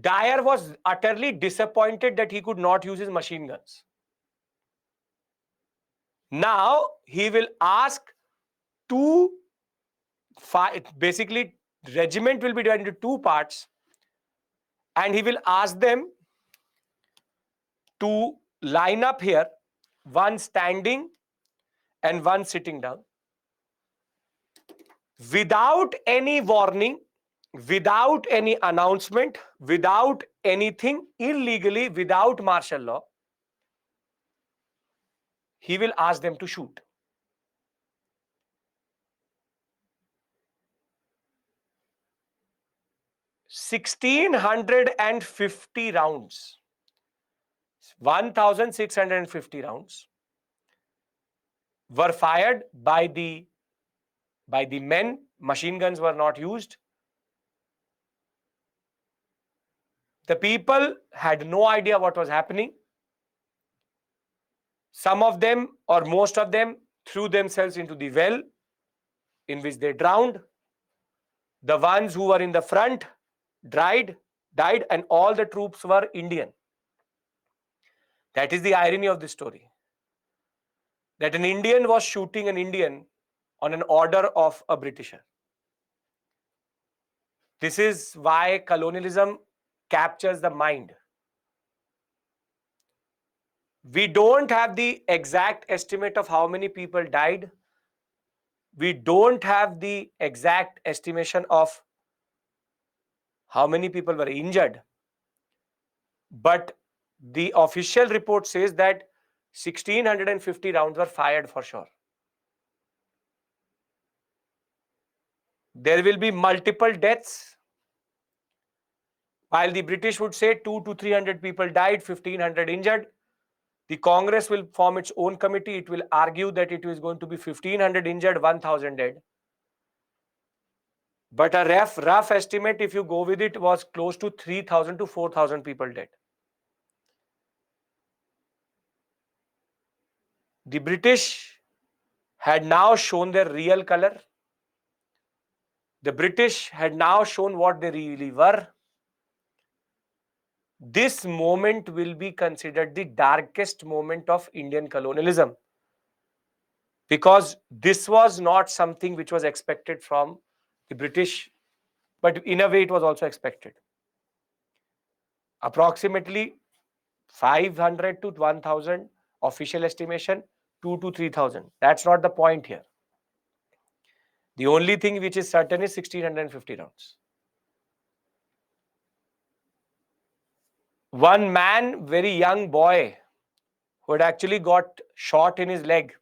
Dyer was utterly disappointed that he could not use his machine guns. Now, he will ask basically, regiment will be divided into 2 parts, and he will ask them to line up here, one standing and one sitting down. Without any warning, without any announcement, without anything, illegally, without martial law, he will ask them to shoot. 1,650 rounds. 1,650 rounds were fired by the men. Machine guns were not used. The people had no idea what was happening. Some of them, or most of them, threw themselves into the well in which they drowned. The ones who were in the front died, and all the troops were Indian. That is the irony of this story. That an Indian was shooting an Indian on an order of a Britisher. This is why colonialism captures the mind. We don't have the exact estimate of how many people died. We don't have the exact estimation of how many people were injured. But the official report says that 1650 rounds were fired for sure. There will be multiple deaths. While the British would say 200 to 300 people died, 1500 injured, the Congress will form its own committee. It will argue that it is going to be 1500 injured, 1000 dead. But a rough estimate, if you go with it, was close to 3000 to 4000 people dead. The British had now shown their real color. The British had now shown what they really were. This moment will be considered the darkest moment of Indian colonialism, because this was not something which was expected from the British, but in a way it was also expected. Approximately 500 to 1000 official estimation, 2 to 3000. That's not the point here. The only thing which is certain is 1650 rounds. One man, very young boy, who had actually got shot in his leg,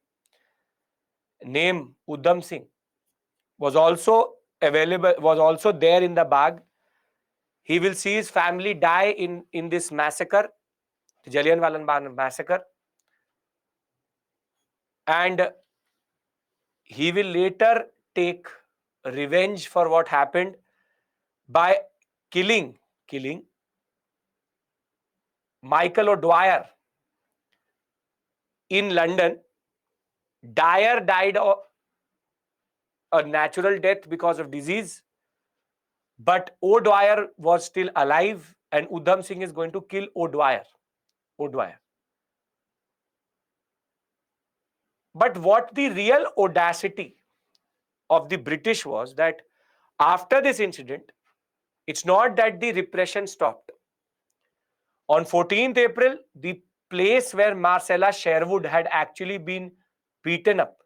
named Udham Singh, was also there in the Bagh. He will see his family die in this massacre, the Jallianwala Bagh massacre, and he will later take revenge for what happened by killing Michael O'Dwyer in London. Dyer died a natural death because of disease, but O'Dwyer was still alive, and Udham Singh is going to kill O'Dwyer. But what the real audacity of the British was that after this incident, it's not that the repression stopped. On 14th April, the place where Marcella Sherwood had actually been beaten up,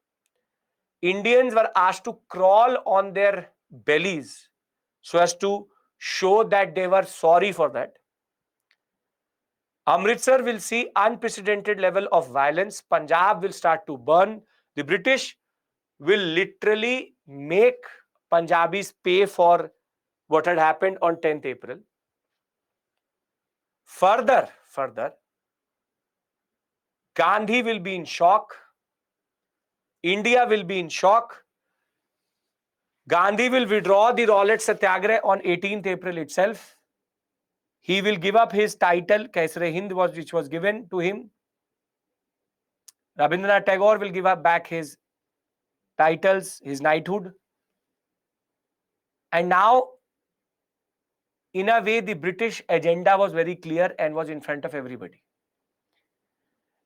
Indians were asked to crawl on their bellies so as to show that they were sorry for that. Amritsar will see unprecedented level of violence. Punjab will start to burn. The British will literally make Punjabis pay for what had happened on 10th April. Further, Gandhi will be in shock. India will be in shock. Gandhi will withdraw the Rowlatt Satyagraha on 18th April itself. He will give up his title, Kaisar-e-Hind, which was given to him. Rabindranath Tagore will give up back his titles, his knighthood. And now, in a way, the British agenda was very clear and was in front of everybody.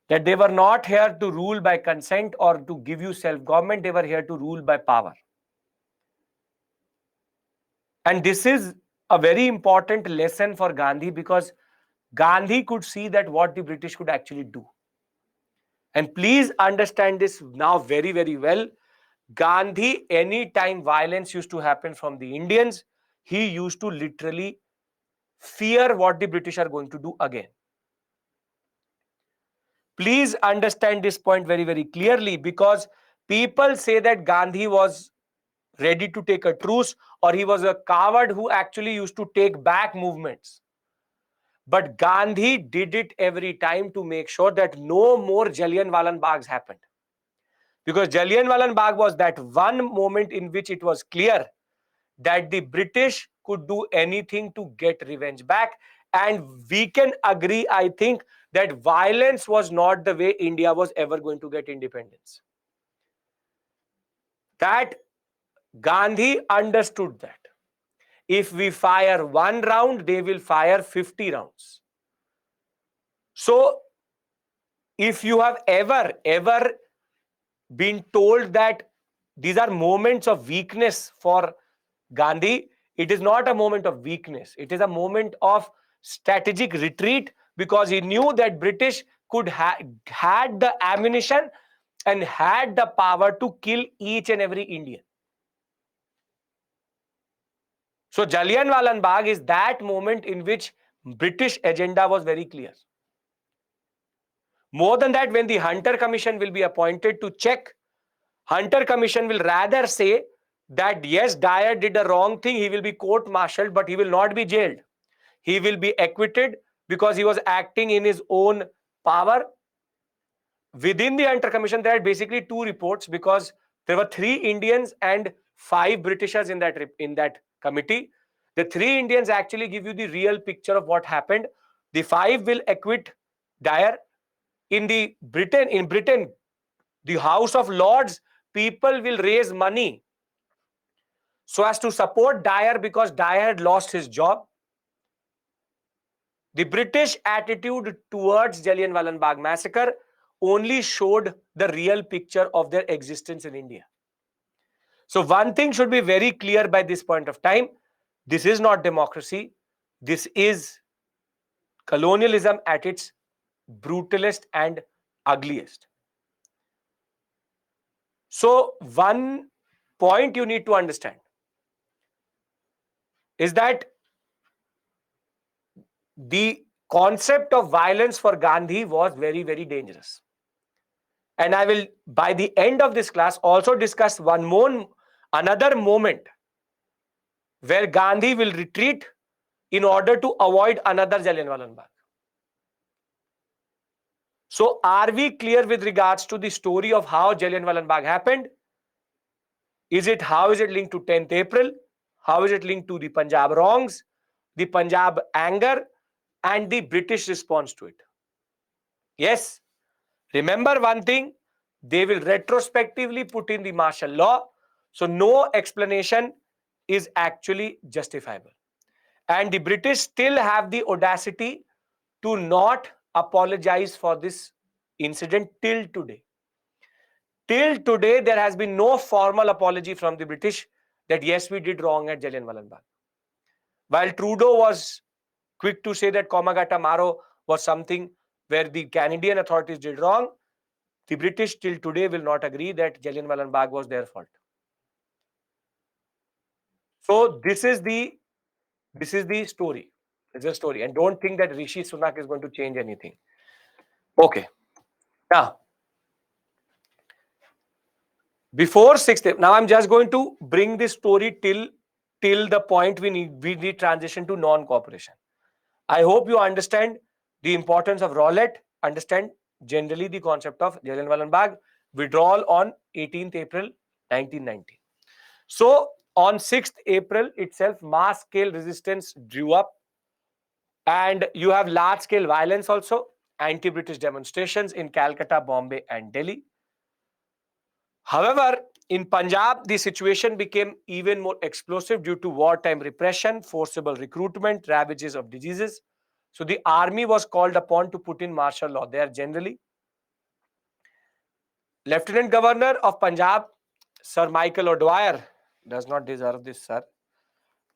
That they were not here to rule by consent or to give you self-government, they were here to rule by power. And this is a very important lesson for Gandhi, because Gandhi could see that what the British could actually do. And please understand this now very, very well. Gandhi, anytime violence used to happen from the Indians, he used to literally fear what the British are going to do again. Please understand this point very, very clearly, because people say that Gandhi was ready to take a truce, or he was a coward who actually used to take back movements. But Gandhi did it every time to make sure that no more Jallianwala Baghs happened. Because Jallianwala Bagh was that one moment in which it was clear that the British could do anything to get revenge back. And we can agree, I think, that violence was not the way India was ever going to get independence. That Gandhi understood that. If we fire one round, they will fire 50 rounds. So, if you have ever been told that these are moments of weakness for Gandhi, it is not a moment of weakness. It is a moment of strategic retreat, because he knew that British had the ammunition and had the power to kill each and every Indian. So Jallianwala Bagh is that moment in which British agenda was very clear. More than that, when the Hunter Commission will be appointed to check, Hunter Commission will rather say that yes, Dyer did a wrong thing, he will be court-martialed, but he will not be jailed. He will be acquitted because he was acting in his own power. Within the Hunter Commission, there are basically two reports, because there were 3 Indians and 5 Britishers in that committee. The 3 Indians actually give you the real picture of what happened. The 5 will acquit Dyer. In Britain, the House of Lords, people will raise money so as to support Dyer, because Dyer had lost his job. The British attitude towards Jallianwala Bagh massacre only showed the real picture of their existence in India. So one thing should be very clear by this point of time: this is not democracy. This is colonialism at its brutalist and ugliest. So one point you need to understand is that the concept of violence for Gandhi was very, very dangerous. And I will, by the end of this class, also discuss another moment where Gandhi will retreat in order to avoid another Jallianwala Bagh. So, are we clear with regards to the story of how Jallianwala Bagh happened? How is it linked to 10th April? How is it linked to the Punjab wrongs, the Punjab anger, and the British response to it? Yes. Remember one thing, they will retrospectively put in the martial law, so no explanation is actually justifiable. And the British still have the audacity to not apologize for this incident till today. Till today, there has been no formal apology from the British that yes, we did wrong at Jallianwala Bagh. While Trudeau was quick to say that Komagata Maro was something where the Canadian authorities did wrong, the British till today will not agree that Jallianwala Bagh was their fault. So this is the story. It's a story, and don't think that Rishi Sunak is going to change anything. Okay. Now, before 6th, now I'm just going to bring this story till the point we need transition to non-cooperation. I hope you understand the importance of Rowlatt, understand generally the concept of Jallianwala Bagh, withdrawal on 18th April 1990. So on 6th April itself, mass scale resistance drew up, and you have large scale violence also, anti-British demonstrations in Calcutta, Bombay, and Delhi. However, in Punjab, the situation became even more explosive due to wartime repression, forcible recruitment, ravages of diseases. So the army was called upon to put in martial law there generally. Lieutenant Governor of Punjab, Sir Michael O'Dwyer, does not deserve this, sir.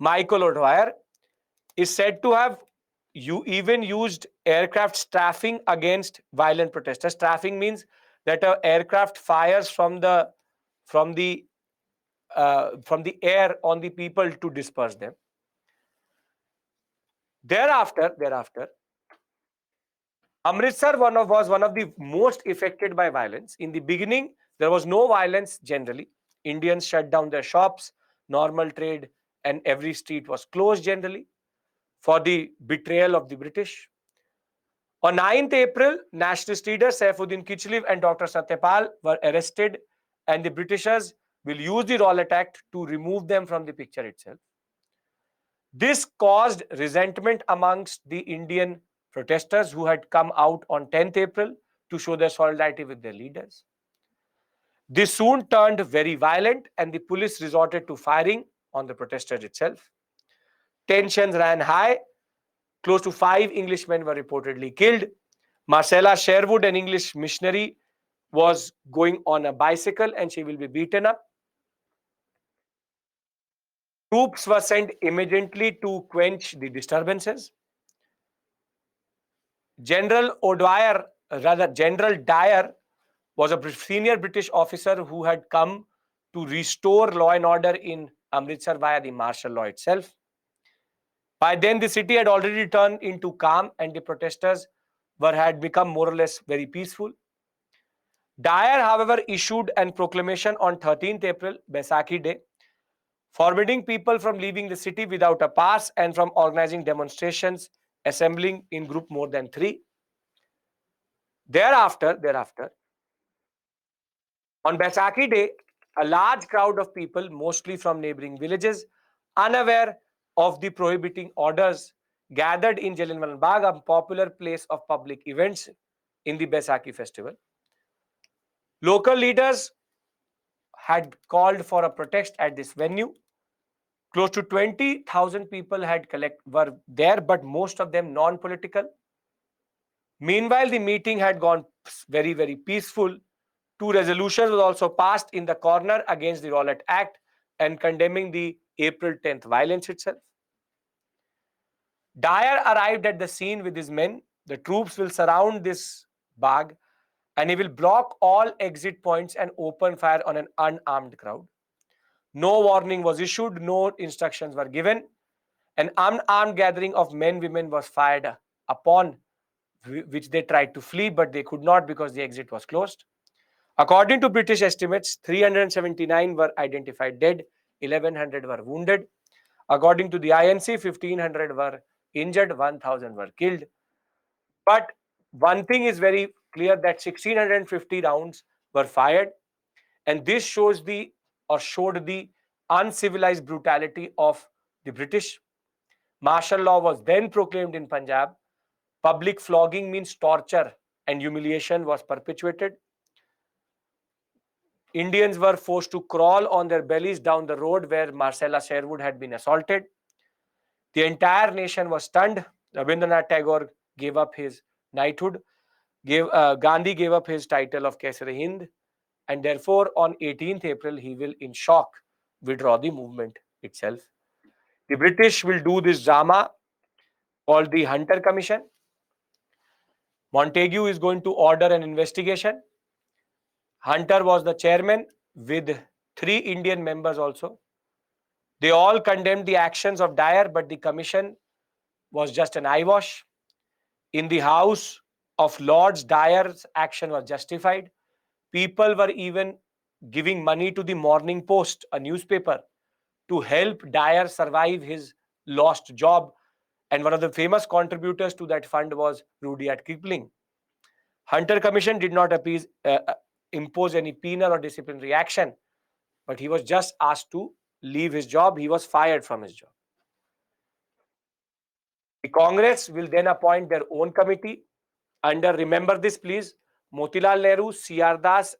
Michael O'Dwyer is said to have even used aircraft strafing against violent protesters. Strafing means that an aircraft fires from the air on the people to disperse them. Thereafter, Amritsar was one of the most affected by violence. In the beginning, there was no violence generally. Indians shut down their shops, normal trade, and every street was closed generally for the betrayal of the British. On 9th April, nationalist leaders Saifuddin Kichlev and Dr. Satyapal were arrested, and the Britishers will use the Rowlatt Act to remove them from the picture itself. This caused resentment amongst the Indian protesters who had come out on 10th April to show their solidarity with their leaders. This soon turned very violent and the police resorted to firing on the protesters itself. Tensions ran high. Close to 5 Englishmen were reportedly killed. Marcella Sherwood, an English missionary, was going on a bicycle and she will be beaten up. Troops were sent immediately to quench the disturbances. General Dyer was a senior British officer who had come to restore law and order in Amritsar via the martial law itself. By then, the city had already turned into calm and the protesters had become more or less very peaceful. Dyer, however, issued a proclamation on 13th April, Baisakhi Day, forbidding people from leaving the city without a pass and from organizing demonstrations, assembling in group more than 3. Thereafter, on Baisakhi Day, a large crowd of people, mostly from neighboring villages, unaware of the prohibiting orders, gathered in Jallianwala Bagh, a popular place of public events in the Baisakhi festival. Local leaders had called for a protest at this venue. Close to 20,000 people were there, but most of them non-political. Meanwhile, the meeting had gone very, very peaceful. 2 resolutions were also passed in the corner against the Rowlatt Act and condemning the April 10th violence itself. Dyer arrived at the scene with his men. The troops will surround this Bagh and he will block all exit points and open fire on an unarmed crowd. No warning was issued, no instructions were given. An unarmed gathering of men, women was fired upon, which they tried to flee, but they could not because the exit was closed. According to British estimates, 379 were identified dead, 1,100 were wounded. According to the INC, 1,500 were injured, 1,000 were killed. But one thing is very clear that 1,650 rounds were fired, and this showed the uncivilized brutality of the British. Martial law was then proclaimed in Punjab. Public flogging means torture and humiliation was perpetuated. Indians were forced to crawl on their bellies down the road where Marcella Sherwood had been assaulted. The entire nation was stunned. Rabindranath Tagore gave up his knighthood. Gandhi gave up his title of Kaisar-e-Hind. And therefore, on 18th April, he will, in shock, withdraw the movement itself. The British will do this drama called the Hunter Commission. Montagu is going to order an investigation. Hunter was the chairman with 3 Indian members also. They all condemned the actions of Dyer, but the commission was just an eyewash. In the House of Lords, Dyer's action was justified. People were even giving money to the Morning Post, a newspaper, to help Dyer survive his lost job. And one of the famous contributors to that fund was Rudyard Kipling. Hunter Commission did not impose any penal or disciplinary action, but he was just asked to leave his job. He was fired from his job. The Congress will then appoint their own committee under, remember this please, Motilal Nehru, C.R. Das,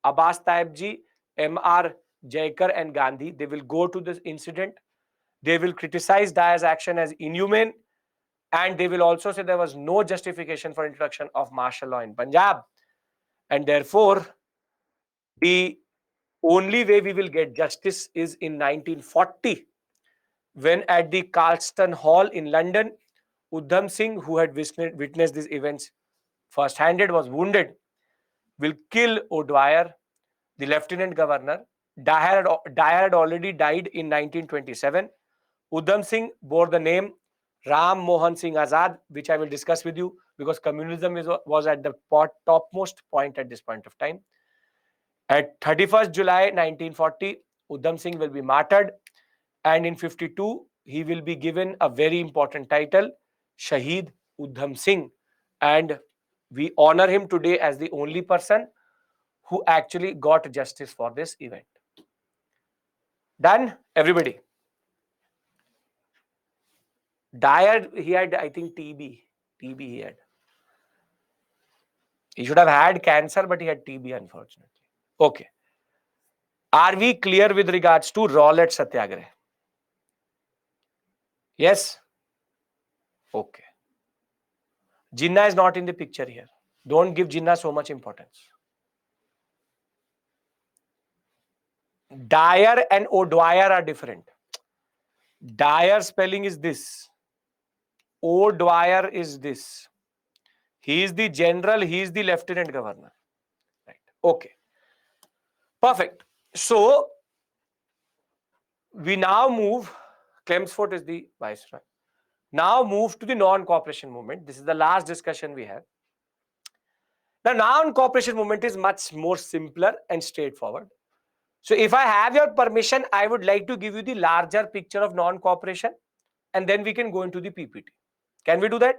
Abbas Taibji, M.R. Jaikar and Gandhi. They will go to this incident. They will criticize Dyer's action as inhumane, and they will also say there was no justification for introduction of martial law in Punjab. And therefore, the only way we will get justice is in 1940, when at the Carlston Hall in London, Udham Singh, who had witnessed these events first-handed, was wounded, will kill O'Dwyer, the lieutenant governor. Dyer had already died in 1927. Udham Singh bore the name Ram Mohan Singh Azad, which I will discuss with you because communism was at the topmost point at this point of time. At 31st July 1940, Udham Singh will be martyred, and in 52, he will be given a very important title, Shaheed Udham Singh, and we honor him today as the only person who actually got justice for this event. Done, everybody? Dyer, he had, I think, TB. TB he had. He should have had cancer, but he had TB, unfortunately. Okay. Are we clear with regards to Rowlatt Satyagraha? Yes? Okay. Jinnah is not in the picture here. Don't give Jinnah so much importance. Dyer and O'Dwyer are different. Dyer spelling is this. O'Dwyer is this. He is the general, he is the lieutenant governor. Right. Okay. Perfect. So, we now move, Chelmsford is the viceroy. Now move to the non-cooperation movement. This is the last discussion we have. The non-cooperation movement is much more simpler and straightforward. So if I have your permission, I would like to give you the larger picture of non-cooperation and then we can go into the PPT. Can we do that?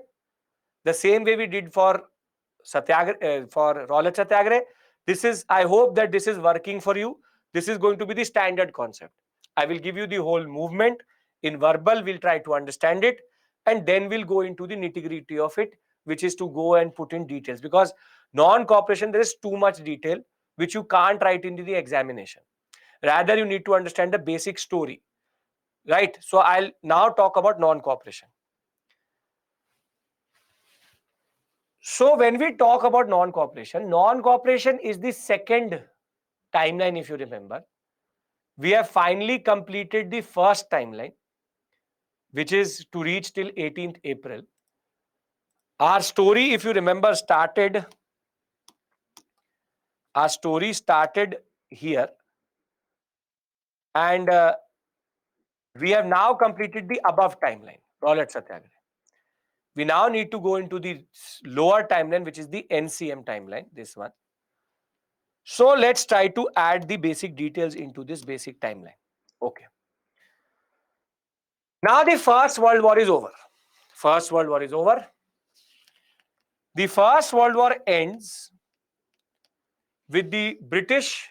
The same way we did for Satyagraha, for Rowlatt Satyagraha. This is, I hope that this is working for you. This is going to be the standard concept. I will give you the whole movement in verbal. We'll try to understand it and then we'll go into the nitty-gritty of it, which is to go and put in details, because non-cooperation, there is too much detail which you can't write into the examination. Rather, you need to understand the basic story, right? So I'll now talk about non-cooperation. So when we talk about non-cooperation is the second timeline, if you remember. We have finally completed the first timeline, which is to reach till 18th April. Our story, if you remember, started here, and we have now completed the above timeline, Rowlatt Satyagraha. We now need to go into the lower timeline, which is the NCM timeline, this one. So let's try to add the basic details into this basic timeline. Okay. Now the First World War is over. First World War is over. The First World War ends with the British,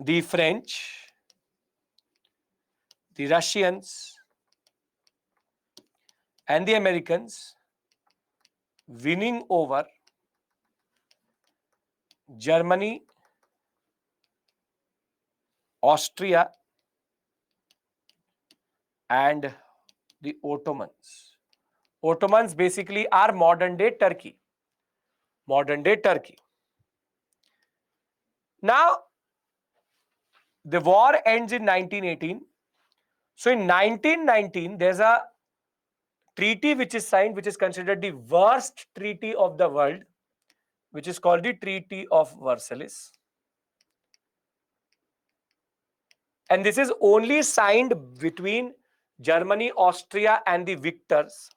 the French, the Russians, and the Americans winning over Germany, Austria, and the Ottomans. Ottomans basically are modern day Turkey. Modern day Turkey. Now, the war ends in 1918. So in 1919, there's a treaty which is signed, which is considered the worst treaty of the world, which is called the Treaty of Versailles. And this is only signed between Germany, Austria, and the victors.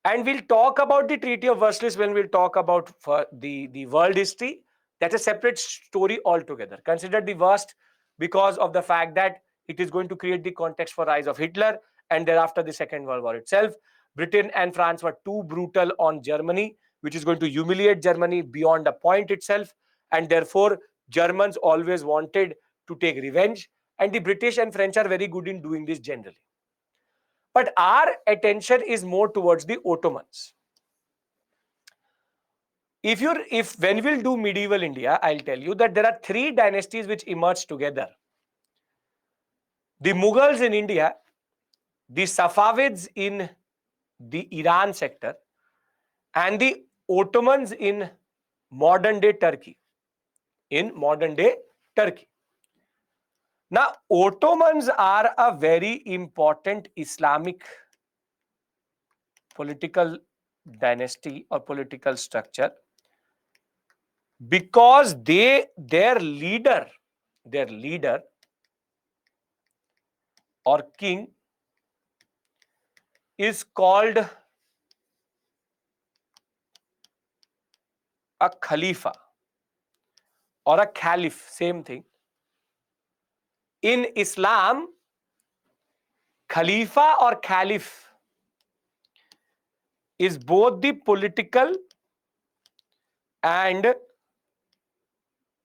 And we'll talk about the Treaty of Versailles when we'll talk about the world history. That's a separate story altogether. Considered the worst because of the fact that it is going to create the context for rise of Hitler and thereafter the Second World War itself. Britain and France were too brutal on Germany, which is going to humiliate Germany beyond a point itself. And therefore, Germans always wanted to take revenge. And the British and French are very good in doing this generally. But our attention is more towards the Ottomans. If when we'll do medieval India, I'll tell you that there are three dynasties which emerged together. The Mughals in India, the Safavids in the Iran sector, and the Ottomans in modern day Turkey. Now, Ottomans are a very important Islamic political dynasty or political structure because their leader or king is called a khalifa or a caliph, same thing. In Islam, khalifa or caliph is both the political and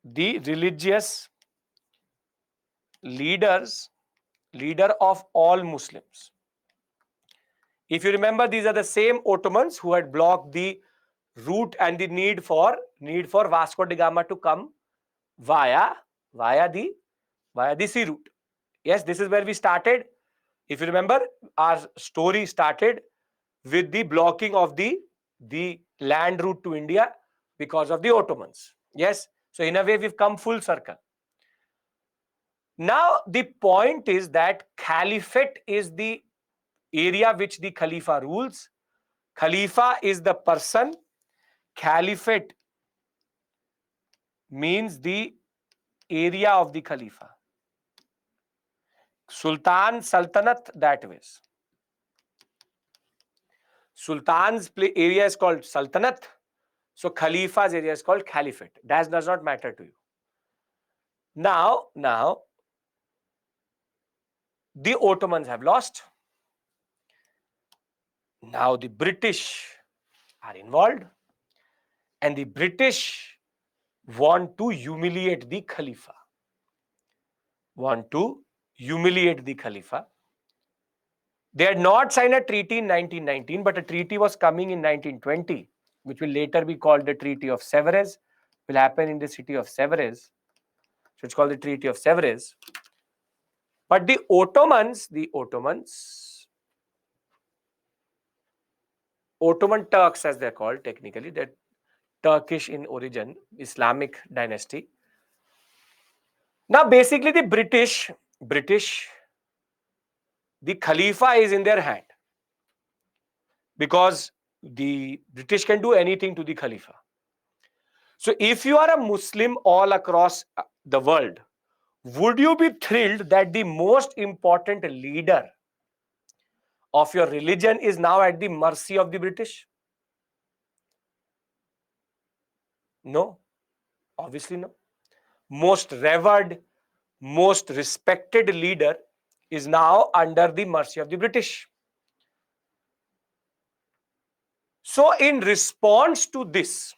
the religious leader of all Muslims. If you remember, these are the same Ottomans who had blocked the route and the need for Vasco da Gama to come via the sea route. Yes, this is where we started. If you remember, our story started with the blocking of the land route to India because of the Ottomans. Yes, so in a way we've come full circle. Now the point is that caliphate is the area which the Khalifa rules. Khalifa is the person. Caliphate means the area of the Khalifa. Sultan, Sultanate, that way. Sultan's area is called Sultanate. So Khalifa's area is called Caliphate. That does not matter to you. Now, the Ottomans have lost. Now the British are involved. And the British want to humiliate the Khalifa. They had not signed a treaty in 1919, but a treaty was coming in 1920, which will later be called the Treaty of Sevres. Will happen in the city of Sevres. So it's called the Treaty of Sevres. But the Ottomans, Ottoman Turks as they're called technically, they're Turkish in origin, Islamic dynasty. Now basically the British, the Khalifa is in their hand because the British can do anything to the Khalifa. So if you are a Muslim all across the world, would you be thrilled that the most important leader of your religion is now at the mercy of the British? No, obviously no. Most revered, most respected leader is now under the mercy of the British. So in response to this,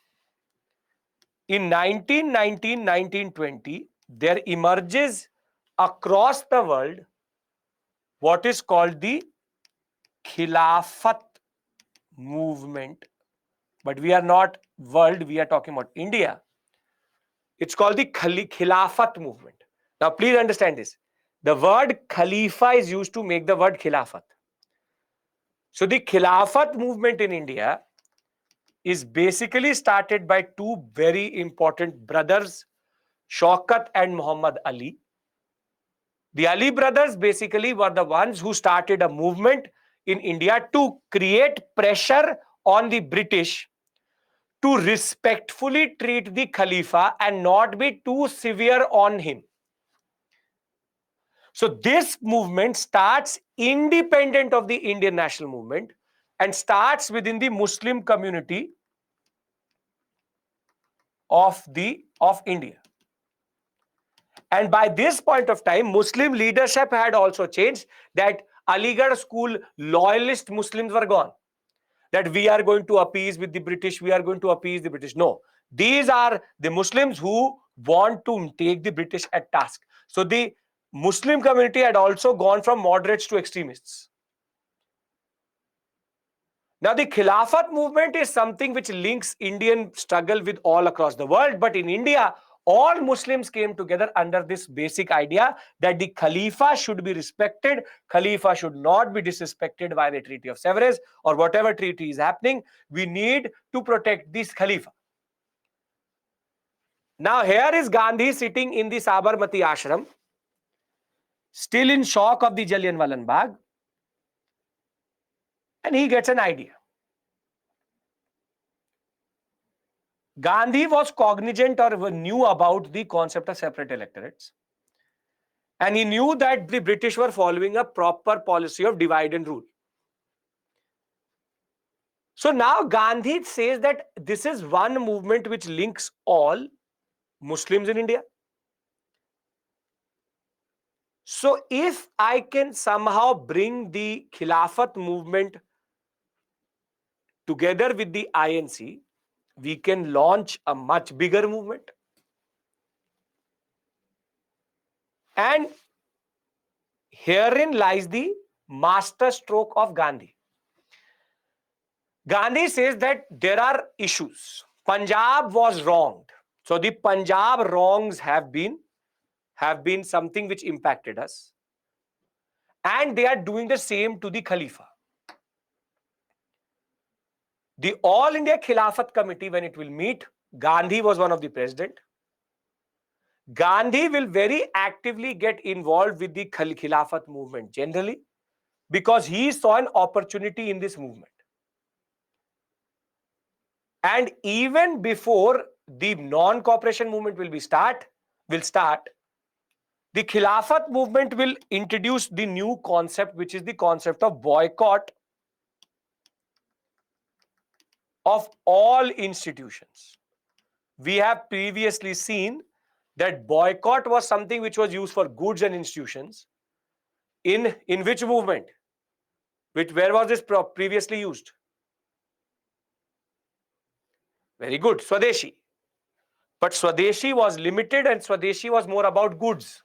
in 1919, 1920, there emerges across the world what is called the Khilafat movement. But we are not world, we are talking about India. It's called the Khilafat movement. Now please understand this. The word Khalifa is used to make the word Khilafat. So the Khilafat movement in India is basically started by two very important brothers, Shaukat and Muhammad Ali. The Ali brothers basically were the ones who started a movement in India to create pressure on the British to respectfully treat the Khalifa and not be too severe on him. So this movement starts independent of the Indian national movement and starts within the Muslim community of India. And by this point of time, Muslim leadership had also changed, that Aligarh school loyalist Muslims were gone. That we are going to appease with the British, we are going to appease the British. No, these are the Muslims who want to take the British at task. So the Muslim community had also gone from moderates to extremists. Now, the Khilafat movement is something which links Indian struggle with all across the world. But in India, all Muslims came together under this basic idea that the Khalifa should be respected. Khalifa should not be disrespected by the Treaty of Sevres or whatever treaty is happening. We need to protect this Khalifa. Now, here is Gandhi sitting in the Sabarmati ashram, still in shock of the Jallianwala Bagh, and he gets an idea. Gandhi was cognizant or knew about the concept of separate electorates. And he knew that the British were following a proper policy of divide and rule. So now Gandhi says that this is one movement which links all Muslims in India. So if I can somehow bring the Khilafat movement together with the INC, we can launch a much bigger movement. And herein lies the master stroke of Gandhi. Gandhi says that there are issues. Punjab was wronged. So the Punjab wrongs have been something which impacted us. And they are doing the same to the Khalifa. The All India Khilafat Committee, when it will meet, Gandhi was one of the president. Gandhi will very actively get involved with the Khilafat movement generally because he saw an opportunity in this movement. And even before the non-cooperation movement will start, the Khilafat movement will introduce the new concept, which is the concept of boycott of all institutions. We have previously seen that boycott was something which was used for goods and institutions. In which movement? Where was this previously used? Very good, Swadeshi. But Swadeshi was limited and Swadeshi was more about goods.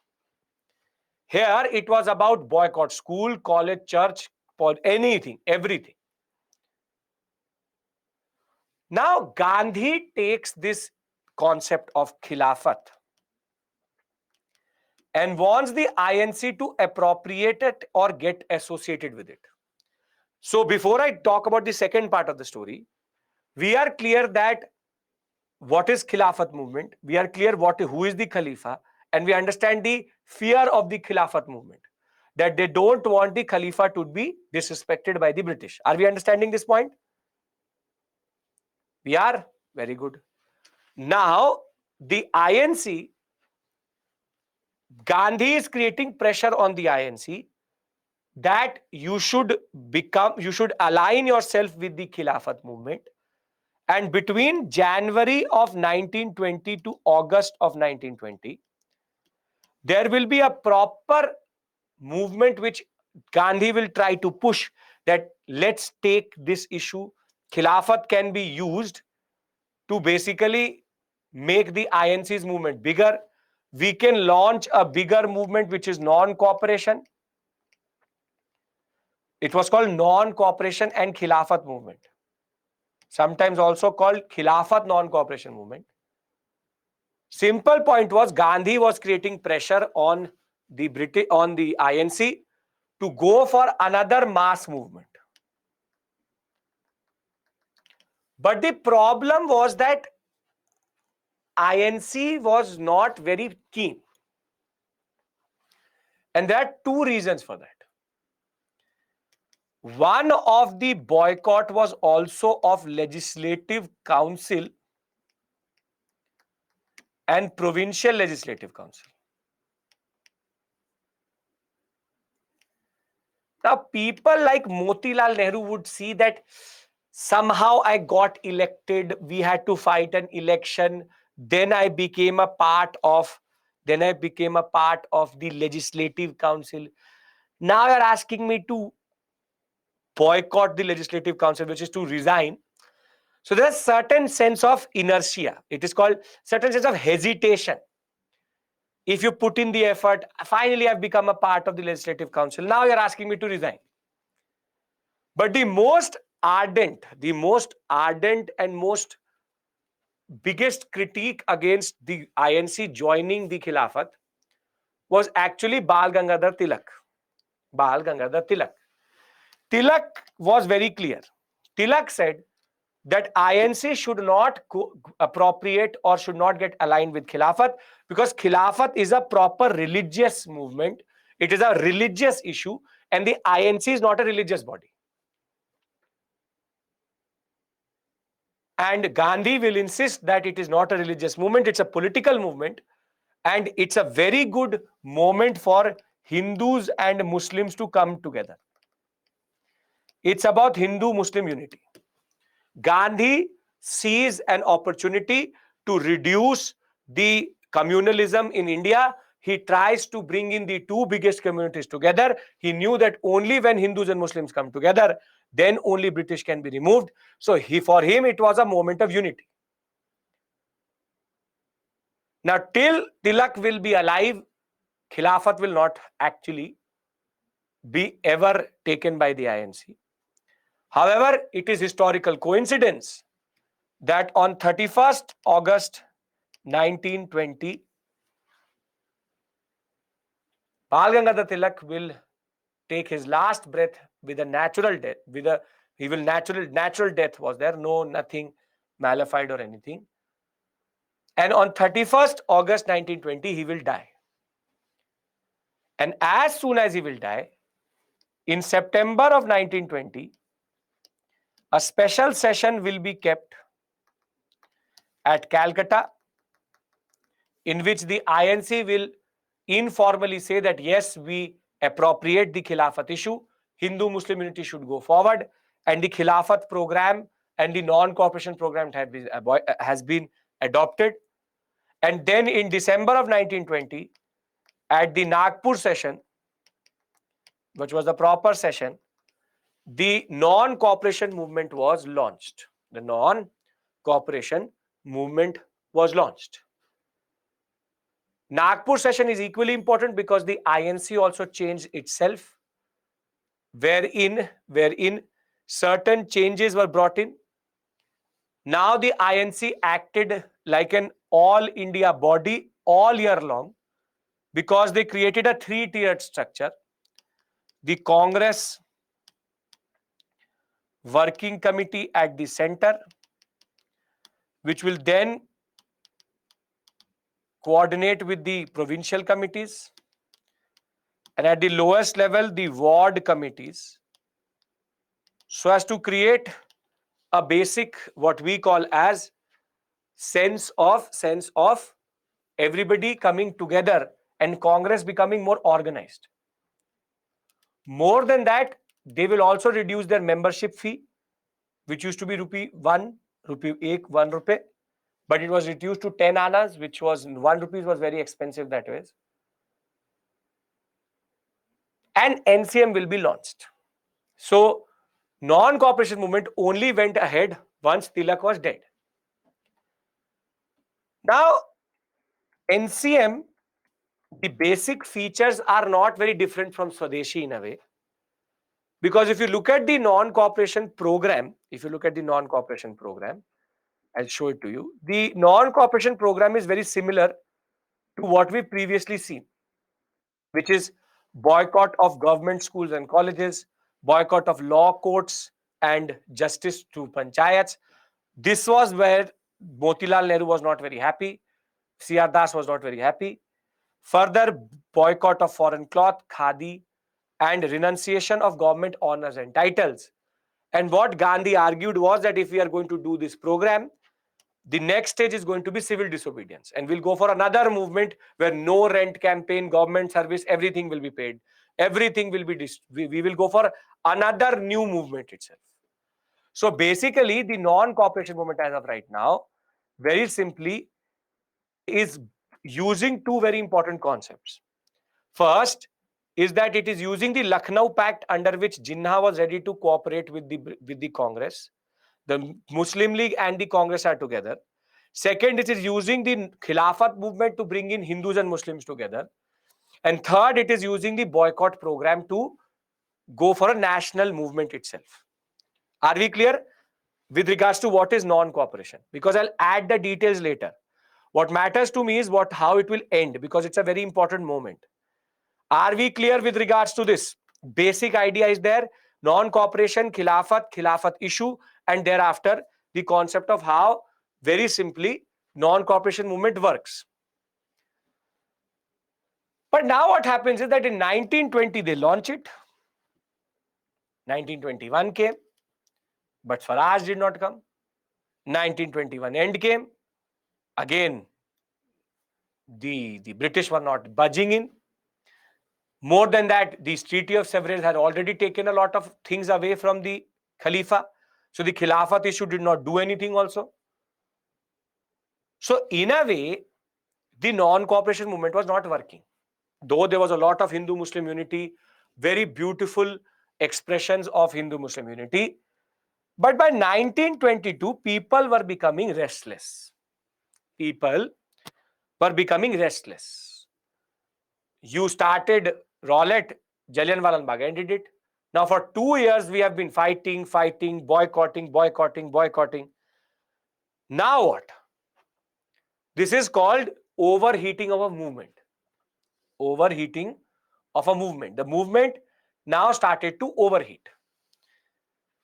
Here it was about boycott, school, college, church, anything, everything. Now Gandhi takes this concept of Khilafat and wants the INC to appropriate it or get associated with it. So before I talk about the second part of the story, we are clear that what is Khilafat movement, we are clear who is the Khalifa, and we understand the fear of the Khilafat movement, that they don't want the Khalifa to be disrespected by the British. Are we understanding this point? We are? Very good. Now, the INC, Gandhi is creating pressure on the INC that you should align yourself with the Khilafat movement. And between January of 1920 to August of 1920, there will be a proper movement which Gandhi will try to push, that let's take this issue. Khilafat can be used to basically make the INC's movement bigger. We can launch a bigger movement which is non-cooperation. It was called non-cooperation and Khilafat movement. Sometimes also called Khilafat non-cooperation movement. Simple point was Gandhi was creating pressure on the INC to go for another mass movement. But the problem was that INC was not very keen. And there are two reasons for that. One of the boycott was also of Legislative Council and Provincial Legislative Council. Now, people like Motilal Nehru would see that somehow I got elected, we had to fight an election, then I became a part of the Legislative Council. Now you're asking me to boycott the Legislative Council, which is to resign. So there's a certain sense of inertia. It is called certain sense of hesitation. If you put in the effort, finally I've become a part of the Legislative Council. Now you're asking me to resign. But the most ardent and most biggest critique against the INC joining the Khilafat was actually Bal Gangadhar Tilak. Tilak was very clear. Tilak said that INC should not appropriate or should not get aligned with Khilafat because Khilafat is a proper religious movement. It is a religious issue and the INC is not a religious body. And Gandhi will insist that it is not a religious movement, it's a political movement. And it's a very good moment for Hindus and Muslims to come together. It's about Hindu-Muslim unity. Gandhi sees an opportunity to reduce the communalism in India. He tries to bring in the two biggest communities together. He knew that only when Hindus and Muslims come together, then only British can be removed. So for him, it was a moment of unity. Now, till Tilak will be alive, Khilafat will not actually be ever taken by the INC. However, it is historical coincidence that on 31st August 1920, Bal Gangadhar Tilak will take his last breath with a natural death. Natural death was there, no nothing malified or anything. And on 31st August 1920, he will die. And as soon as he will die, in September of 1920, a special session will be kept at Calcutta, in which the INC will informally say that yes, we appropriate the Khilafat issue, Hindu-Muslim unity should go forward, and the Khilafat program and the non-cooperation program has been adopted. And then in December of 1920, at the Nagpur session, which was the proper session, the non-cooperation movement was launched. The non-cooperation movement was launched. Nagpur session is equally important because the INC also changed itself, wherein certain changes were brought in. Now the INC acted like an all India body all year long because they created a three-tiered structure. The Congress Working Committee at the center, which will then coordinate with the provincial committees, and at the lowest level, the ward committees, so as to create a basic, what we call as sense of everybody coming together and Congress becoming more organized. More than that, they will also reduce their membership fee, which used to be ₹1, ₹1, but it was reduced to 10 annas, which was ₹1 was very expensive that way. And NCM will be launched. So non-cooperation movement only went ahead once Tilak was dead. Now, NCM, the basic features are not very different from Swadeshi in a way. Because if you look at the non-cooperation program, I'll show it to you. The non-cooperation program is very similar to what we previously seen, which is boycott of government schools and colleges, boycott of law courts and justice through panchayats. This was where Motilal Nehru was not very happy. C.R. Das was not very happy. Further, boycott of foreign cloth, khadi, and renunciation of government honors and titles. And what Gandhi argued was that if we are going to do this program, the next stage is going to be civil disobedience. And we'll go for another movement where no rent campaign, government service, everything will be paid. Everything will be, we will go for another new movement itself. So basically, the non-cooperation movement as of right now, very simply, is using two very important concepts. First is that it is using the Lucknow Pact, under which Jinnah was ready to cooperate with the Congress. The Muslim League and the Congress are together. Second, it is using the Khilafat movement to bring in Hindus and Muslims together. And third, it is using the boycott program to go for a national movement itself. Are we clear with regards to what is non-cooperation? Because I'll add the details later. What matters to me is how it will end, because it's a very important moment. Are we clear with regards to this? Basic idea is there. Non-cooperation, Khilafat issue, and thereafter the concept of how, very simply, non-cooperation movement works. But now what happens is that in 1920 they launch it. 1921 came, but Swaraj did not come. 1921 end came. Again, the British were not budging in. More than that, the Treaty of Sevres had already taken a lot of things away from the Khalifa. So the Khilafat issue did not do anything also. So in a way, the non-cooperation movement was not working. Though there was a lot of Hindu-Muslim unity, very beautiful expressions of Hindu-Muslim unity. But by 1922, people were becoming restless. You started Rowlatt Jallianwala Bagh ended it. Now for 2 years we have been fighting, boycotting. Now what? This is called overheating of a movement. Overheating of a movement. The movement now started to overheat.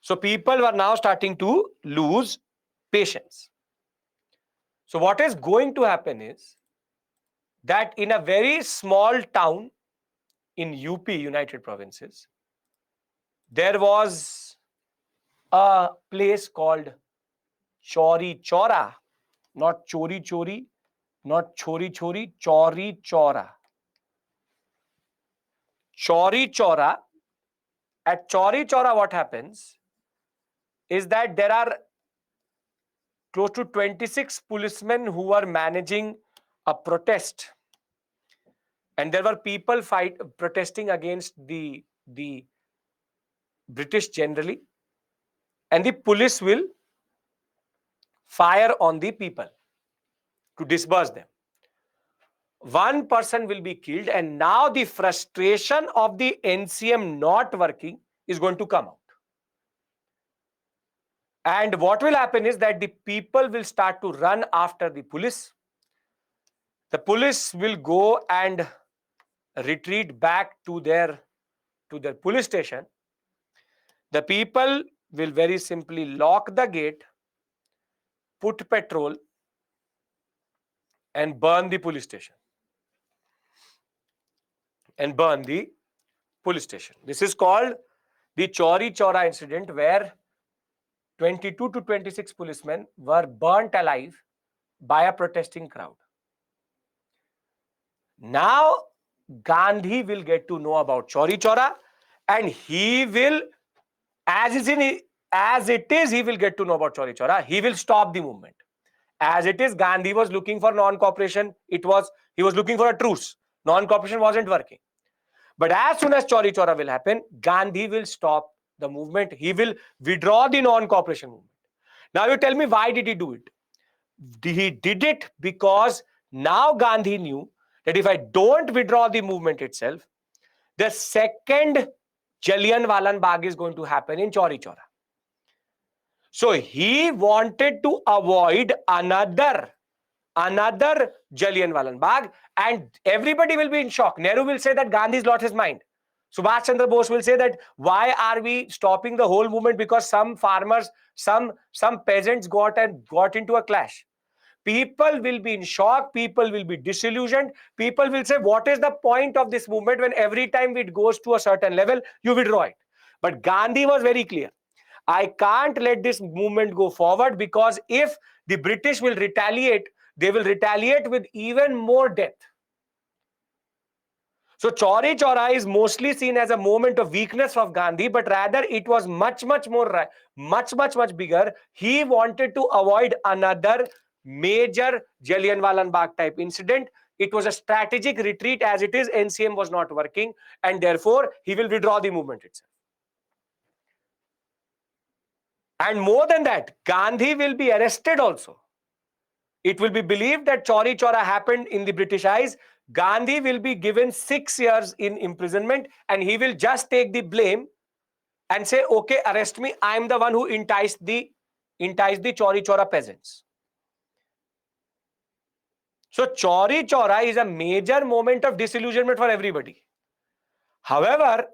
So people were now starting to lose patience. So what is going to happen is that in a very small town in UP, United Provinces, there was a place called Chauri Chaura, not Chori Chori, not Chori Chori, Chauri Chaura. Chauri Chaura. At Chauri Chaura, what happens is that there are close to 26 policemen who were managing a protest, and there were people protesting against the British generally, and the police will fire on the people to disperse them. One person will be killed, and now the frustration of the NCM not working is going to come out. And what will happen is that the people will start to run after the police. The police will go and retreat back to their police station. The people will very simply lock the gate, put petrol, and burn the police station. This is called the Chauri Chaura incident, where 22 to 26 policemen were burnt alive by a protesting crowd. Now Gandhi will get to know about Chauri Chaura, and he will, as it is, he will get to know about Chauri Chaura. He will stop the movement. As it is, Gandhi was looking for non-cooperation. He was looking for a truce. Non-cooperation wasn't working. But as soon as Chauri Chaura will happen, Gandhi will stop the movement. He will withdraw the non-cooperation movement. Now you tell me, why did he do it? He did it because now Gandhi knew that if I don't withdraw the movement itself, the second Jallianwala Bagh is going to happen in Chauri Chaura. So he wanted to avoid another Jallianwala Bagh, and everybody will be in shock. Nehru will say that Gandhi's lost his mind. Subhash Chandra Bose will say that why are we stopping the whole movement because some farmers, some peasants got into a clash. People will be in shock. People will be disillusioned. People will say, what is the point of this movement when every time it goes to a certain level, you withdraw it? But Gandhi was very clear. I can't let this movement go forward, because if the British will retaliate, they will retaliate with even more death. So Chauri Chaura is mostly seen as a moment of weakness of Gandhi, but rather it was much bigger. He wanted to avoid another major Jallianwala Bagh type incident. It was a strategic retreat. As it is, NCM was not working, and therefore he will withdraw the movement itself. And more than that, Gandhi will be arrested also. It will be believed that Chauri Chaura happened in the British eyes. Gandhi will be given 6 years in imprisonment, and he will just take the blame and say, okay, arrest me. I am the one who enticed the Chauri Chaura peasants. So Chauri Chaura is a major moment of disillusionment for everybody. However,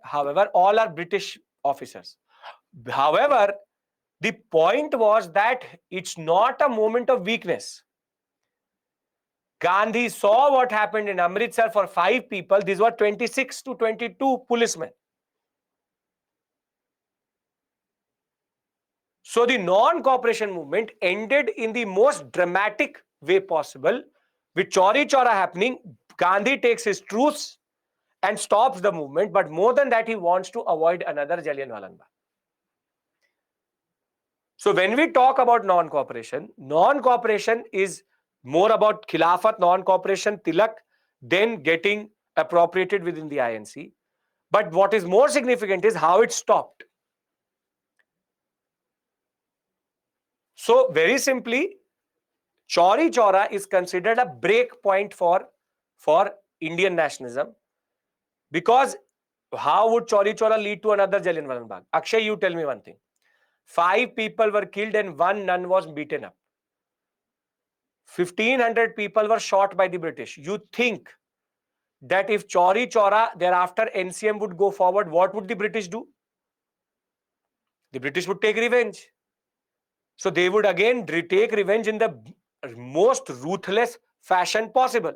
all are British officers. However, the point was that it's not a moment of weakness. Gandhi saw what happened in Amritsar for 5 people. These were 26 to 22 policemen. So the non-cooperation movement ended in the most dramatic way possible. With Chauri Chaura happening, Gandhi takes his truce and stops the movement. But more than that, he wants to avoid another Jallianwala Bagh. So when we talk about non-cooperation is more about Khilafat, non-cooperation, Tilak, then getting appropriated within the INC. But what is more significant is how it stopped. So very simply, Chauri Chaura is considered a break point for Indian nationalism, because How would Chauri Chora lead to another Jallianwala Bagh? Akshay, you tell me one thing. 5 people were killed and 1 nun was beaten up. 1,500 people were shot by the British. You think that if Chauri Chora, thereafter NCM would go forward, what would the British do? The British would take revenge. So they would again take revenge in the most ruthless fashion possible.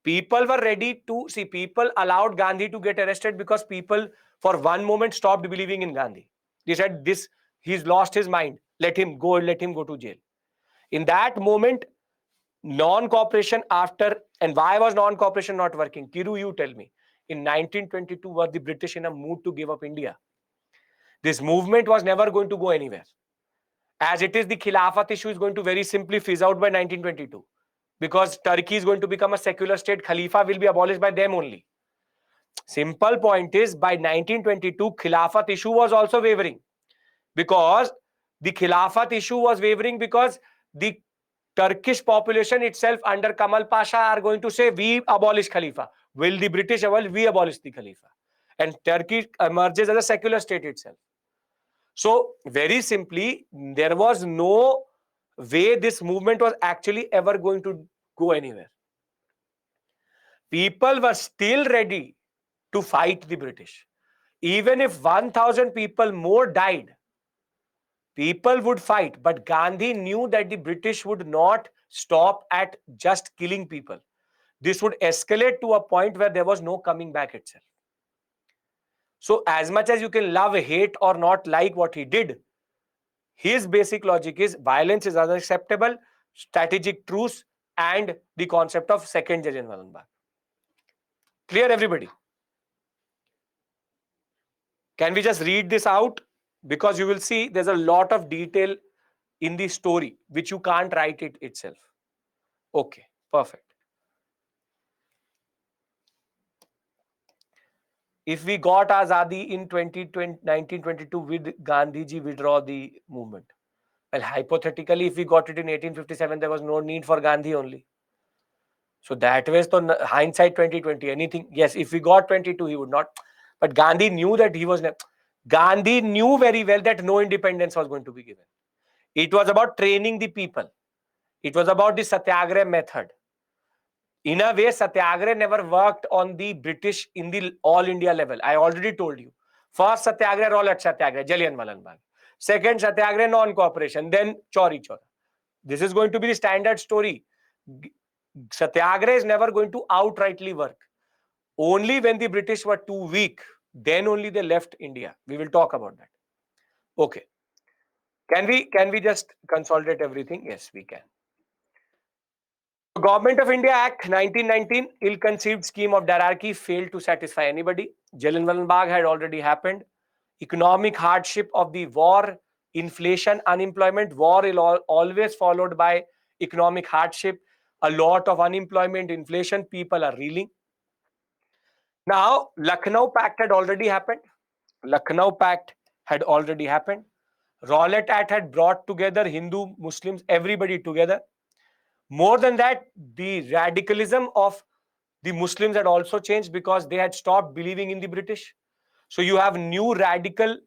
People were ready to see, people allowed Gandhi to get arrested because people for one moment stopped believing in Gandhi. They said, this, he's lost his mind. Let him go to jail. In that moment, non-cooperation after, and why was non-cooperation not working? Kiru, you tell me. In 1922, were the British in a mood to give up India? This movement was never going to go anywhere. As it is, the Khilafat issue is going to very simply fizz out by 1922. Because Turkey is going to become a secular state, Khalifa will be abolished by them only. Simple point is, by 1922, Khilafat issue was also wavering. Because the Khilafat issue was wavering because the Turkish population itself under Kamal Pasha are going to say, we abolish Khalifa. Will the British abolish? We abolish the Khalifa. And Turkey emerges as a secular state itself. So, very simply, there was no way this movement was actually ever going to go anywhere. People were still ready to fight the British. Even if 1,000 people more died, people would fight. But Gandhi knew that the British would not stop at just killing people. This would escalate to a point where there was no coming back itself. So as much as you can love, hate, or not like what he did, his basic logic is violence is unacceptable, strategic truce, and the concept of second Jallianwala Bagh. Clear, everybody? Can we just read this out? Because you will see there's a lot of detail in the story which you can't write it itself. Okay, perfect. If we got Azadi in 1922, would Gandhiji withdraw the movement? Well, hypothetically, if we got it in 1857, there was no need for Gandhi only. So that way, so hindsight 2020, anything. Yes, if we got 22, he would not. But Gandhi knew that he was. Gandhi knew very well that no independence was going to be given. It was about training the people. It was about the Satyagraha method. In a way, Satyagraha never worked on the British in the all India level. I already told you. First Satyagraha, all at Satyagraha, Jallianwala Bagh. Second Satyagraha, non-cooperation. Then Chauri Chora. This is going to be the standard story. Satyagraha is never going to outrightly work. Only when the British were too weak, then only they left India. We will talk about that. Okay. Can we just consolidate everything? Yes, we can. Government of India Act 1919, ill-conceived scheme of hierarchy, failed to satisfy anybody. Jallianwala Bagh had already happened. Economic hardship of the war, inflation, unemployment. War is always followed by economic hardship. A lot of unemployment, inflation, people are reeling. Now, Lucknow Pact had already happened. Lucknow Pact had already happened. Rowlatt Act had brought together Hindu, Muslims, everybody together. More than that, the radicalism of the Muslims had also changed because they had stopped believing in the British. So you have new radical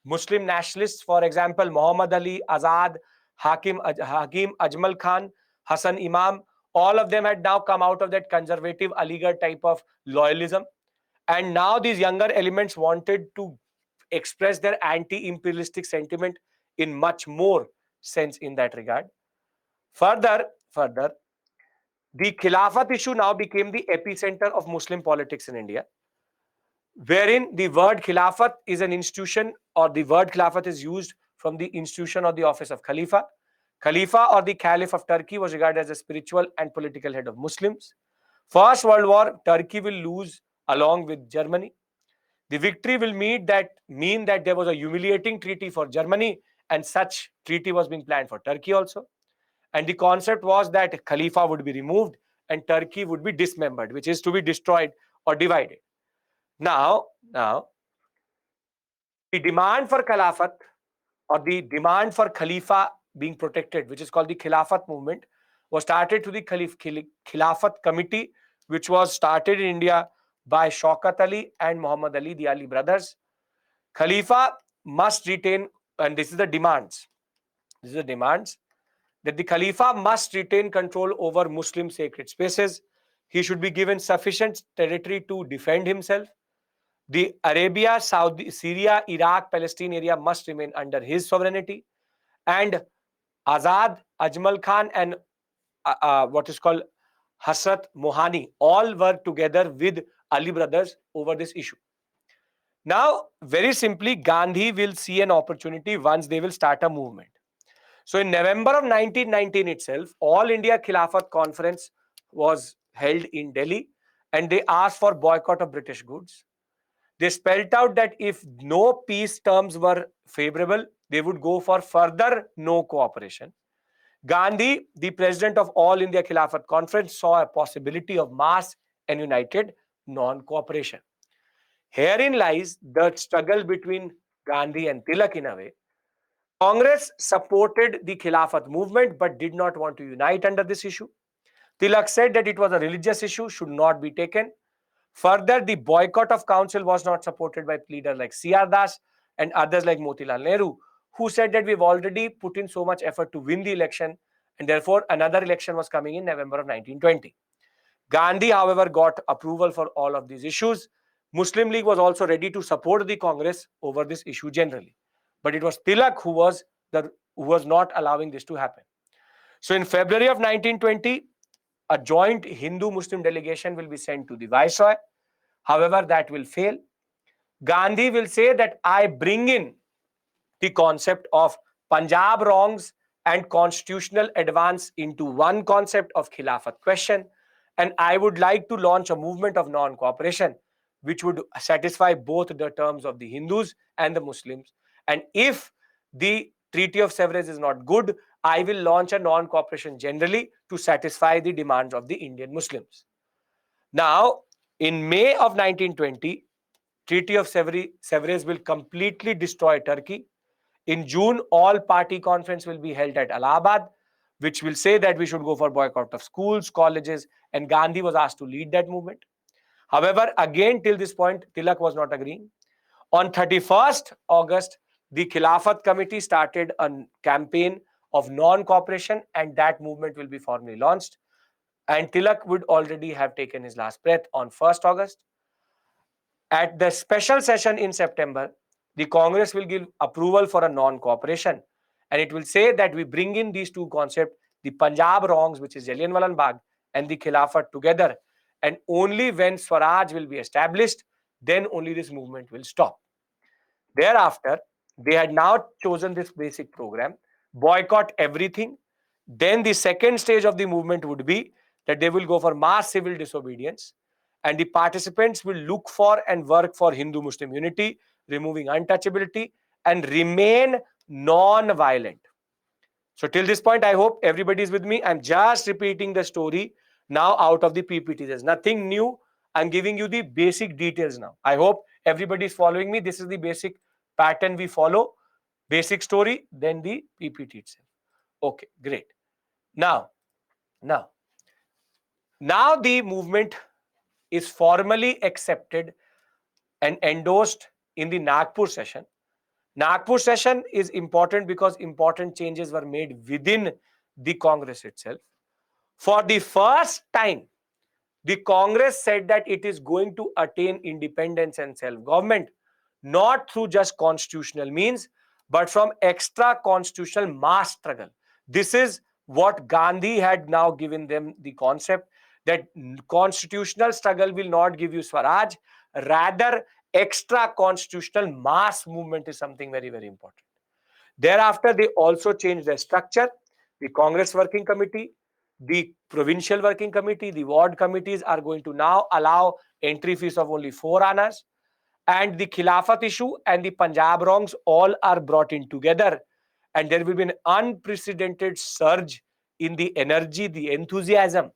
Muslim nationalists, for example, Muhammad Ali, Azad, Hakim Ajmal Khan, Hassan Imam. All of them had now come out of that conservative Aligarh type of loyalism. And now these younger elements wanted to express their anti-imperialistic sentiment in much more sense in that regard. Further, the Khilafat issue now became the epicenter of Muslim politics in India, wherein the word Khilafat is an institution, or the word Khilafat is used from the institution or the office of Khalifa. Khalifa, or the Caliph of Turkey, was regarded as a spiritual and political head of Muslims. First World War, Turkey will lose along with Germany. The victory will mean that there was a humiliating treaty for Germany, and such treaty was being planned for Turkey also. And the concept was that Khalifa would be removed and Turkey would be dismembered, which is to be destroyed or divided. Now, the demand for Khilafat, or the demand for Khalifa being protected, which is called the Khilafat movement, was started to the Khilafat committee, which was started in India by Shaukat Ali and Muhammad Ali, the Ali brothers. Khalifa must retain, and this is the demands. This is the demands that the Khalifa must retain control over Muslim sacred spaces. He should be given sufficient territory to defend himself. The Arabia, Saudi, Syria, Iraq, Palestine area must remain under his sovereignty. And Azad, Ajmal Khan, and what is called Hasrat Mohani all work together with Ali brothers over this issue. Now, very simply, Gandhi will see an opportunity once they will start a movement. So, in November of 1919 itself, All India Khilafat Conference was held in Delhi, and they asked for boycott of British goods. They spelled out that if no peace terms were favorable, they would go for further no cooperation. Gandhi, the president of All India Khilafat Conference, saw a possibility of mass and united non-cooperation. Herein lies the struggle between Gandhi and Tilak in a way. Congress supported the Khilafat movement but did not want to unite under this issue. Tilak said that it was a religious issue, should not be taken. Further, the boycott of council was not supported by leaders like C.R. Das and others like Motilal Nehru, who said that we've already put in so much effort to win the election, and therefore another election was coming in November of 1920. Gandhi, however, got approval for all of these issues. Muslim League was also ready to support the Congress over this issue generally. But it was Tilak who was not allowing this to happen. So in February of 1920, a joint Hindu-Muslim delegation will be sent to the Viceroy. However, that will fail. Gandhi will say that I bring in the concept of Punjab wrongs and constitutional advance into one concept of Khilafat question, and I would like to launch a movement of non-cooperation which would satisfy both the terms of the Hindus and the Muslims. And if the Treaty of Sevres is not good, I will launch a non-cooperation generally to satisfy the demands of the Indian Muslims. Now, in May of 1920, Treaty of Sevres will completely destroy Turkey. In June, all party conference will be held at Allahabad, which will say that we should go for boycott of schools, colleges, and Gandhi was asked to lead that movement. However, again, till this point, Tilak was not agreeing. On 31st August, the Khilafat Committee started a campaign of non-cooperation, and that movement will be formally launched. And Tilak would already have taken his last breath on 1st August. At the special session in September, the Congress will give approval for a non-cooperation, and it will say that we bring in these two concepts, the Punjab wrongs, which is Jallianwala Bagh, and the Khilafat together, and only when Swaraj will be established, then only this movement will stop. Thereafter, they had now chosen this basic program, boycott everything. Then the second stage of the movement would be that they will go for mass civil disobedience, and the participants will look for and work for Hindu-Muslim unity, removing untouchability, and remain non-violent. So till this point, I hope everybody is with me. I'm just repeating the story now out of the PPT. There's nothing new. I'm giving you the basic details now. I hope everybody is following me. This is the basic pattern we follow. Basic story, then the PPT itself. Okay, great. Now, now, now the movement is formally accepted and endorsed in the Nagpur session. Nagpur session is important because important changes were made within the Congress itself. For the first time, the Congress said that it is going to attain independence and self-government, not through just constitutional means, but from extra constitutional mass struggle. This is what Gandhi had now given them the concept that constitutional struggle will not give you Swaraj, rather extra constitutional mass movement is something very, very important. Thereafter, they also changed their structure. The Congress Working Committee, the Provincial Working Committee, the Ward Committees are going to now allow entry fees of only 4 annas. And the Khilafat issue and the Punjab wrongs all are brought in together. And there will be an unprecedented surge in the energy, the enthusiasm.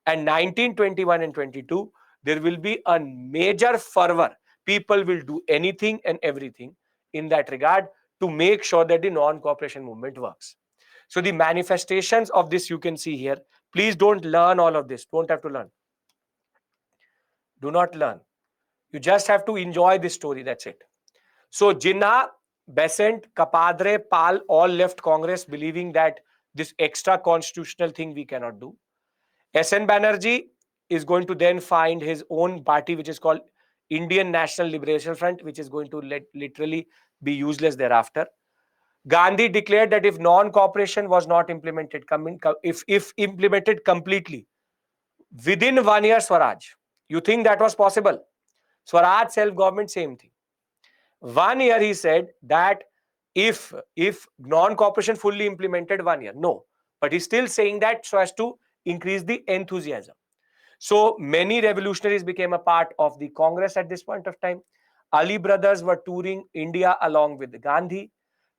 And 1921 and 22, there will be a major fervor. People will do anything and everything in that regard to make sure that the non-cooperation movement works. So the manifestations of this you can see here. Please don't learn all of this. Don't have to learn. Do not learn. You just have to enjoy this story. That's it. So Jinnah, Besant, Kapadre, Pal all left Congress believing that this extra constitutional thing we cannot do. SN Banerjee is going to then find his own party, which is called Indian National Liberation Front, which is going to literally be useless thereafter. Gandhi declared that if non-cooperation was not implemented, if implemented completely within 1 year, Swaraj. You think that was possible? Swaraj, self-government, same thing. 1 year, he said that if non-cooperation fully implemented, 1 year, no. But he's still saying that so as to increase the enthusiasm. So many revolutionaries became a part of the Congress at this point of time. Ali brothers were touring India along with Gandhi.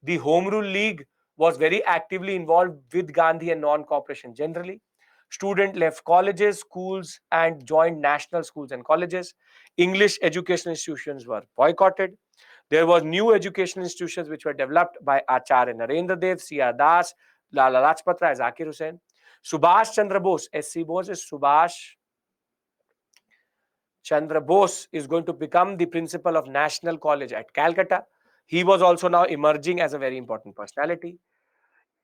The Home Rule League was very actively involved with Gandhi and non-cooperation generally. Students left colleges, schools, and joined national schools and colleges. English education institutions were boycotted. There was new education institutions which were developed by Acharya Narendra Dev, C.R. Das, Lala Lajpat Rai, Zakir Hussain. Subhash Chandra Bose, S.C. Bose is Subhash Chandra Bose is going to become the principal of National College at Calcutta. He was also now emerging as a very important personality.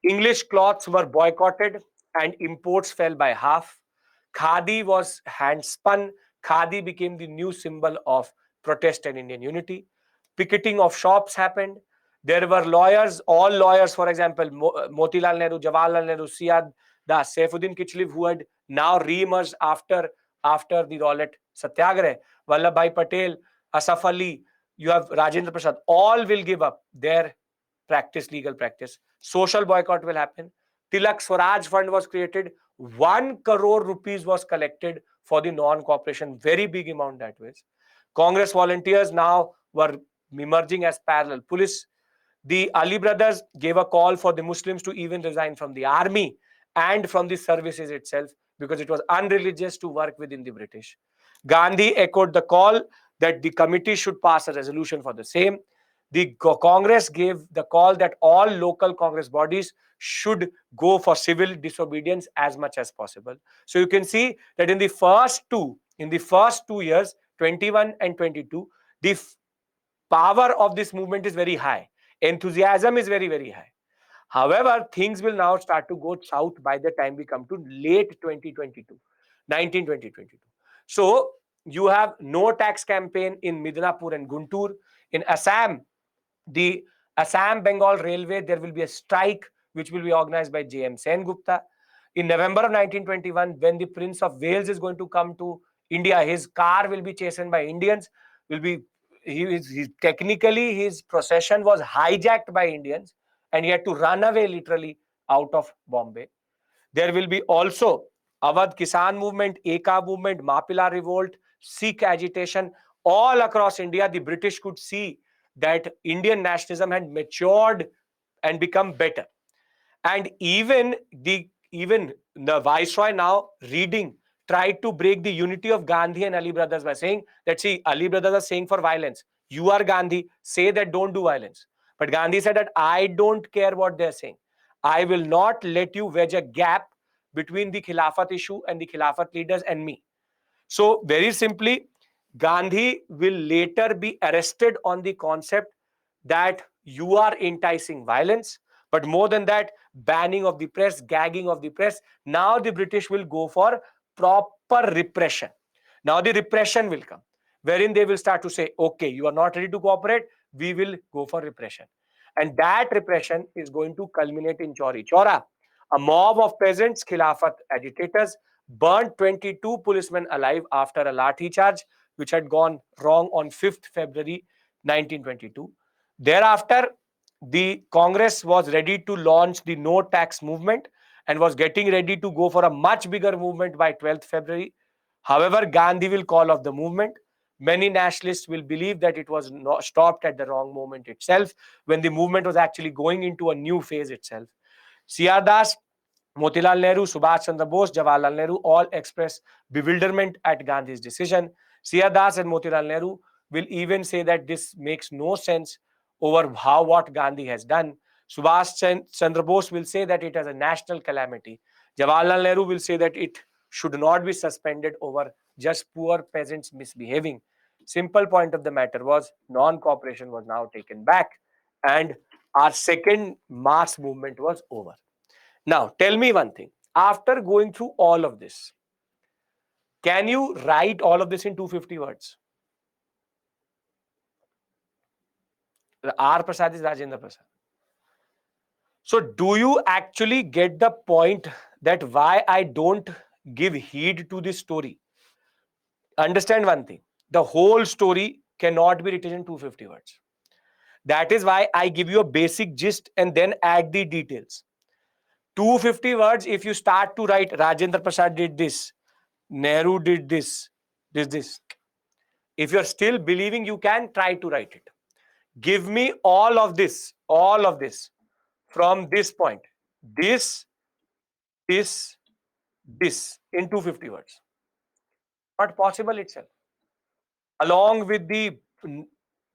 English cloths were boycotted and imports fell by half. Khadi was hand spun. Khadi became the new symbol of protest and Indian unity. Picketing of shops happened. There were lawyers, all lawyers, for example, Motilal Nehru, Jawaharlal Nehru, Siad Das, Saifuddin Kichlev, who had now re-emerged after the Rowlatt Satyagrah, Vallabhbhai Patel, Asaf Ali, you have Rajendra Prasad, all will give up their legal practice. Social boycott will happen. Tilak Swaraj Fund was created. 1 crore rupees was collected for the non-cooperation. Very big amount that was. Congress volunteers now were emerging as parallel police. The Ali brothers gave a call for the Muslims to even resign from the army and from the services itself because it was unreligious to work within the British. Gandhi echoed the call that the committee should pass a resolution for the same. The Congress gave the call that all local Congress bodies should go for civil disobedience as much as possible. So you can see that in the first 2 years, 21 and 22, the power of this movement is very high. Enthusiasm is very, very high. However, things will now start to go south by the time we come to late 2022, 2022. So you have no tax campaign in Midnapur and Guntur. In Assam, the Assam Bengal Railway, there will be a strike which will be organized by J.M. Sengupta. In November of 1921, when the Prince of Wales is going to come to India, his car will be chastened by Indians. Will be technically his procession was hijacked by Indians, and he had to run away literally out of Bombay. There will be also Awadh Kisan movement, Eka movement, Mapila revolt, Sikh agitation. All across India, the British could see that Indian nationalism had matured and become better. And even the viceroy now reading tried to break the unity of Gandhi and Ali brothers by saying that, see, Ali brothers are saying for violence. You are Gandhi, say that don't do violence. But Gandhi said that I don't care what they're saying. I will not let you wedge a gap between the Khilafat issue and the Khilafat leaders and me. So very simply, Gandhi will later be arrested on the concept that you are enticing violence. But more than that, banning of the press, gagging of the press. Now the British will go for proper repression. Now the repression will come, wherein they will start to say, okay, you are not ready to cooperate, we will go for repression. And that repression is going to culminate in Chauri Chaura. A mob of peasants, Khilafat agitators, burnt 22 policemen alive after a lathi charge, which had gone wrong on 5th February 1922. Thereafter, the Congress was ready to launch the no tax movement and was getting ready to go for a much bigger movement by 12th February. However, Gandhi will call off the movement. Many nationalists will believe that it was not stopped at the wrong moment itself, when the movement was actually going into a new phase itself. C.R. Das, Motilal Nehru, Subhash Chandra Bose, Jawaharlal Nehru all express bewilderment at Gandhi's decision. C.R. Das and Motilal Nehru will even say that this makes no sense over what Gandhi has done. Subhash Chandra Bose will say that it is a national calamity. Jawaharlal Nehru will say that it should not be suspended over just poor peasants misbehaving. Simple point of the matter was non-cooperation was now taken back and our second mass movement was over. Now, tell me one thing. After going through all of this, can you write all of this in 250 words? R. Prasad is Rajendra Prasad. So, do you actually get the point that why I don't give heed to this story? Understand one thing. The whole story cannot be written in 250 words. That is why I give you a basic gist and then add the details. 250 words, if you start to write Rajendra Prasad did this, Nehru did this. If you're still believing, you can try to write it. Give me all of this from this point. This, this, this in 250 words. Not possible itself. Along with the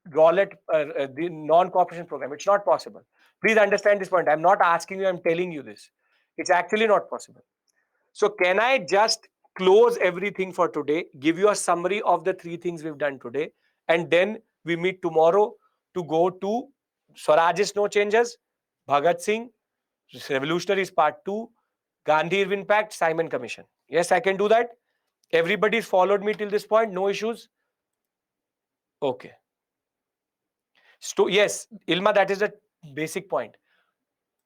the non-cooperation program. It's not possible. Please understand this point. I'm not asking you, I'm telling you this. It's actually not possible. So can I just close everything for today, give you a summary of the three things we've done today, and then we meet tomorrow to go to Swaraj's No Changes, Bhagat Singh, Revolutionaries Part 2, Gandhi Irwin Pact, Simon Commission. Yes, I can do that. Everybody's followed me till this point. No issues. Okay. Yes, Ilma, that is the basic point.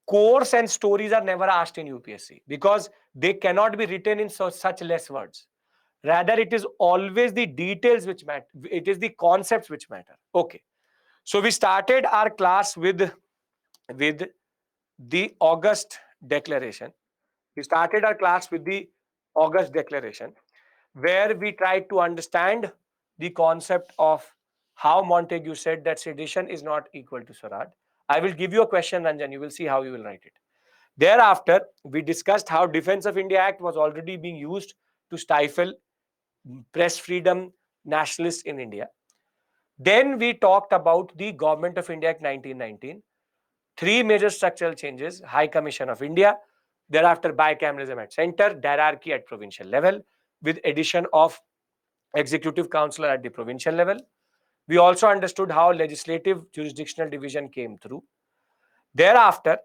Course and stories are never asked in UPSC because they cannot be written in such less words. Rather, it is always the details which matter. It is the concepts which matter. Okay. So we started our class with the August Declaration. We started our class with the August Declaration, where we tried to understand the concept of how Montagu said that sedition is not equal to Swaraj. I will give you a question, Ranjan. You will see how you will write it. Thereafter, we discussed how Defense of India Act was already being used to stifle press freedom, nationalists in India. Then we talked about the Government of India Act 1919, three major structural changes, High Commission of India, thereafter bicameralism at center, hierarchy at provincial level, with addition of executive councillor at the provincial level. We also understood how legislative jurisdictional division came through. Thereafter,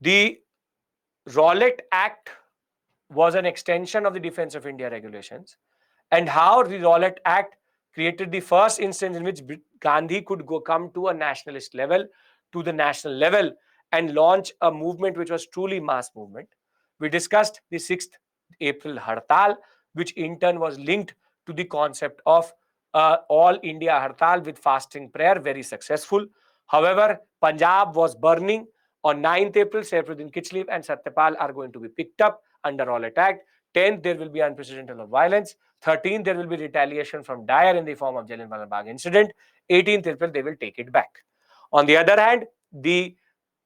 the Rowlatt Act was an extension of the Defense of India regulations, and how the Rowlatt Act created the first instance in which Gandhi could come to a nationalist level, to the national level, and launch a movement which was truly mass movement. We discussed the 6th April Hartal, which in turn was linked to the concept of all India Hartal with fasting prayer, very successful. However, Punjab was burning. On 9th April, Saifuddin Kichlev and Satyapal are going to be picked up under Rowlatt Act. 10th, there will be unprecedented violence. 13th, there will be retaliation from Dyer in the form of Jallianwala Bagh incident. 18th April, they will take it back. On the other hand, the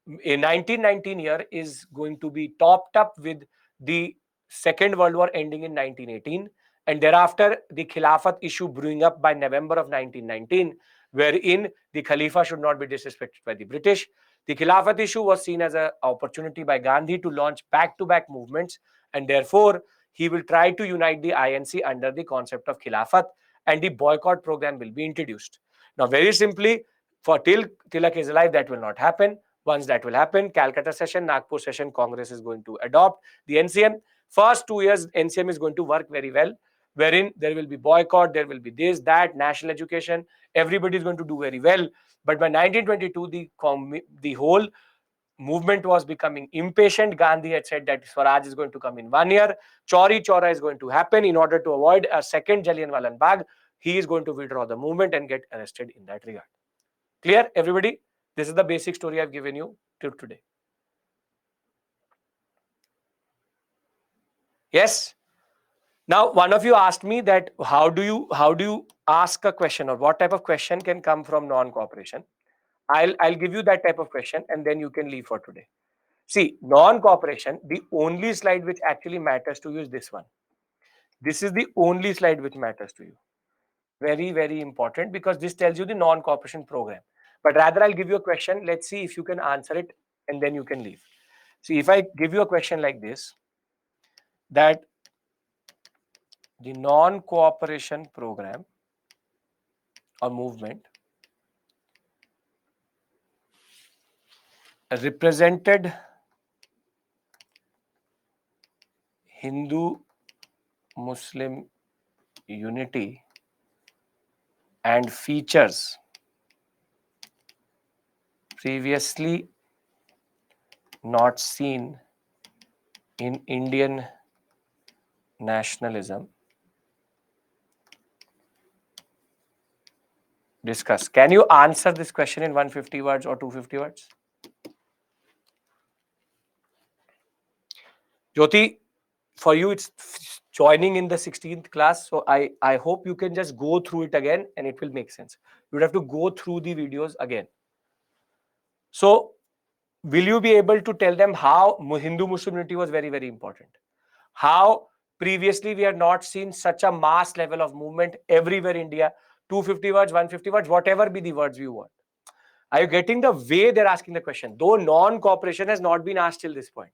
1919 year is going to be topped up with the Second World War ending in 1918, and thereafter the Khilafat issue brewing up by November of 1919, wherein the Khalifa should not be disrespected by the British. The Khilafat issue was seen as an opportunity by Gandhi to launch back-to-back movements, and therefore he will try to unite the INC under the concept of Khilafat, and the boycott program will be introduced. Now, very simply, for till Tilak is alive, that will not happen. Once that will happen, Calcutta session, Nagpur session, Congress is going to adopt the NCM. First 2 years, NCM is going to work very well, wherein there will be boycott, there will be this, that, national education. Everybody is going to do very well. But by 1922, the whole movement was becoming impatient. Gandhi had said that Swaraj is going to come in 1 year. Chauri Chaura is going to happen. In order to avoid a second Jallianwala Bagh, he is going to withdraw the movement and get arrested in that regard. Clear, everybody? This is the basic story I've given you till today. Yes? Now, one of you asked me that how do you ask a question, or what type of question can come from non-cooperation? I'll give you that type of question and then you can leave for today. See, non-cooperation, the only slide which actually matters to you is this one. This is the only slide which matters to you. Very, very important, because this tells you the non-cooperation program. But rather, I'll give you a question. Let's see if you can answer it and then you can leave. See, if I give you a question like this, that the non-cooperation program or movement represented Hindu Muslim unity and features previously not seen in Indian nationalism. Discuss. Can you answer this question in 150 words or 250 words? Jyoti, for you, it's joining in the 16th class. So I hope you can just go through it again and it will make sense. You would have to go through the videos again. So will you be able to tell them how Hindu Muslim unity was very, very important? How previously we had not seen such a mass level of movement everywhere in India, 250 words, 150 words, whatever be the words you want. Are you getting the way they're asking the question? Though non-cooperation has not been asked till this point.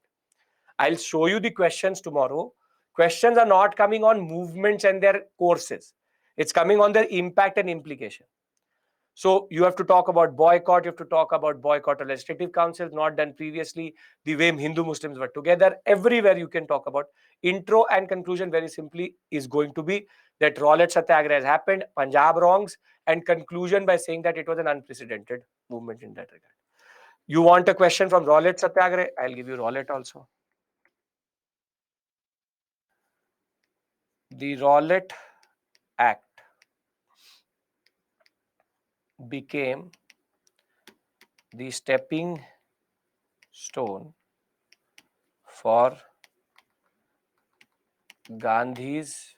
I'll show you the questions tomorrow. Questions are not coming on movements and their courses. It's coming on their impact and implication. So you have to talk about boycott. You have to talk about boycott or legislative councils not done previously. The way Hindu Muslims were together. Everywhere you can talk about. Intro and conclusion very simply is going to be that Rowlatt Satyagraha has happened, Punjab wrongs, and conclusion by saying that it was an unprecedented movement in that regard. You want a question from Rowlatt Satyagraha? I'll give you Rowlatt also. The Rowlatt Act became the stepping stone for Gandhi's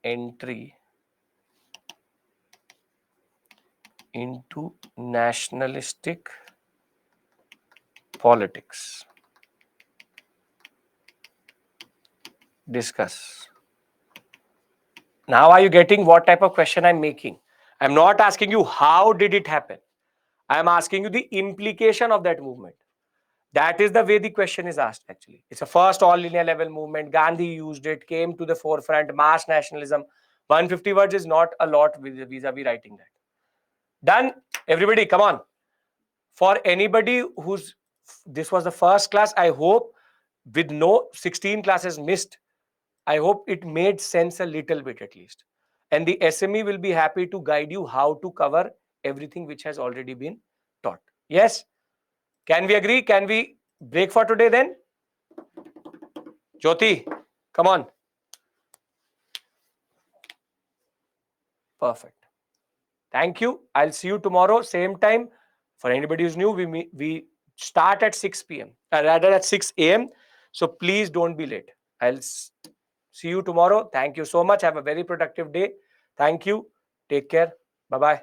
entry into nationalistic politics. Discuss. Now, are you getting what type of question I'm making? I'm not asking you how did it happen. I'm asking you the implication of that movement. That is the way the question is asked, actually. It's a first all linear level movement. Gandhi used it, came to the forefront, mass nationalism. 150 words is not a lot vis-a-vis writing that. Done. Everybody, come on. For anybody who's, this was the first class, I hope with no 16 classes missed, I hope it made sense a little bit at least. And the SME will be happy to guide you how to cover everything which has already been taught. Yes? Can we agree? Can we break for today then? Jyoti, come on. Perfect. Thank you. I'll see you tomorrow, same time. For anybody who's new, we start at 6 p.m. Rather at 6 a.m. So please don't be late. I'll see you tomorrow. Thank you so much. Have a very productive day. Thank you. Take care. Bye-bye.